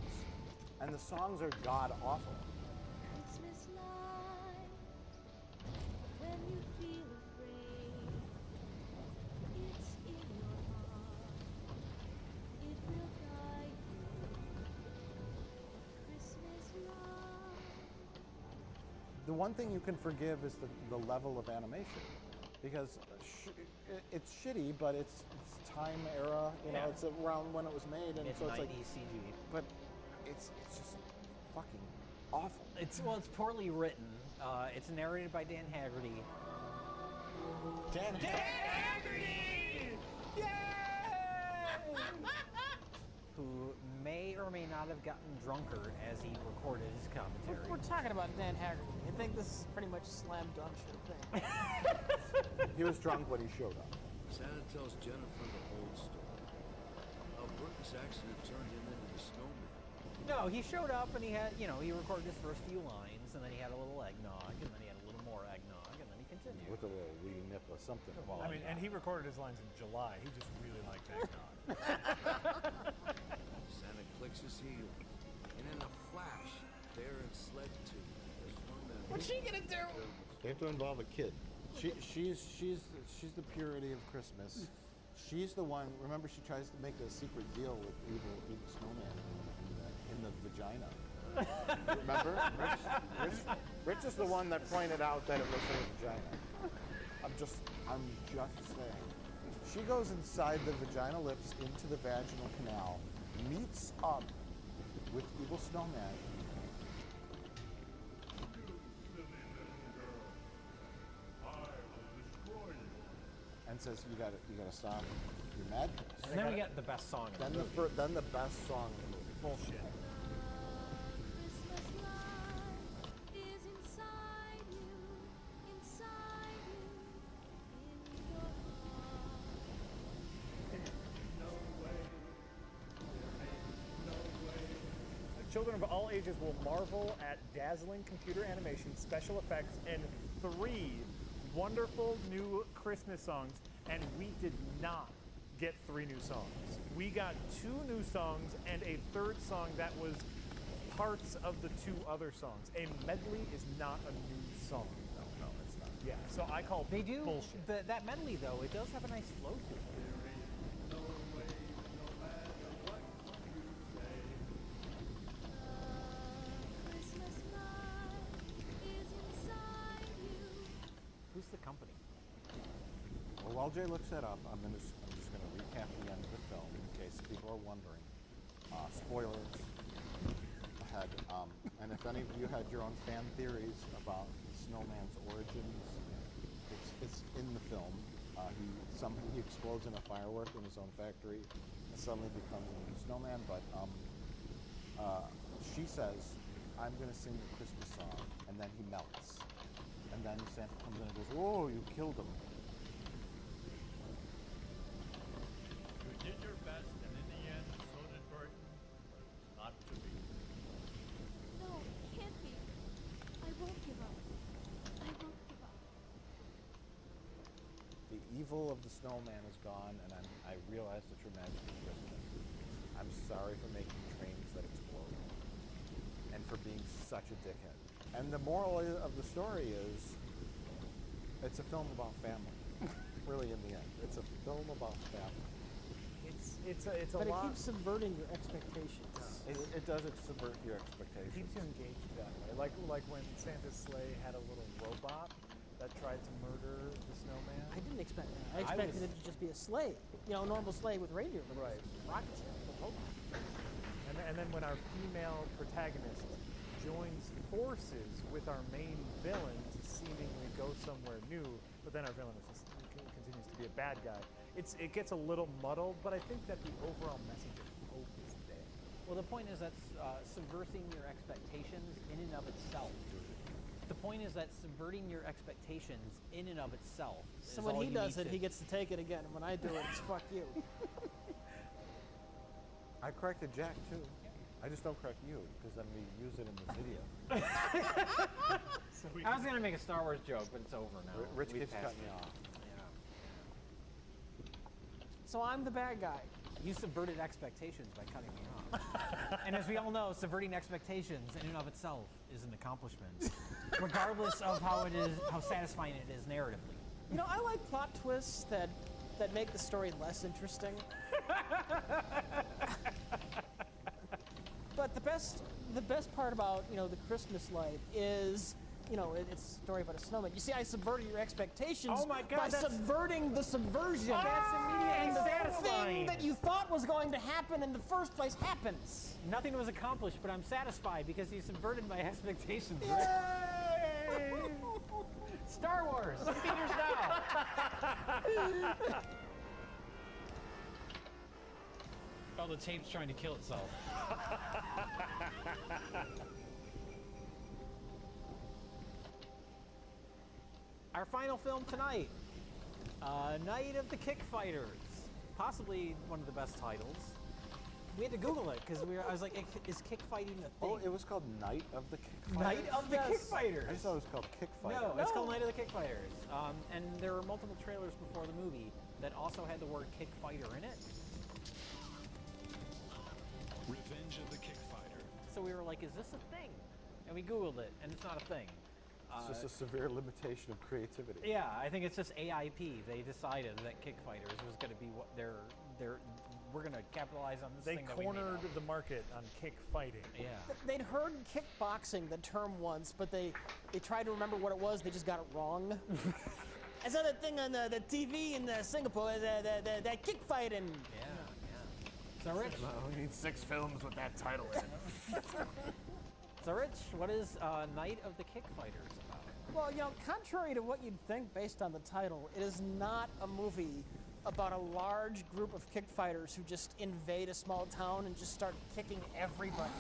and the songs are god awful. Christmas light, when you feel afraid, it's in your heart. It will guide you. Christmas light. The one thing you can forgive is the level of animation, because it's shitty, but it's time era. You know, it's around when it was made, and so it's like CG. But it's just fucking awful. It's poorly written. It's narrated by Dan Haggerty. Dan Haggerty! Yay! Who may or may not have gotten drunker as he recorded his commentary. We're talking about Dan Haggerty. I think this is pretty much a slam dunk thing. He was drunk when he showed up. Santa tells Jennifer the whole story. How Brooks actually turned him into the snowman. No, he showed up and he had, he recorded his first few lines, and then he had a little eggnog, and then he had a little more eggnog, and then he continued. With a little wee nip of something. I mean, and he recorded his lines in July. He just really liked eggnog. Santa clicks his heel, and in a flash, there in sled 2, the snowman. What's she gonna do? They have to involve a kid. She's the purity of Christmas. She's the one. Remember, she tries to make a secret deal with evil snowman in the vagina. Remember, Rich is the one that pointed out that it looks like a vagina. I'm just saying. She goes inside the vagina lips into the vaginal canal, meets up with evil snowman. And says, "You gotta stop. You're mad." And then we get the best song. Then the best song in the movie. Bullshit. Christmas light is inside you, in your heart. Children of all ages will marvel at dazzling computer animation, special effects, and 3 wonderful new Christmas songs, and we did not get 3 new songs. We got 2 new songs and a 3rd song that was parts of the 2 other songs. A medley is not a new song. No, it's not. Yeah, so I call bullshit. That medley, though, it does have a nice flow to it. Christmas light is inside you. Who's the company? Well, while Jay looks that up, I'm just going to recap the end of the film in case people are wondering. Spoilers ahead. And if any of you had your own fan theories about Snowman's origins, it's in the film. He explodes in a firework in his own factory and suddenly becomes a snowman. But she says, "I'm going to sing the Christmas song," and then he melts. And then Santa comes in and goes, "Whoa, you killed him." You did your best, and in the end, so did Burton. Not to be. No, it can't be. I won't give up. I won't give up. The evil of the snowman is gone, and I realize that you're magic is Christmas. I'm sorry for making trains that explode, and for being such a dickhead. And the moral of the story is, it's a film about family. Really, in the end, it's a film about family. It's a But lot. it keeps subverting your expectations. It does subvert your It expectations. keeps you engaged that way. Like when Santa's sleigh had a little robot that that tried to murder the snowman. I didn't expect that. I expected it to just be a sleigh. You know, a normal sleigh with reindeer. Right. Rocket ship. And then when our female protagonist joins forces with our main villain to seemingly go somewhere new, but then our villain continues to be a bad guy. It gets a little muddled, but I think that the overall message of hope is there. Well, the point is that's subverting your expectations in and of itself. The point is that subverting your expectations in and of itself. So when he does it, he gets to take it again. And when I do it, it's fuck you. I corrected Jack too. I just don't correct you because then we use it in the video. I was gonna make a Star Wars joke, but it's over now. Rich keeps cutting me off. So I'm the bad guy. You subverted expectations by cutting me off. And as we all know, subverting expectations in and of itself is an accomplishment, regardless of how satisfying it is narratively. You know, I like plot twists that make the story less interesting. But the best part about, you know, the Christmas light is, you know, it's a story about a snowman. You see, I subverted your expectations by subverting the subversion. That's immediately and the satisfying. thing that you thought was going to happen in the first place happens. Nothing was accomplished, but I'm satisfied because you subverted my expectations. Yay! Star Wars, in theaters now. Oh, the tape's trying to kill itself. Our final film tonight, Night of the Kick Fighters. Possibly one of the best titles. We had to Google it because I was like, is kick fighting a thing? Oh, it was called Night of the Kick Fighters? Night of the Kick Fighters. I thought it was called Kick Fighters. No, it's called Night of the Kick Fighters. And there were multiple trailers before the movie that also had the word kick fighter in it. Revenge of the Kick Fighter. So we were like, is this a thing? And we Googled it, and it's not a thing. It's just a severe limitation of creativity. Yeah, I think it's just AIP. They decided that kick fighters was going to be what we're going to capitalize on this They thing. cornered the market on kick fighting. Yeah. They'd heard kickboxing, the term, once, but they tried to remember what it was. They just got it wrong. I saw that thing on the TV in Singapore, that kick fighting. Yeah. So Rich, we need 6 films with that title in it. So Rich, what is Night of the Kick Fighters about? Well, you know, contrary to what you'd think based on the title, it is not a movie about a large group of kick fighters who just invade a small town and just start kicking everybody.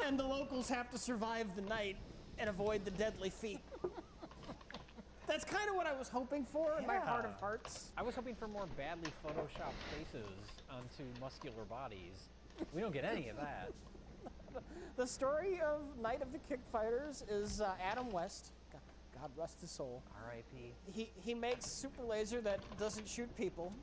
And the locals have to survive the night and avoid the deadly feat. That's kind of what I was hoping for in my heart of hearts. I was hoping for more badly photoshopped faces onto muscular bodies. We don't get any of that. The story of Night of the Kick Fighters is Adam West, God rest his soul. R.I.P. He makes super laser that doesn't shoot people.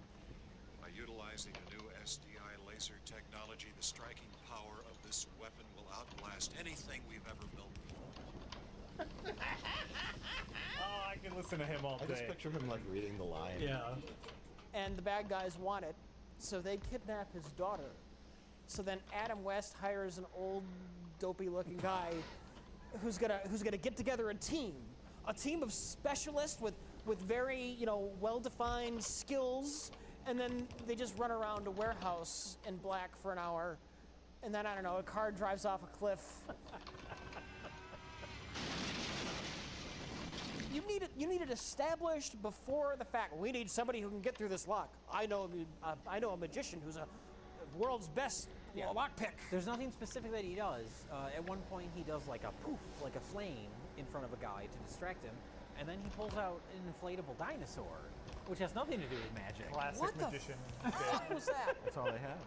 By utilizing a new SDI laser technology, the striking power of this weapon will outlast anything we've ever built. Oh, I can listen to him all day. I just picture him like reading the line. Yeah. And the bad guys want it, so they kidnap his daughter. So then Adam West hires an old, dopey-looking guy who's gonna get together a team of specialists with very, you know, well-defined skills, and then they just run around a warehouse in black for an hour, and then I don't know, a car drives off a cliff. You need it established before the fact. We need somebody who can get through this lock. I know a magician who's a world's best lockpick. There's nothing specific that he does. At one point, he does like a poof, like a flame in front of a guy to distract him, and then he pulls out an inflatable dinosaur, which has nothing to do with magic. Classic What the magician. fuck was that? That's all they had.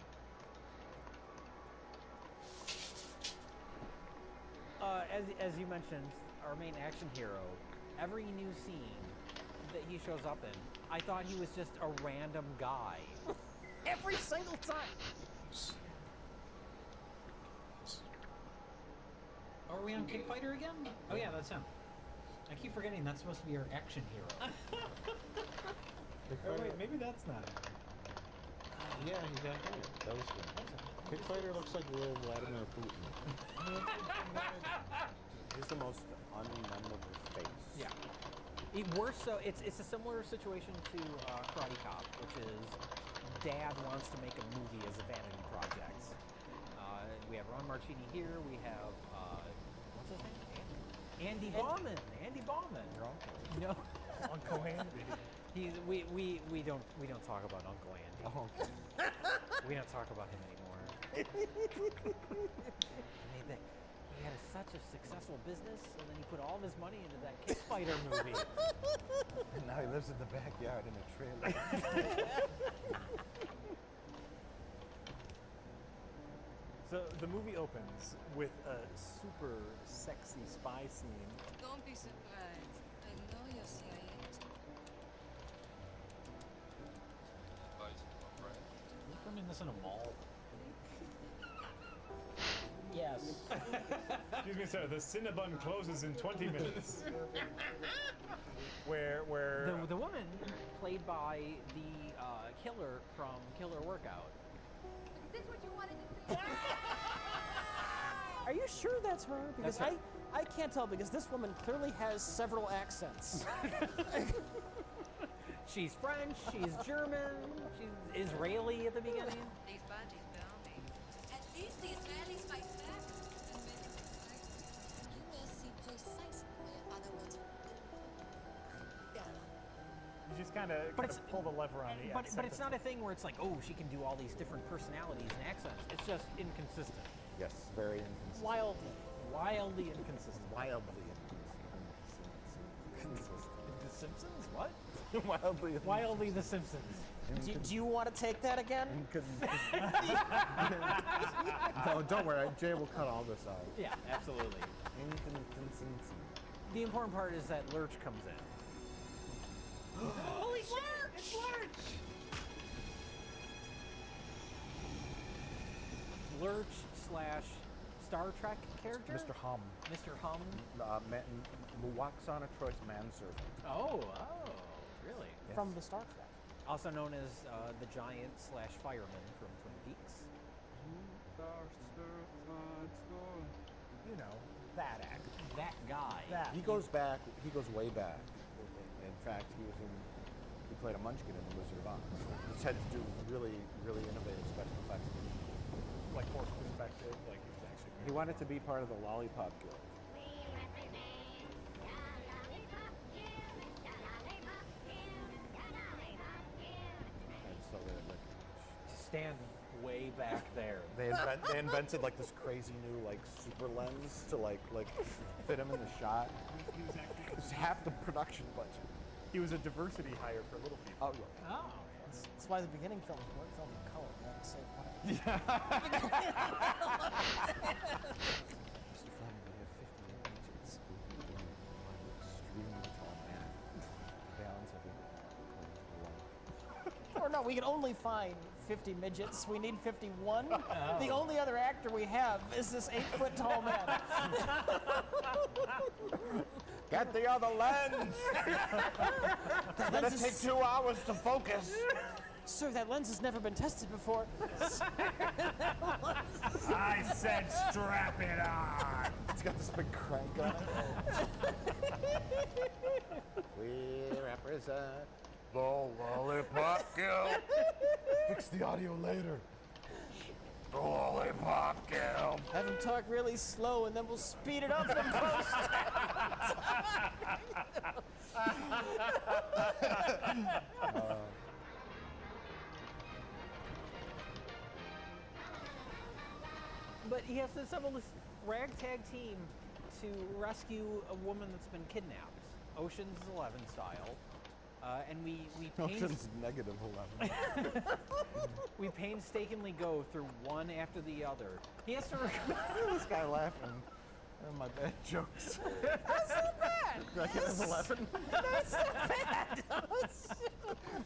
As you mentioned, our main action hero, every new scene that he shows up in, I thought he was just a random guy. Every single time. Are we on Kick Fighter again? Oh yeah, that's him. I keep forgetting that's supposed to be our action hero. Oh, wait, maybe that's not it. Yeah, he got hurt. That was good. Kick Fighter looks like little Vladimir Putin. He's the most unmemorable face. Yeah. Worse so, it's a similar situation to Karate Cop, which is Dad wants to make a movie as a vanity project. We have Ron Marchini here. We have what's his name? Andy Bauman. Andy Bauman. Your uncle. No. Uncle Andy. We don't talk about Uncle Andy. Oh, okay. We don't talk about him anymore. He had such a successful business, and then he put all of his money into that Kick Fighter movie. And now he lives in the backyard in a trailer. So the movie opens with a super sexy spy scene. Don't be surprised. I know you're CIA. Are we filming this in a mall? Yes. Excuse me, sir. The Cinnabon closes in 20 minutes. where the woman played by the killer from Killer Workout. Is this what you wanted to see? Are you sure that's her? Because That's her. I can't tell because this woman clearly has several accents. She's French, she's German, she's Israeli at the beginning. These bodies tell me. At least the Israelis fight back. You will see precisely where other words. you just kind of pull the lever on the accent. But it's not a thing where it's like, oh, she can do all these different personalities and accents. It's just inconsistent. Yes, very inconsistent. Wildly inconsistent. Wildly inconsistent. The Simpsons? What? Wildly The Simpsons. Do you want to take that again? No, don't worry. Jay will cut all this out. Yeah, absolutely. Inconsistency. The important part is that Lurch comes in. Holy shit! It's Lurch! Lurch / Star Trek character? Mr. Hum. Mr. Hum? Muwaxana Troy's manservant. Oh, really? Yes. From the Star Trek. Also known as the giant / fireman from Twin Peaks. You know, that actor. That guy. He goes way back. In fact, he played a munchkin in The Wizard of Oz. He had to do really, really innovative special effects. Like forced perspective, like he was actually. He wanted to be part of the Lollipop Guild. And so they stand way back there. They invented like this crazy new like super lens to like fit him in the shot. It's half the production budget. He was a diversity hire for little people. Oh yeah. Oh. That's why the beginning films weren't filmed in color. They had to save money. Mr. Fleming, we have 50 agents. Extremely tall man. Balance everything. Or no, we can only find 50 midgets. We need 51. The only other actor we have is this 8-foot tall man. Get the other lens! It's gonna take 2 hours to focus. Sir, that lens has never been tested before. I said strap it on! It's got this big crank on it. We represent the Lollipop Guild. Fix the audio later. The Lollipop Guild. Have him talk really slow and then we'll speed it up in post. But he has to assemble this ragtag team to rescue a woman that's been kidnapped, Ocean's 11 style. And we Ocean's -11. we painstakingly go through one after the other. He has to. This guy laughing at my bad jokes. That's not bad. Did I get an 11? That's not bad.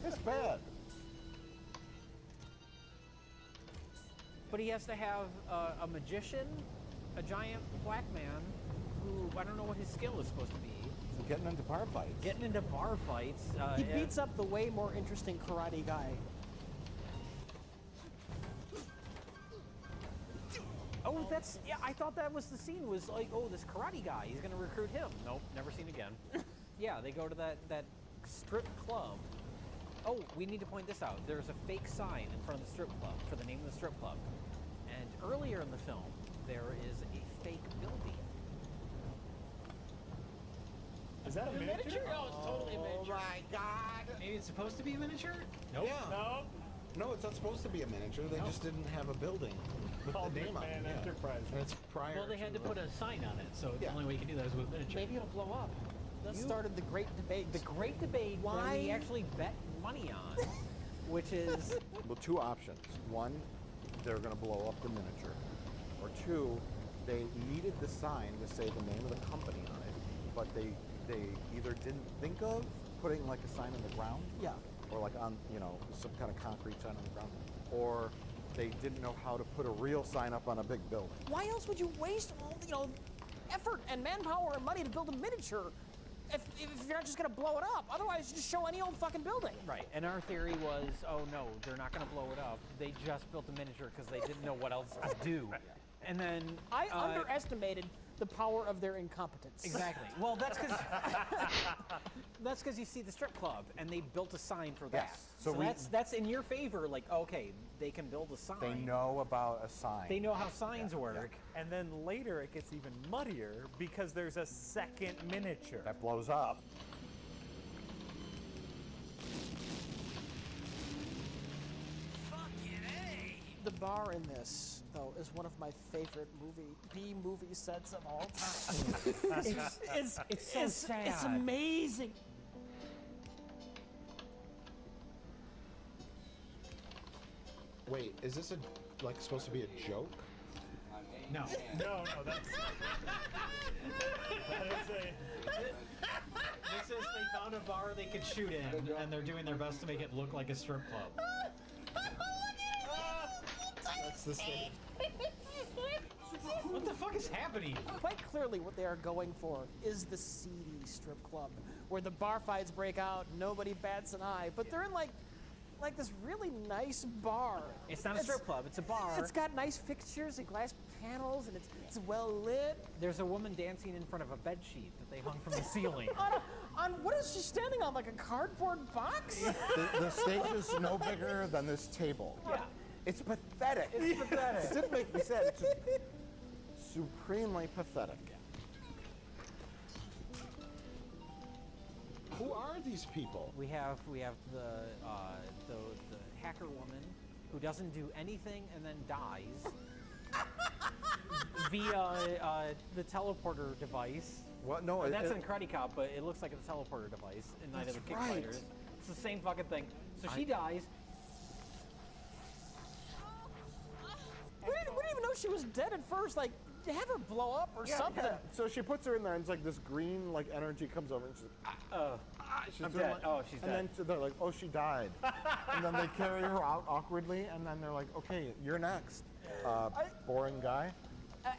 It's bad. But he has to have a magician, a giant black man, who I don't know what his skill is supposed to be. Getting into bar fights. Getting into bar fights. He beats up the way more interesting karate guy. Oh, that's yeah. I thought that was the scene. Was like, oh, this karate guy. He's gonna recruit him. Nope, never seen again. Yeah, they go to that strip club. Oh, we need to point this out. There's a fake sign in front of the strip club for the name of the strip club. And earlier in the film, there is a fake building. Is that a miniature? Oh, it's totally a miniature. Oh my god! Maybe it's supposed to be a miniature? Nope. No. No, it's not supposed to be a miniature. They just didn't have a building with Called the name on it. McMahon Enterprises. And it's prior. Well, they had to put a sign on it, so the only way you can do that is with miniature. Maybe it'll blow up. That started the great debate. The great debate Why? that we actually bet money on, which is Well, two options. One, they're going to blow up the miniature. Or two, they needed the sign to say the name of the company on it, but they either didn't think of putting like a sign on the ground, Yeah. or like on, you know, some kind of concrete sign on the ground, or they didn't know how to put a real sign up on a big building. Why else would you waste all effort and manpower and money to build a miniature if you're not just gonna blow it up? Otherwise, you just show any old fucking building. right. And our theory was, oh no, they're not going to blow it up. They just built a miniature because they didn't know what else to do. And then I underestimated the power of their incompetence. Exactly. Well, that's because you see the strip club and they built a sign for that. Yes. So, So that's in your favor. Like, okay, they can build a sign. They know about a sign. They know how signs work. And then later it gets even muddier because there's a second miniature. That blows up. The bar in this, though, is one of my favorite B-movie sets of all time. It's so sad. It's amazing. Wait, is this like supposed to be a joke? No. No, that's... that is a... This is they found a bar they could shoot in, and they're doing their best to make it look like a strip club. That's the same. What the fuck is happening? Quite clearly, what they are going for is the seedy strip club, where the bar fights break out, nobody bats an eye, but they're in like this really nice bar. It's not a strip club, it's a bar. It's got nice fixtures and glass panels, and it's well lit. There's a woman dancing in front of a bed sheet that they hung from the ceiling. on what is she standing on, like a cardboard box? The stage is no bigger than this table. Yeah. It's pathetic. It's pathetic. It didn't make me sad. It's just supremely pathetic. Who are these people? We have the hacker woman who doesn't do anything and then dies via the teleporter device. What? No, that's in Karate Cop, but it looks like a teleporter device in Night of the Kick Fighters. It's the same fucking thing. So she dies. We didn't even know she was dead at first. Like, have her blow up or something. Yeah. So she puts her in there, and it's like this green like energy comes over, and she's like, she's I'm doing dead. like- Oh, she's and dead. then they're like, oh, she died. And then they carry her out awkwardly, and then they're like, okay, you're next. Boring guy.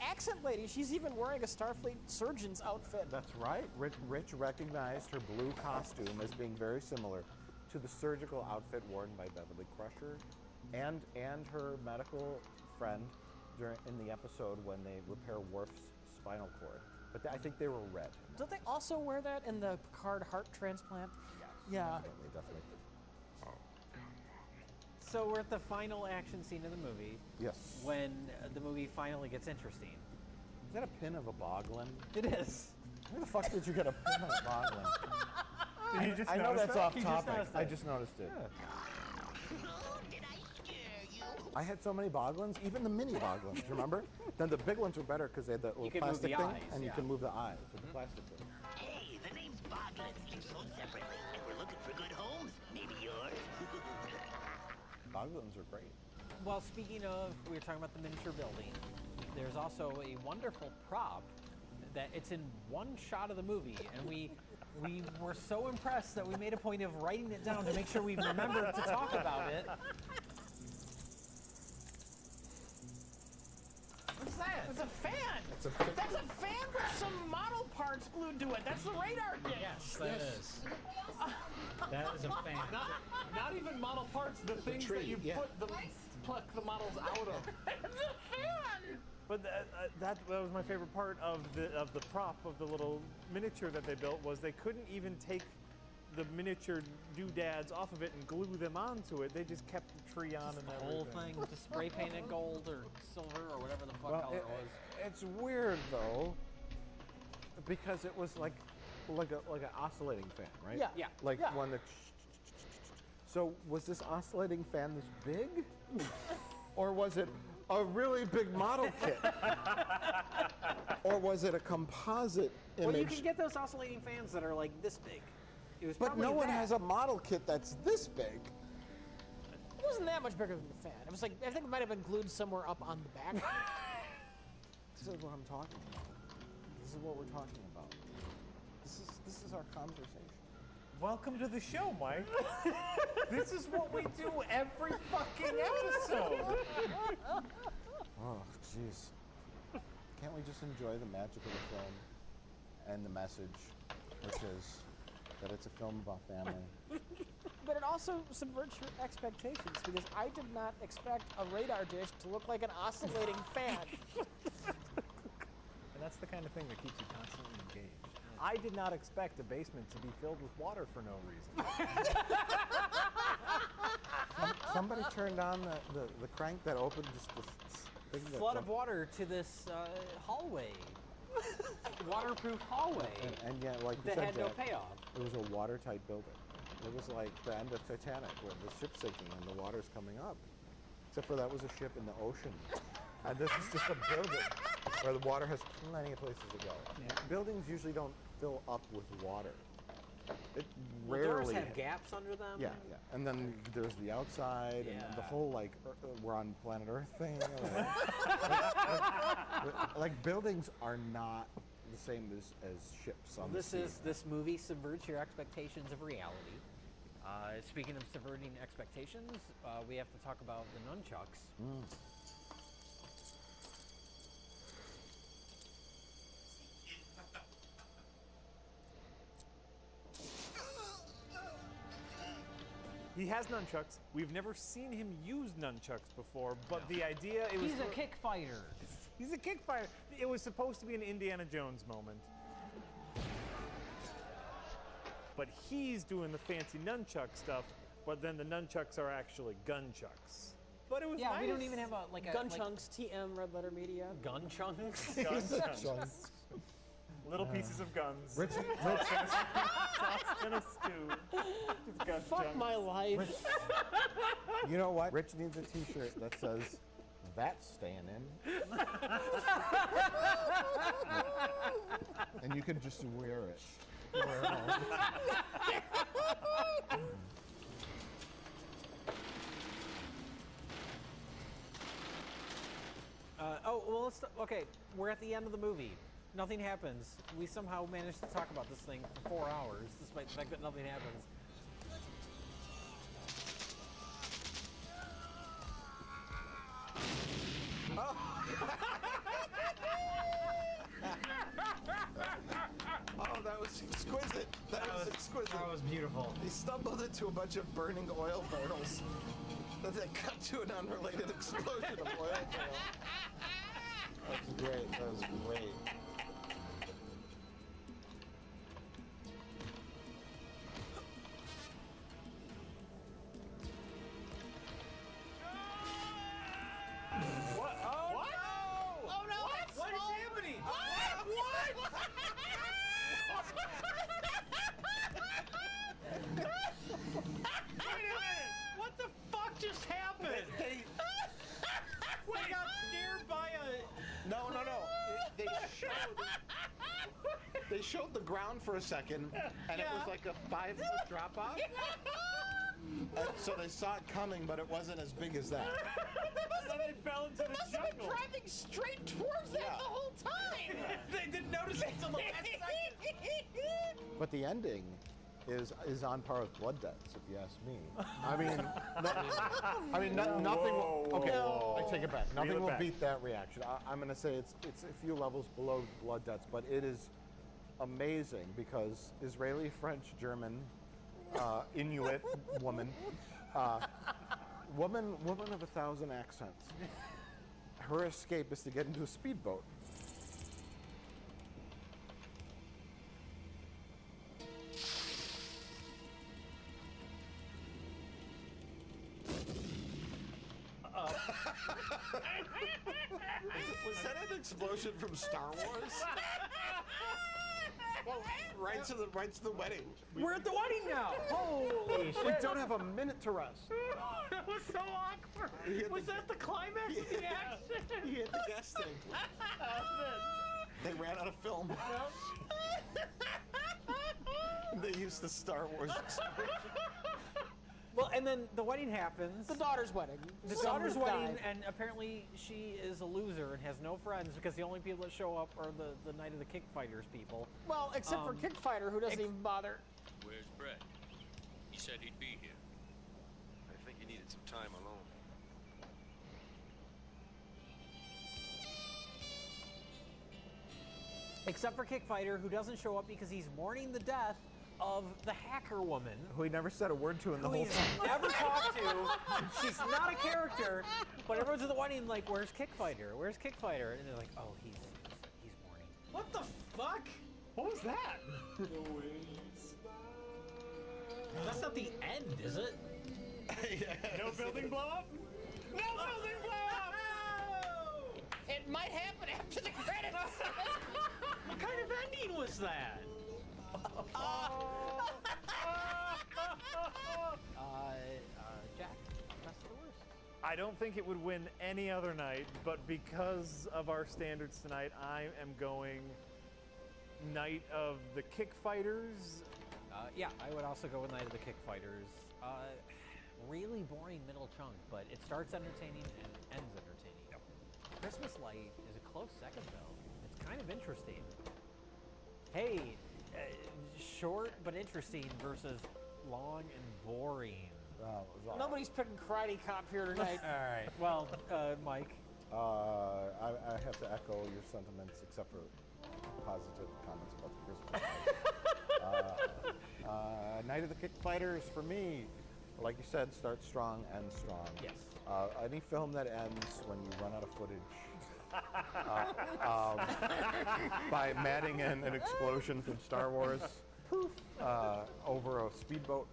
Accent lady, she's even wearing a Starfleet surgeon's outfit. That's right. Rich recognized her blue costume as being very similar to the surgical outfit worn by Beverly Crusher and her medical friend in the episode when they repair Worf's spinal cord. But I think they were red. Don't they also wear that in the Picard heart transplant? Yeah. Definitely. So we're at the final action scene of the movie. Yes. When the movie finally gets interesting. Is that a pin of a boglin? It is. Where the fuck did you get a pin of a boglin? Did you just I know notice that's that? off You just topic. noticed I it. just noticed it. Oh, did I scare you? I had so many boglins, even the mini boglins, remember? Then the big ones were better because they had that little can move plastic the thing, eyes, and you yeah. can move the eyes with the plastic thing. Hey, the name's Boglins. You sold separately, and we're looking for good homes. Maybe yours? Boglins are great. Well, speaking of, we were talking about the miniature building. There's also a wonderful prop that it's in one shot of the movie, and we were so impressed that we made a point of writing it down to make sure we remembered to talk about it. What's that? It's a fan. That's a fan with some model parts glued to it. That's the radar kit. Yes, that is. That is a fan. Not even model parts, the things that you pluck the models out of. It's a fan. But that was my favorite part of the prop of the little miniature that they built was they couldn't even take the miniature doodads off of it and glue them onto it. They just kept the tree on and The everything. whole thing just spray painted gold or silver or whatever the fuck color it was. It's weird though, because it was like an oscillating fan, right? Yeah. Yeah. Like Yeah. one that. So was this oscillating fan this big, or was it a really big model kit, or was it a composite image? Well, you can get those oscillating fans that are like this big. It was But probably no one that. has a model kit that's this big. It wasn't that much bigger than the fan. It was like, I think it might have been glued somewhere up on the back. This is what I'm talking about. This is what we're talking about. This is our conversation. Welcome to the show, Mike. This is what we do every fucking episode. Oh, jeez. Can't we just enjoy the magic of the film and the message, which is that it's a film about family? But it also subverts your expectations because I did not expect a radar dish to look like an oscillating fan. And that's the kind of thing that keeps you constantly engaged. I did not expect a basement to be filled with water for no reason. Somebody turned on the crank that opened just the thing that Flood of water to this hallway. Waterproof hallway. And yet, like you that said, had no Jack, payoff. it was a watertight building. It was like the end of Titanic, where the ship's sinking and the water's coming up. Except for that was a ship in the ocean. And this is just a building where the water has plenty of places to go. Yeah. Buildings usually don't fill up with water. It Well, rarely. doors have gaps under them. Yeah, yeah. And then there's the outside and the whole like we're on planet Earth thing. Like buildings are not the same as ships on the sea. This movie subverts your expectations of reality. Speaking of subverting expectations, we have to talk about the nunchucks. He has nunchucks. We've never seen him use nunchucks before, but the idea it was He's a kick fighter. He's a kick fighter. It was supposed to be an Indiana Jones moment. But he's doing the fancy nunchuck stuff, but then the nunchucks are actually gunchucks. But it was nice. We don't even have a Gun Chunks, TM, Red Letter Media. Gun chunks? Gun chunks. Little pieces of guns. Richie, tossed in a stew. Gun Fuck chunks. my life. You know what? Rich needs a T-shirt that says, "That's staying in," and you can just wear it. Wear it all the time. Okay, we're at the end of the movie. Nothing happens. We somehow managed to talk about this thing for 4 hours, despite the fact that nothing happens. Oh, that was exquisite. That was exquisite. That was beautiful. He stumbled into a bunch of burning oil barrels that then cut to an unrelated explosion of oil barrels. That was great. That was great. What? Oh, What? no! Oh, no, What? that's What is small. happening? Wait a minute! What the fuck just happened? They got scared by a... No. They showed the ground for a second, and it was like a 5-foot drop off. And so they saw it coming, but it wasn't as big as that. And then they fell into the jungle. Driving straight towards that the whole time! They didn't notice it until the last second. But the ending is on par with Blood Debts, if you ask me. Nothing. I take it back. Reel Nothing it will back. beat that reaction. I'm going to say it's a few levels below Blood Debts, but it is amazing because Israeli, French, German, Inuit woman of 1,000 accents her escape is to get into a speedboat. Was that an explosion from Star Wars? Well, right to the wedding. We're at the wedding now. Holy shit! We don't have a minute to rest. That was so awkward. Was that the climax of the action? He hit the gas tank. They ran out of film. They used the Star Wars explosion. Well, and then the wedding happens. The daughter's wedding. The daughter's wedding, and apparently she is a loser and has no friends because the only people that show up are the Night of the Kick Fighters people. Well, except for Kickfighter, who doesn't even bother. Where's Brett? He said he'd be here. I think he needed some time alone. Except for Kickfighter, who doesn't show up because he's mourning the death of the hacker woman. Who he never said a word to in the Who whole he's film. never talked to. She's not a character, but everyone's at the wedding like, where's Kickfighter? Where's Kickfighter? And they're like, oh, he's mourning. What the fuck? What was that? That's not the end, is it? No building blow up? No building blow up! It might happen after the credits. What kind of ending was that? Jack, best of the worst. I don't think it would win any other night, but because of our standards tonight, I am going Night of the Kick Fighters. Yeah, I would also go with Night of the Kick Fighters. Really boring middle chunk, but it starts entertaining and ends entertaining. Yep. Christmas Light is a close second, though. It's kind of interesting. Hey, short but interesting versus long and boring. Nobody's picking Karate Cop here tonight. All right. Well, Mike. I have to echo your sentiments, except for positive comments about the Christmas. Night of the Kick Fighters, for me, like you said, starts strong, ends strong. Yes. Any film that ends when you run out of footage by matting in an explosion from Star Wars over a speedboat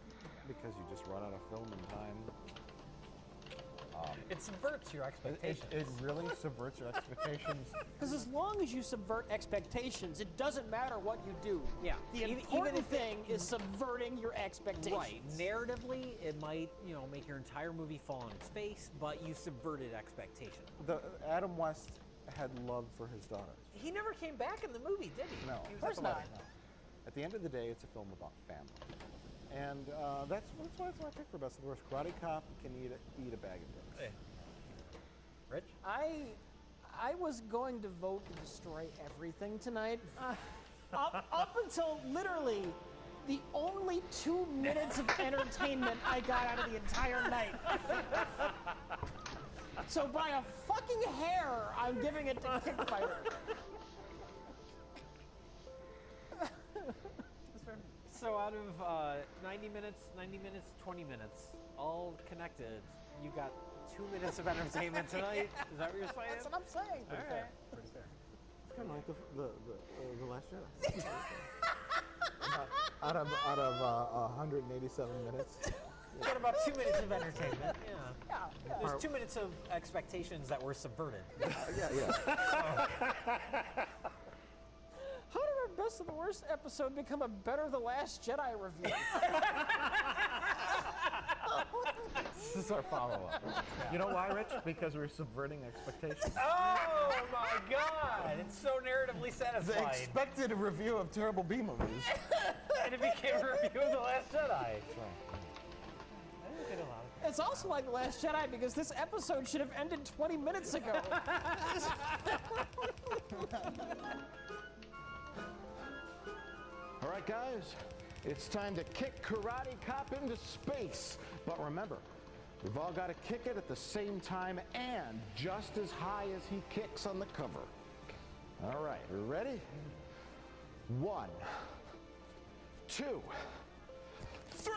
because you just run out of film in time. It subverts your expectations. It really subverts your expectations. Because as long as you subvert expectations, it doesn't matter what you do. Yeah. The important thing is subverting your expectations. Right. Narratively, it might, make your entire movie fall on its face, but you subverted expectations. Adam West had love for his daughter. He never came back in the movie, did he? No. He was Of course at the not. wedding. No. At the end of the day, it's a film about family. And that's why it's my pick for best of the worst. Karate Cop can eat a bag of dicks. Hey. Rich? I was going to vote to destroy everything tonight. Up until literally the only 2 minutes of entertainment I got out of the entire night. So by a fucking hair, I'm giving it to Kickfighter. So out of 90 minutes, 20 minutes, all connected, you got 2 minutes of entertainment tonight. Is that what you're saying? That's what I'm saying. Pretty fair. Pretty fair. It's kind of like the Last Jedi. out of 187 minutes. You got about 2 minutes of entertainment. Yeah. Yeah. There's 2 minutes of expectations that were subverted. Yeah. How did our best of the worst episode become a Better the Last Jedi review? This is our follow-up. You know why, Rich? Because we're subverting expectations. Oh my god! It's so narratively They satisfying. expected a review of terrible B movies. And it became a review of The Last Jedi. It's also like The Last Jedi because this episode should have ended 20 minutes ago. All right, guys, it's time to kick Karate Cop into space. But remember, we've all got to kick it at the same time and just as high as he kicks on the cover. All right, we ready? 1, 2, 3.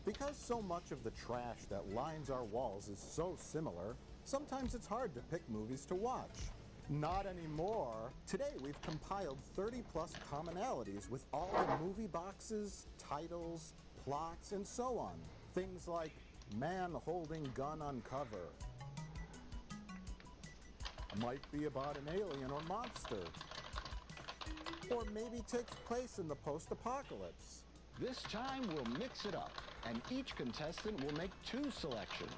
Because so much of the trash that lines our walls is so similar, sometimes it's hard to pick movies to watch. Not anymore. Today we've compiled 30 plus commonalities with all the movie boxes, titles, plots, and so on. Things like man holding gun on cover. Might be about an alien or monster. Or maybe takes place in the post-apocalypse. This time we'll mix it up, and each contestant will make 2 selections.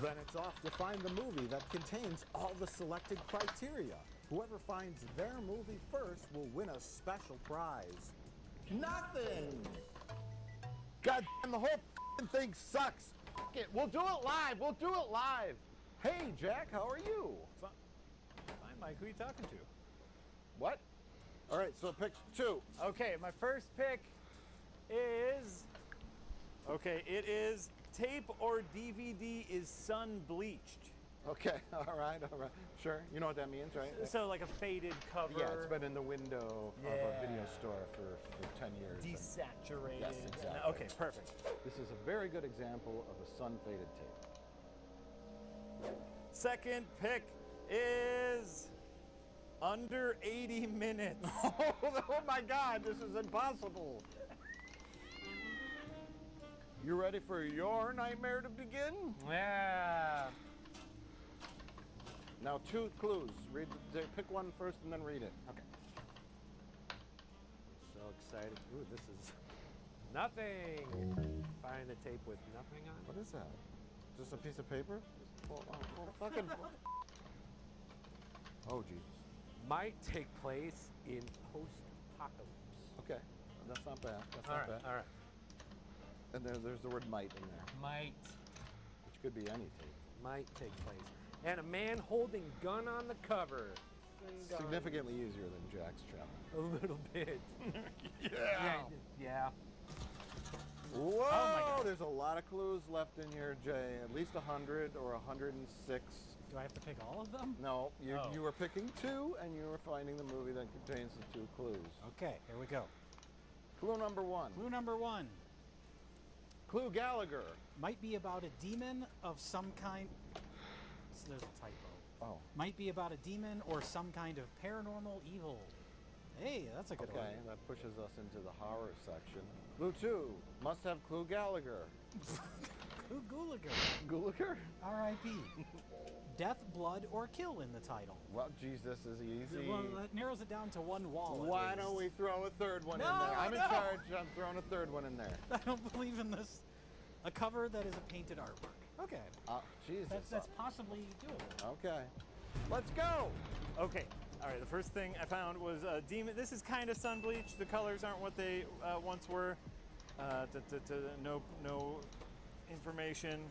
Then it's off to find the movie that contains all the selected criteria. Whoever finds their movie first will win a special prize. Nothing! God damn, the whole f***ing thing sucks! F*** it, we'll do it live, we'll do it live! Hey, Jack, how are you? Fine, Mike, who are you talking to? What? All right, so pick 2. Okay, my first pick is... Okay, it is tape or DVD is sun bleached. Okay, all right. Sure, you know what that means, right? So like a faded cover. Yeah, it's been in the window of a video store for 10 years. Desaturated. Yes, exactly. Okay, perfect. This is a very good example of a sun-faded tape. Second pick is under 80 minutes. Oh my God, this is impossible. You ready for your nightmare to begin? Yeah. Now 2 clues. Pick one first and then read it. Okay. So excited. Ooh, this is nothing. Find a tape with nothing on it. What is that? Just a piece of paper? Fucking. Oh, Jesus. Might take place in post-apocalypse. Okay, that's not bad. That's All not right, bad. all right. And there's the word might in there. Might. Which could be any tape. Might take place. And a man holding gun on the cover. Significantly easier than Jack's challenge. A little bit. Yeah. Whoa! Oh my God. There's a lot of clues left in here, Jay. At least 100 or 106. Do I have to pick all of them? No, you were picking 2, and you were finding the movie that contains the 2 clues. Okay, here we go. Clue number 1. Clue number 1. Clue Gallagher. Might be about a demon of some kind. There's a typo. Oh. Might be about a demon or some kind of paranormal evil. Hey, that's a good one. Okay, that pushes us into the horror section. Clue 2. Must have Clue Gallagher. Clue Gulager. Gulager? R.I.P. Death, blood, or kill in the title. Well, geez, this is easy. Well, that narrows it down to one wall. Why don't we throw a third one in No, there? I'm in no. charge. I'm throwing a third one in there. I don't believe in this. A cover that is a painted artwork. Okay. Jesus. That's possibly doable. Okay. Let's go. Okay. All right. The first thing I found was a demon. This is kind of sun bleached. The colors aren't what they once were. No information.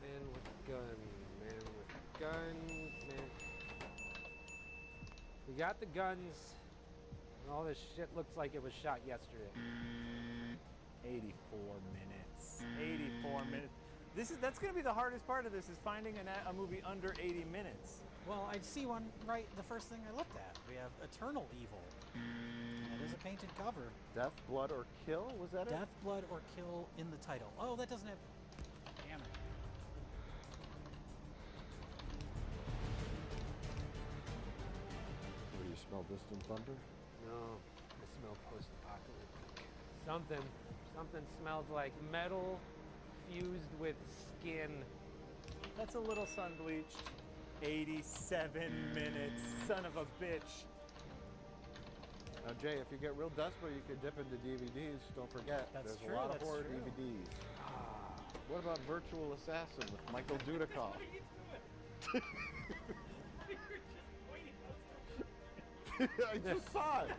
Man with gun. Man with gun. Man. We got the guns. And all this shit looks like it was shot yesterday. 84 minutes. 84 minutes. That's going to be the hardest part of this, is finding a movie under 80 minutes. Well, I see one right the first thing I looked at. We have Eternal Evil. That is a painted cover. Death, blood, or kill? Was that it? Death, blood, or kill in the title. Oh, that doesn't have... Damn it. Do you smell distant thunder? No, I smell post-apocalyptic. Something smells like metal fused with skin. That's a little sun-bleached. 87 minutes, son of a bitch. Now, Jay, if you get real desperate, you could dip into DVDs. Don't forget, there's a lot of horror DVDs. What about Virtual Assassin with Michael Dudikoff? I just saw it.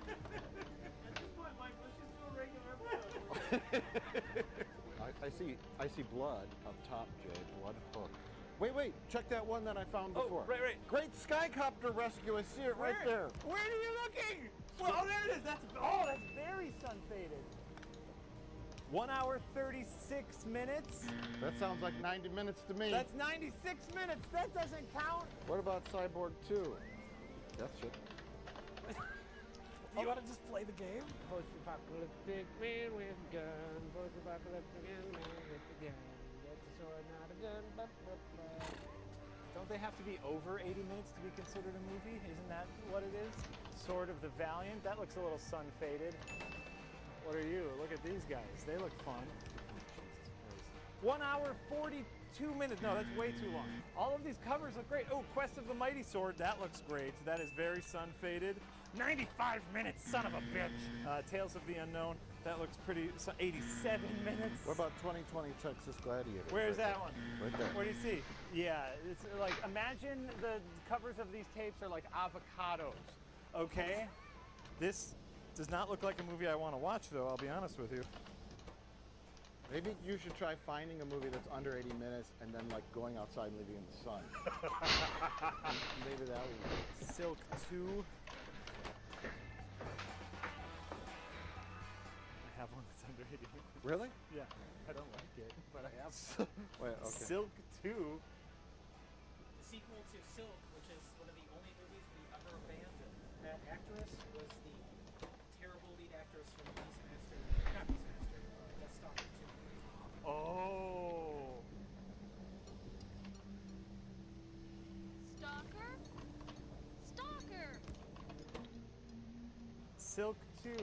I see blood up top, Jay. Blood hook. Wait, check that one that I found before. Right. Great Skycopter Rescue. I see it right there. Where are you looking? Well, oh, there it is. That's very sun-faded. 1 hour, 36 minutes. That sounds like 90 minutes to me. That's 96 minutes. That doesn't count. What about Cyborg 2? Death ship. You want to just play the game? Post-apocalyptic man with gun. Post-apocalyptic man. Get the gun. Get the sword, not a gun. Blah, blah, blah. Don't they have to be over 80 minutes to be considered a movie? Isn't that what it is? Sword of the Valiant? That looks a little sun-faded. What are you? Look at these guys. They look fun. 1 hour, 42 minutes. No, that's way too long. All of these covers look great. Oh, Quest of the Mighty Sword. That looks great. That is very sun-faded. 95 minutes, son of a bitch. Tales of the Unknown. That looks pretty. 87 minutes. What about 2020 Texas Gladiator? Where's that one? Right there. What do you see? Yeah, it's like, imagine the covers of these tapes are like avocados, okay? This does not look like a movie I want to watch, though, I'll be honest with you. Maybe you should try finding a movie that's under 80 minutes and then like going outside and leaving in the sun. Maybe that would work. Silk 2. I have one that's under 80 minutes. Really? Yeah, I don't like it, but I have. Wait, okay. Silk 2. The sequel to Silk, which is one of the only movies we ever abandoned. That actress was the terrible lead actress from Beastmaster, not Beastmaster, Death Stalker 2. Oh. Stalker? Stalker! Silk 2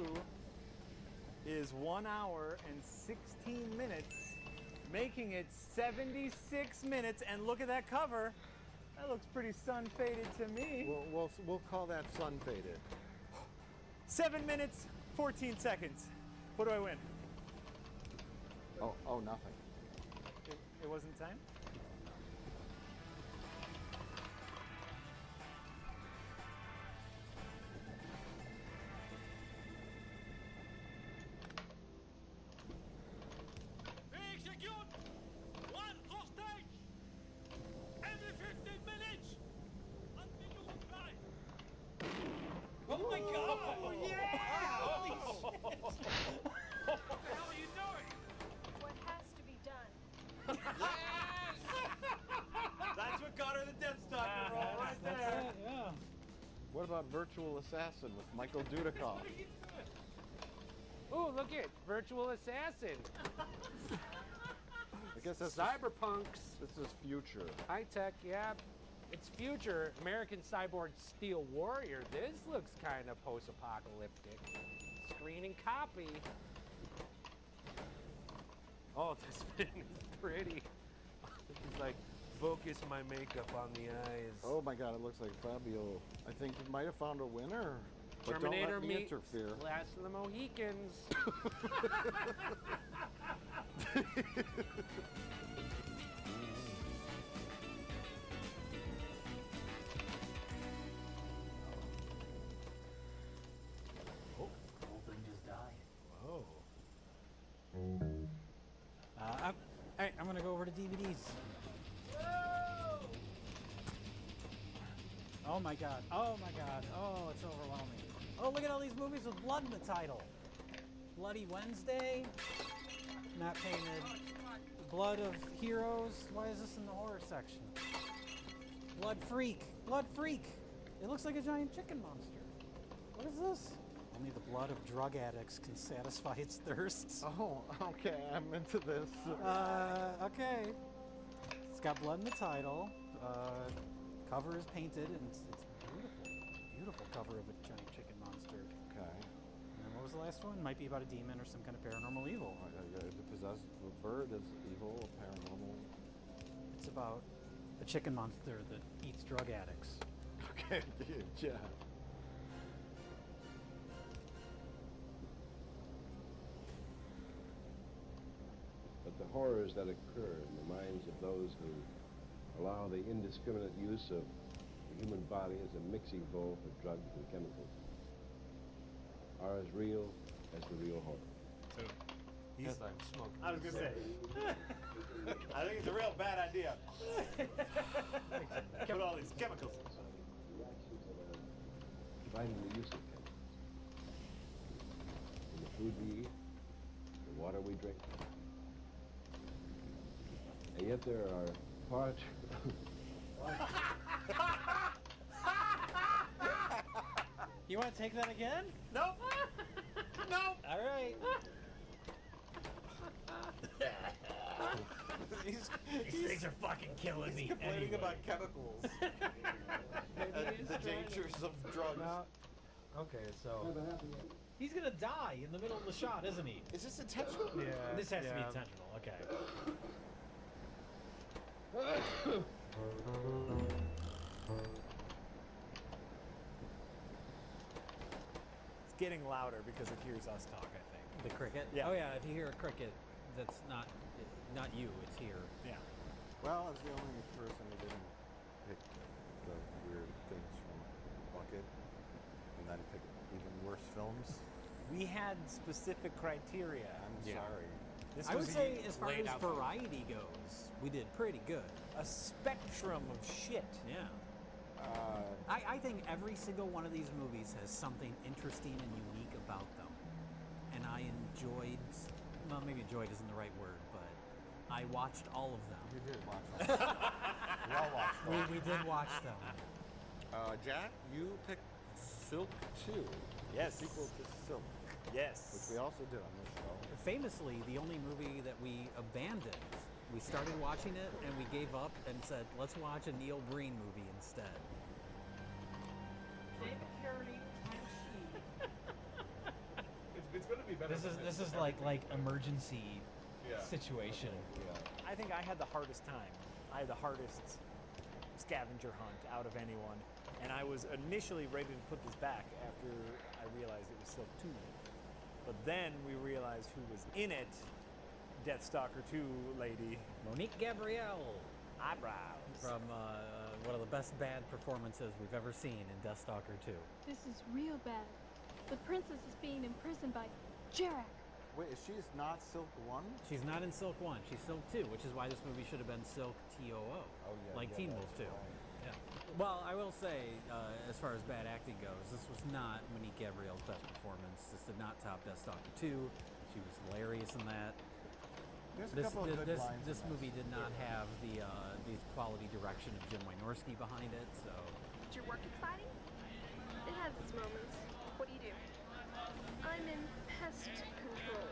is 1 hour and 16 minutes, making it 76 minutes, and look at that cover. That looks pretty sun-faded to me. We'll call that sun-faded. 7 minutes, 14 seconds. What do I win? Oh, nothing. It wasn't time? Execute! One hostage! Every 15 minutes! Until you die! Oh my god! Oh, yeah! Holy shit! What the hell are you doing? What has to be done. That's what got her the Death Stalker roll right there. Yeah. What about Virtual Assassin with Michael Dudikoff? Ooh, look it, Virtual Assassin. I guess that's Cyberpunks. This is future. High tech, yeah. It's future. American Cyborg Steel Warrior. This looks kind of post-apocalyptic. Screening copy. Oh, this thing is pretty. It's like, focus my makeup on the eyes. Oh my god, it looks like Fabio. I think you might have found a winner. But Terminator don't let me meets interfere. Last of the Mohicans. Oh, the whole thing just died. Whoa. I'm gonna go over to DVDs. Oh my god. Oh my god. Oh, it's overwhelming. Oh, look at all these movies with blood in the title. Bloody Wednesday. Not painted. Blood of Heroes. Why is this in the horror section? Blood Freak. Blood Freak. It looks like a giant chicken monster. What is this? Only the blood of drug addicts can satisfy its thirsts. Oh, okay, I'm into this. Okay. It's got blood in the title. Cover is painted, and it's beautiful. It's a beautiful cover of a giant chicken monster. Okay. And then what was the last one? Might be about a demon or some kind of paranormal evil. The possessed bird is evil, paranormal. It's about a chicken monster that eats drug addicts. Okay, dude, yeah. But the horrors that occur in the minds of those who allow the indiscriminate use of the human body as a mixing bowl for drugs and chemicals are as real as the real horror. Yes, I'm smoking. I was gonna say. I think it's a real bad idea. Put all these chemicals. Dividing the use of chemicals. In the food we eat, the water we drink. And yet there are parts. You want to take that again? Nope. Nope. All right. These things are fucking killing me. complaining Anyway. about chemicals and the dangers of drugs. Okay, so He's gonna die in the middle of the shot, isn't he? Is this intentional? yeah, This has to be yeah. intentional. Okay. It's getting louder because it hears us talk, I think. The cricket? Yeah. Oh yeah, if you hear a cricket, that's not you, it's here. Yeah. Well, as the only person who didn't pick the weird things from the bucket and then pick even worse films, We had specific criteria. I'm Yeah. sorry. This I would was say, as far laid as out variety goes, we did pretty good. a spectrum of shit. Yeah. Uh, I think every single one of these movies has something interesting and unique about them. And I enjoyed, well, maybe enjoyed isn't the right word, but I watched all of them. you did watch them. We all watched them. We did watch them. Jack, you picked Silk 2. Yes. The sequel to Silk, Yes. which we also did on this show. Famously, the only movie that we abandoned. We started watching it and we gave up and said, let's watch a Neil Breen movie instead. It's going to be better. This is like emergency situation. I think I had the hardest time. I had the hardest scavenger hunt out of anyone, and I was initially ready to put this back after I realized it was Silk 2. But then we realized who was in it. Deathstalker 2 lady. Monique Gabrielle Eyebrows. from one of the best bad performances we've ever seen in Deathstalker 2. This is real bad. The princess is being imprisoned by Jarek. Wait, she's not Silk 1? She's not in Silk 1, she's Silk 2, which is why this movie should have been Silk TOO, like Teen Wolf 2. Yeah. Well, I will say, as far as bad acting goes, this was not Monique Gabrielle's best performance. This did not top Deathstalker 2. She was hilarious in that. There's a couple of good lines This in movie did not have the quality direction of Jim Wynorski behind it, so... Is your work exciting? It has its moments. What do you do? I'm in pest control.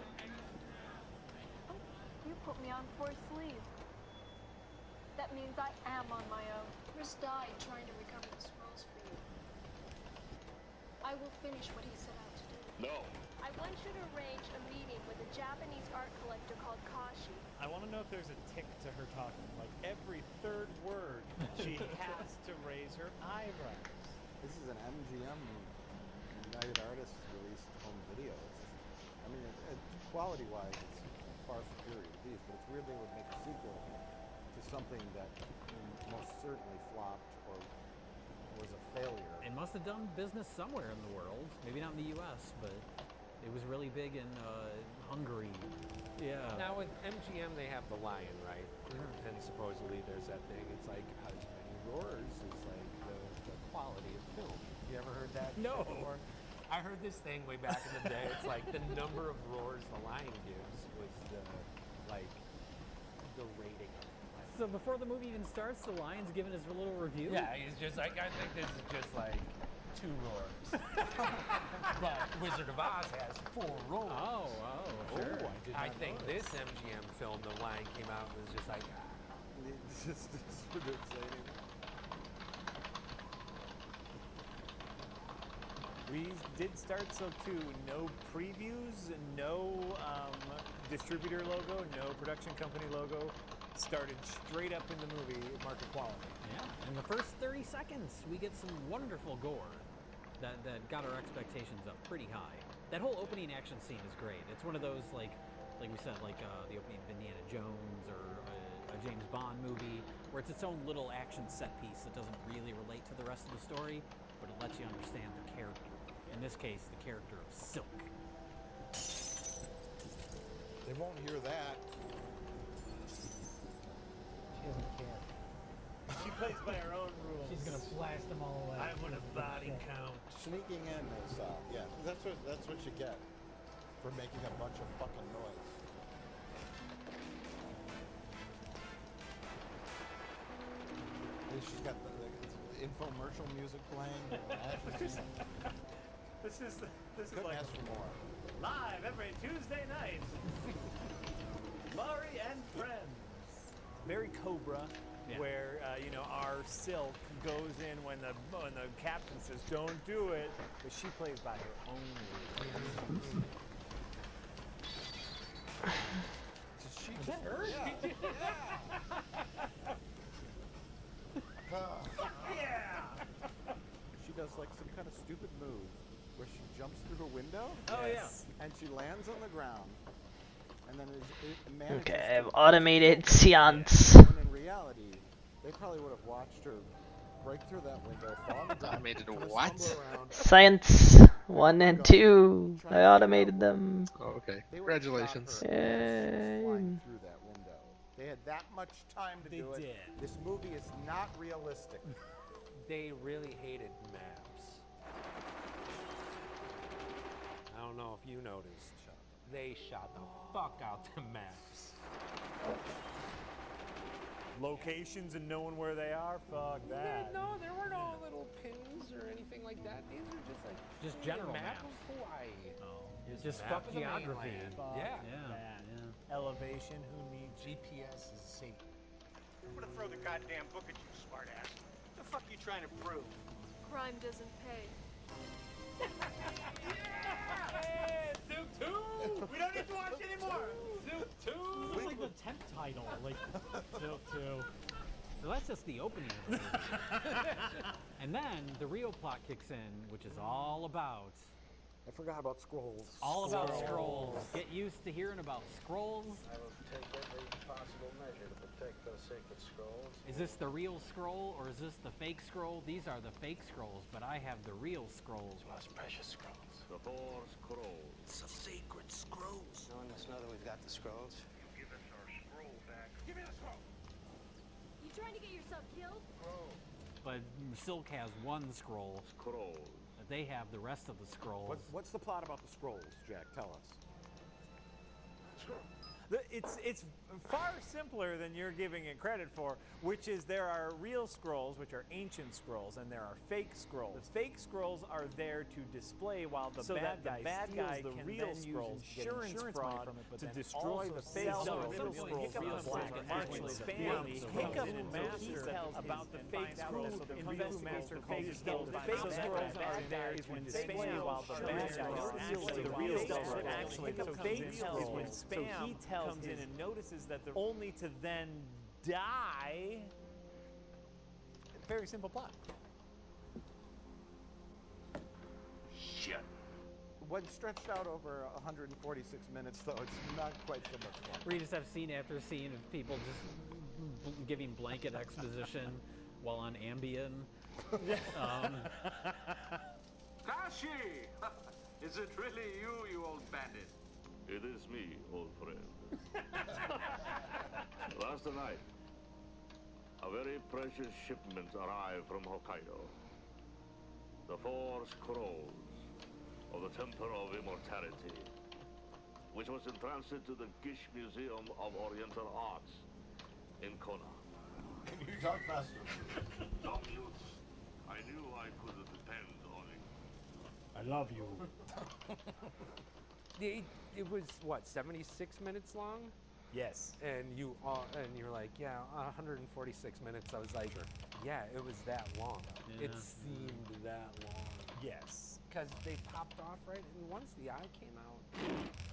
Oh, you put me on forced leave. That means I am on my own. Chris died trying to recover the scrolls for you. I will finish what he set out to do. No. I want you to arrange a meeting with a Japanese art collector called Kashi. I want to know if there's a tick to her talking. Like every third word, she has to raise her eyebrows. This is an MGM United Artists released home video. I mean, quality-wise, it's far superior to these, but it's weird they would make a sequel to something that most certainly flopped or was a failure. It must have done business somewhere in the world. Maybe not in the U.S., but it was really big in Hungary. Yeah. Now with MGM, they have the lion, right? And supposedly there's that thing. It's like how many roars is like the quality of film. You ever heard that? No. Before? I heard this thing way back in the day. It's like the number of roars the lion gives was the rating of it. So before the movie even starts, the lion's giving his little review? Yeah, he's just like, I think this is just like 2 roars. But Wizard of Oz has 4 roars. Oh, sure. I think this MGM film, The Lion, came out and was just like, It's just super exciting. We did start Silk 2. No previews, no distributor logo, no production company logo. Started straight up in the movie, market quality. Yeah. In the first 30 seconds, we get some wonderful gore that got our expectations up pretty high. That whole opening action scene is great. It's one of those, like we said, like the opening of Indiana Jones or a James Bond movie, where it's its own little action set piece that doesn't really relate to the rest of the story, but it lets you understand the character. In this case, the character of Silk. They won't hear that. She doesn't care. She plays by her own rules. She's gonna blast them all away. I want a body count. Sneaking in is, yeah, that's what you get for making a bunch of fucking noise. She's got the infomercial music playing. This is Couldn't like ask for more. live every Tuesday night. Laurie and Friends. very Cobra, Yeah. where our Silk goes in when the captain says don't do it, but she plays by her own rules. Is that her? She does like some kind of stupid move where she jumps through a window. Oh, yes. And she lands on the ground. And then it manages Okay, to automated seance. when in reality, they probably would have watched her break through that window, fall on the ground, Automated kinda what? stumble around, Science 1 and 2. I automated them. Oh, okay. They would have shot Congratulations. her as she was flying through that window. They had that much time to do it. did. This movie is not realistic. They really hated maps. I don't know if you noticed. They shot the fuck out the maps. Locations and knowing where they are, fuck that. No, there were no little pins or anything like that. These are just like Just a general map maps. of Hawaii. Just map fuck of the geography. mainland. Fuck Yeah. that. Elevation, who needs GPS is Satan. I'm gonna throw the goddamn book at you, smartass. What the fuck you trying to prove? Crime doesn't pay. Hey, Zoom 2! We don't need to watch anymore! Zoom 2! It's like the 10th title, like Zoom 2. So that's just the opening of the movie. And then the real plot kicks in, which is all about... I forgot about scrolls. All about scrolls. Get used to hearing about scrolls. I will take every possible measure to protect those sacred scrolls. Is this the real scroll or is this the fake scroll? These are the fake scrolls, but I have the real scrolls. Most precious scrolls. The four scrolls. It's a sacred scrolls. No one must know that we've got the scrolls. Give us our scroll back. Give me the scroll! You trying to get yourself killed? But Silk has one scroll. Scrolls. But they have the rest of the scrolls. What's the plot about the scrolls, Jack? Tell us. It's far simpler than you're giving it credit for, which is there are real scrolls, which are ancient scrolls, and there are fake scrolls. The fake scrolls are there to display while the bad guy steals the real scrolls, insurance fraud from it, but to destroy the fake scrolls. Actually spam. Hiccup Master about the fake scrolls. Invest Master calls it the fake scrolls are there to display while the bad guy steals the real scrolls. Actually, the fake scrolls when spam comes in and notices that they're only to then die. Very simple plot. Shit. When stretched out over 146 minutes, though, it's not quite so much fun. Where you just have scene after scene of people just giving blanket exposition while on Ambien. Kashi! Is it really you old bandit? It is me, old friend. Last night, a very precious shipment arrived from Hokkaido. The four scrolls of the Temple of Immortality, which was in transit to the Gish Museum of Oriental Arts in Kona. Can you talk faster? Dumb youths. I knew I could depend on it. I love you. It was what, 76 minutes long? Yes. And you're like, yeah, 146 minutes. I was like, yeah, it was that long. Yeah. It seemed that long. Yes. Because they popped off right, and once the eye came out,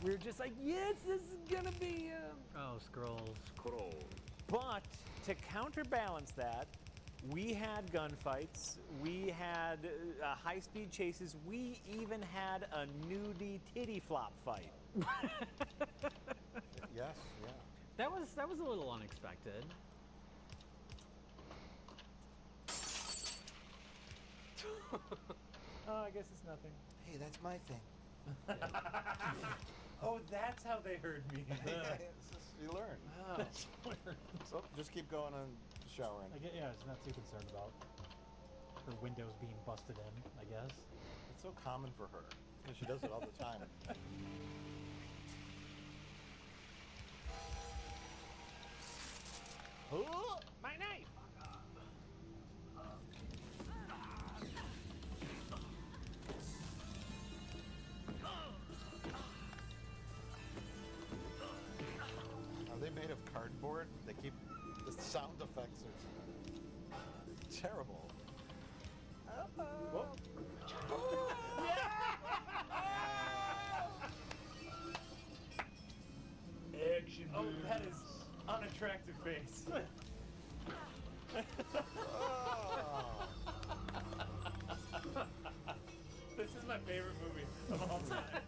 we were just like, yes, this is gonna be. Oh, scrolls. Scrolls. But to counterbalance that, we had gunfights, we had high-speed chases, we even had a nudie titty flop fight. Yes, yeah. That was a little unexpected. Oh, I guess it's nothing. Hey, that's my thing. Oh, that's how they heard me. You learn. Oh. So just keep going and showering. Yeah, it's not too concerned about her windows being busted in, I guess. It's so common for her. She does it all the time. Oh, my knife! Are they made of cardboard? They keep The sound effects are terrible. Whoa. Action. Oh, that is unattractive face. This is my favorite movie of all time.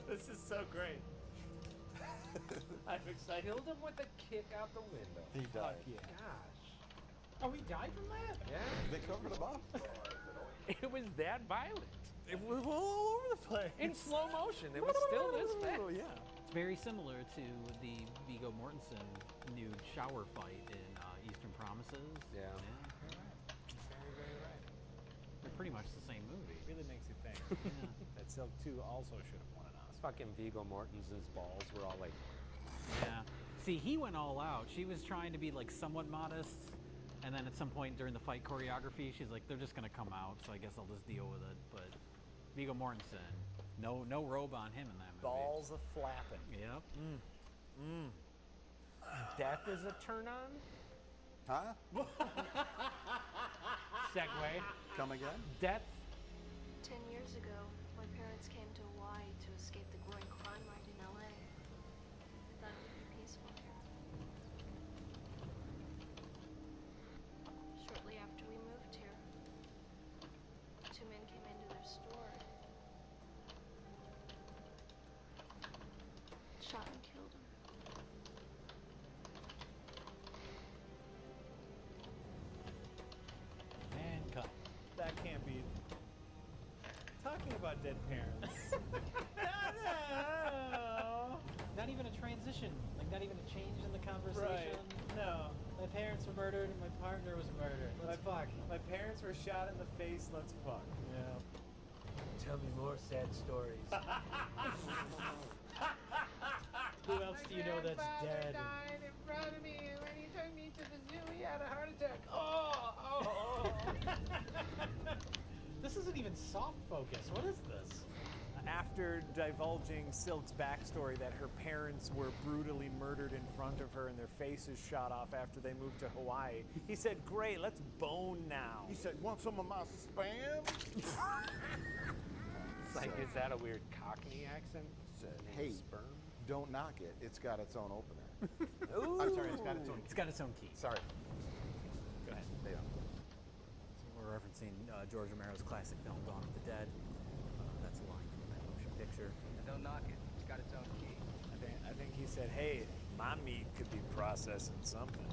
This is so great. I'm excited. Killed him with a kick out the window. He died. Yeah. Gosh. Oh, he died from that? Yeah. They covered him up. It was that violent. It was all over the place. In slow motion. It was still this fast. Oh, yeah. It's very similar to the Viggo Mortensen nude shower fight in Eastern Promises. Yeah. You're right. Very, very right. They're pretty much the same movie. It really makes you think. That Silk 2 also should have won an Oscar. Fucking Viggo Mortensen's balls were all like... Yeah. See, he went all out. She was trying to be like somewhat modest, and then at some point during the fight choreography, she's like, "They're just gonna come out, so I guess I'll just deal with it." But Viggo Mortensen, no robe on him in that movie. Balls a flapping. Yep. Death is a turn on? Huh? Segue. Come again? Death. 10 years ago, my parents came to Hawaii to escape the growing crime rate in LA. I thought it would be peaceful here. Shortly after we moved here, 2 men came into their store, shot and killed him. And cut. That can't be. Talking about dead parents. No. Not even a transition. Like, not even a change in the conversation. Right. No. My parents were murdered and my partner was murdered. Let's fuck. My parents were shot in the face. Let's fuck. Yeah. Tell me more sad stories. Who else do you know that's dead? Died in front of me, and when he took me to the zoo, he had a heart attack. Oh. This isn't even soft focus. What is this? After divulging Silk's backstory that her parents were brutally murdered in front of her and their faces shot off after they moved to Hawaii, he said, "Great, let's bone now." He said, "Want some of my spam?" It's like, is that a weird Cockney accent? Said, Named "Hey, Sperm? don't knock it. It's got its own opener." Ooh. I'm sorry, it's got its own. It's got its own key. Sorry. Go ahead. Yeah. So we're referencing George Romero's classic film Dawn of the Dead. That's a line from that motion picture. Don't knock it. It's got its own key. I think he said, "Hey, my meat could be processing something."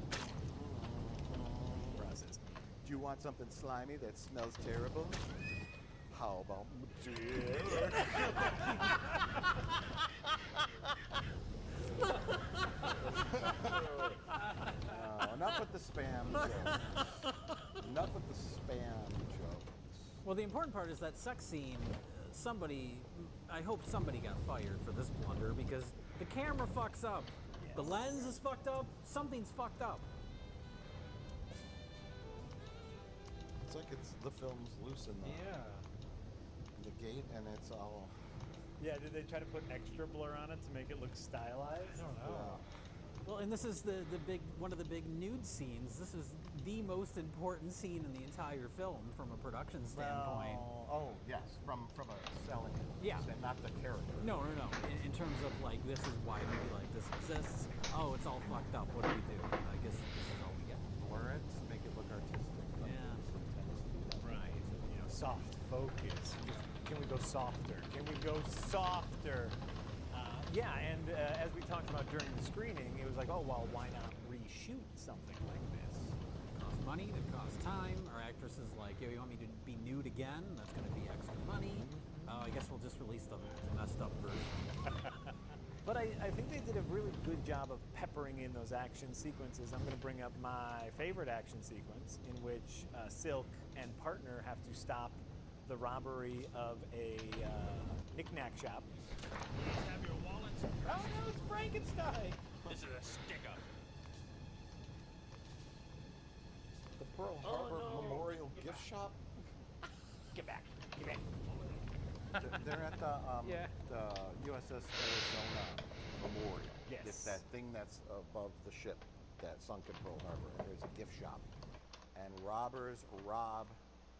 Processed meat. Do you want something slimy that smells terrible? How about enough with the spam jokes. Enough with the spam jokes. Well, the important part is that sex scene. I hope somebody got fired for this blunder because the camera fucks up. Yes. The lens is fucked up. Something's fucked up. It's like the film's loose in the gate, and it's all. Yeah, did they try to put extra blur on it to make it look stylized? I don't know. Yeah. Well, and this is one of the big nude scenes. This is the most important scene in the entire film from a production standpoint. Oh yes, from a selling. Yeah. Not the character. No. In terms of like, this is why a movie like this exists. Oh, it's all fucked up. What do we do? I guess this is all we get. Blur it, make it look artistic. Yeah. Right. You know, soft focus. Can we go softer? Can we go softer? Yeah, and as we talked about during the screening, it was like, oh, well, why not reshoot something like this? It costs money, it costs time. Our actress is like, yo, you want me to be nude again? That's going to be extra money. I guess we'll just release the messed up version. But I think they did a really good job of peppering in those action sequences. I'm going to bring up my favorite action sequence in which Silk and partner have to stop the robbery of a knick-knack shop. Please have your wallets. Oh no, it's Frankenstein! This is a stick-up. The Pearl Harbor Memorial Gift Shop. Get back. Get back. They're at the USS Arizona Memorial. Yes. It's that thing that's above the ship. that sunk in Pearl Harbor, and there's a gift shop. And robbers rob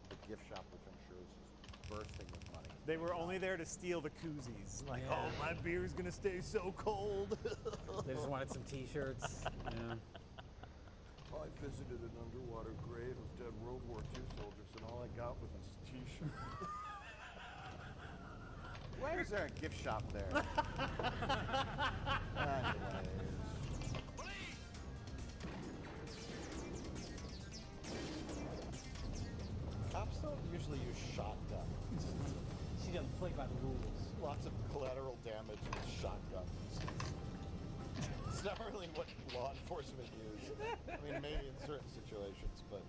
the gift shop, which I'm sure is just bursting with money. They were only there to steal the koozies. Like, Yeah. oh, my beer's gonna stay so cold. They just wanted some T-shirts. Yeah. I visited an underwater grave of dead World War II soldiers, and all I got was this T-shirt. Why is there a gift shop there? Anyways. Cops don't usually use shotguns. She doesn't play by the rules. Lots of collateral damage with shotguns. It's not really what law enforcement use. I mean, maybe in certain situations, but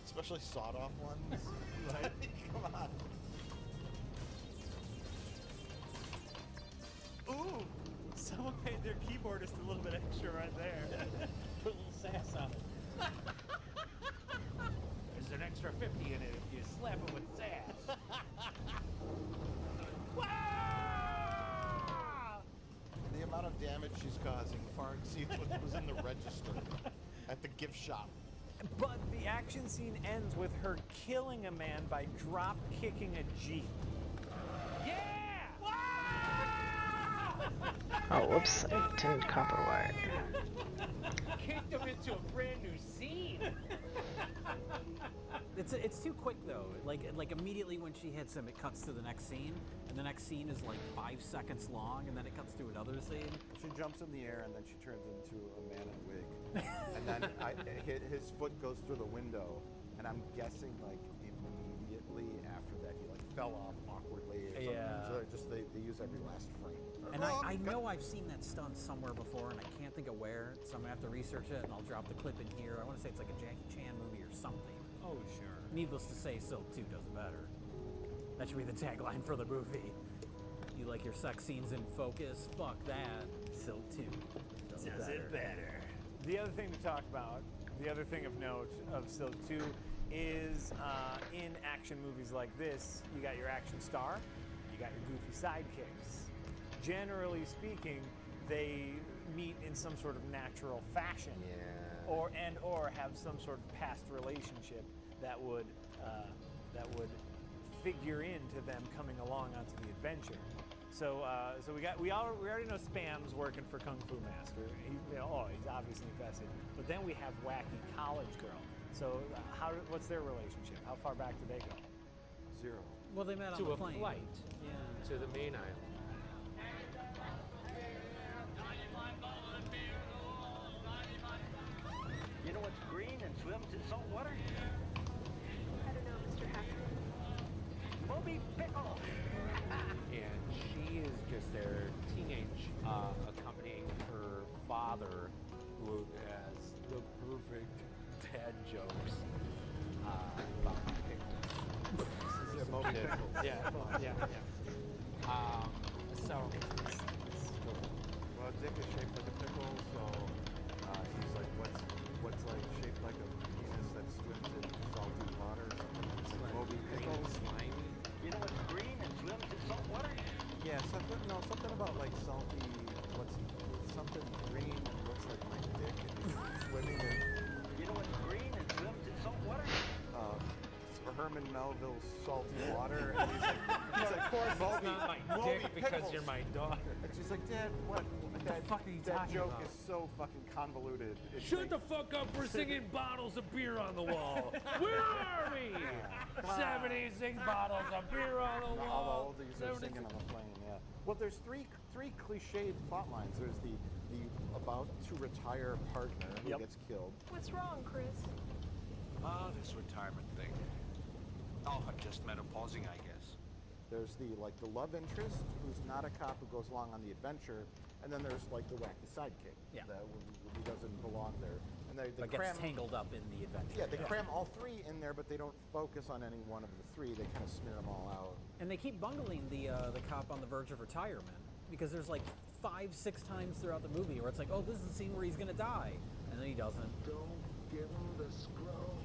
especially sawed-off ones. Like, come on. Ooh, someone paid their keyboardist a little bit extra right there. Put a little sass on it. There's an extra 50 in it if you slap it with sass. The amount of damage she's causing far exceeds what was in the register at the gift shop. But the action scene ends with her killing a man by drop kicking a Jeep. Yeah! Oh, whoops, I didn't copper wire. Kicked him into a brand new scene. It's too quick though. Like immediately when she hits him, it cuts to the next scene, and the next scene is like 5 seconds long, and then it cuts to another scene. She jumps in the air, and then she turns into a man in a wig. And then his foot goes through the window, and I'm guessing like immediately after that he like fell off awkwardly or something. Yeah. So they use every last frame. And I know I've seen that stunt somewhere before, and I can't think of where, so I'm gonna have to research it, and I'll drop the clip in here. I want to say it's like a Jackie Chan movie or something. Oh, sure. Needless to say, Silk 2 does it better. That should be the tagline for the movie. You like your sex scenes in focus? Fuck that. Silk 2 does it better. The other thing to talk about, the other thing of note of Silk 2 is in action movies like this, you got your action star, you got your goofy sidekicks. Generally speaking, they meet in some sort of natural fashion, or have some sort of past relationship that would figure into them coming along onto the adventure. So we already know Spam's working for Kung Fu Master. He's obviously invested. But then we have Wacky College Girl. So what's their relationship? How far back do they go? Zero. Well, they met on To the a plane. flight. Yeah. To the main island. You know what's green and swims in salt water? I don't know, Mr. Hackman. Moby Pickle! And she is just their teenage accompanying her father, who has the perfect dad jokes about pickles. Yeah, Moby Pickles. Yeah. So, well, Dick is shaped like a pickle, so he's like, what's like shaped like a penis that swims in salty water? It's like Moby Pickles. slimy. You know what's green and swims in salt water? Yeah, something about like salty. Something green and looks like my dick and swimming in. You know what's green and swims in salt water? Herman Melville's salty water. And he's like, poor Moby. Not my Moby dick because Pickles. you're my daughter. And she's like, Dad, what the fuck are you that talking joke about? is so fucking convoluted. It's Shut like, the fuck up, we're singing bottles of beer on the wall. Where are we? 76 bottles of beer on the wall. All these are singing on the plane, yeah. Well, there's three cliched plot lines. There's the about to retire partner who gets killed. What's wrong, Chris? Oh, this retirement thing. Oh, I'm just menopausing, I guess. There's the love interest who's not a cop who goes along on the adventure, and then there's like the wacky sidekick who doesn't belong there. And they But cram gets tangled up in the adventure. Yeah, they cram all three in there, but they don't focus on any one of the three. They kind of smear them all out. And they keep bungling the cop on the verge of retirement, because there's like 5-6 times throughout the movie where it's like, oh, this is the scene where he's gonna die, and then he doesn't. Don't give him the scroll.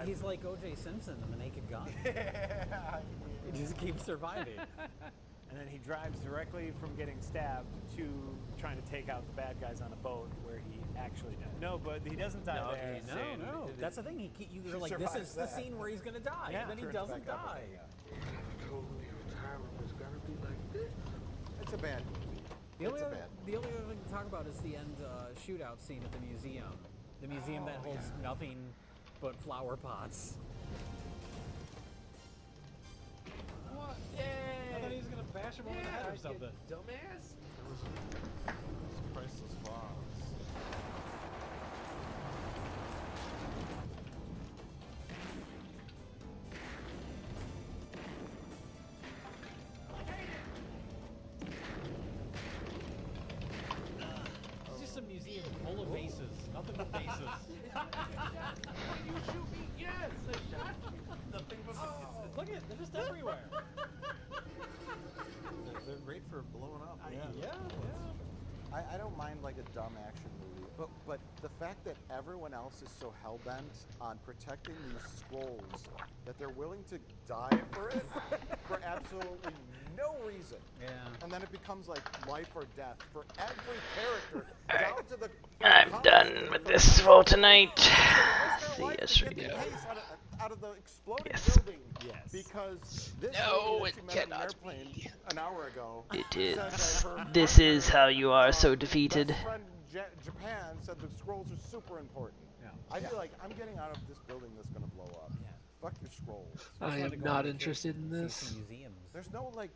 He's like O.J. Simpson in The Naked Gun. He just keeps keep surviving. And then he drives directly from getting stabbed to trying to take out the bad guys on a boat where he actually died. No, but he doesn't die there. No. That's the thing. You're like, this is the scene where he's gonna die, and then he doesn't die. It's a bad movie. The only other thing to talk about is the end shootout scene at the museum. The museum that holds nothing but flower pots. What? Yay! I thought he was gonna bash him over the head or something. Dumbass. Priceless vase. It's just a museum full of vases. Nothing but vases. You shoot me? Yes, I shot you. Nothing but Look at it, they're just everywhere. They're great for blowing up. Yeah. I don't mind like a dumb action movie, but the fact that everyone else is so hell-bent on protecting these scrolls that they're willing to die for it for absolutely no reason. Yeah. And then it becomes like life or death for every character down to the... I'm done with this for tonight. See you stream. Out of the exploding Yes. building. Yes. Because this No, lady that it you met on an cannot airplane an hour ago It said that is. her This is how you are so defeated. best friend in Japan said the scrolls are super important. Yeah. I feel like I'm getting out of this building that's gonna blow up. Yeah. Fuck your scrolls. I am not interested in this. Museums. There's no like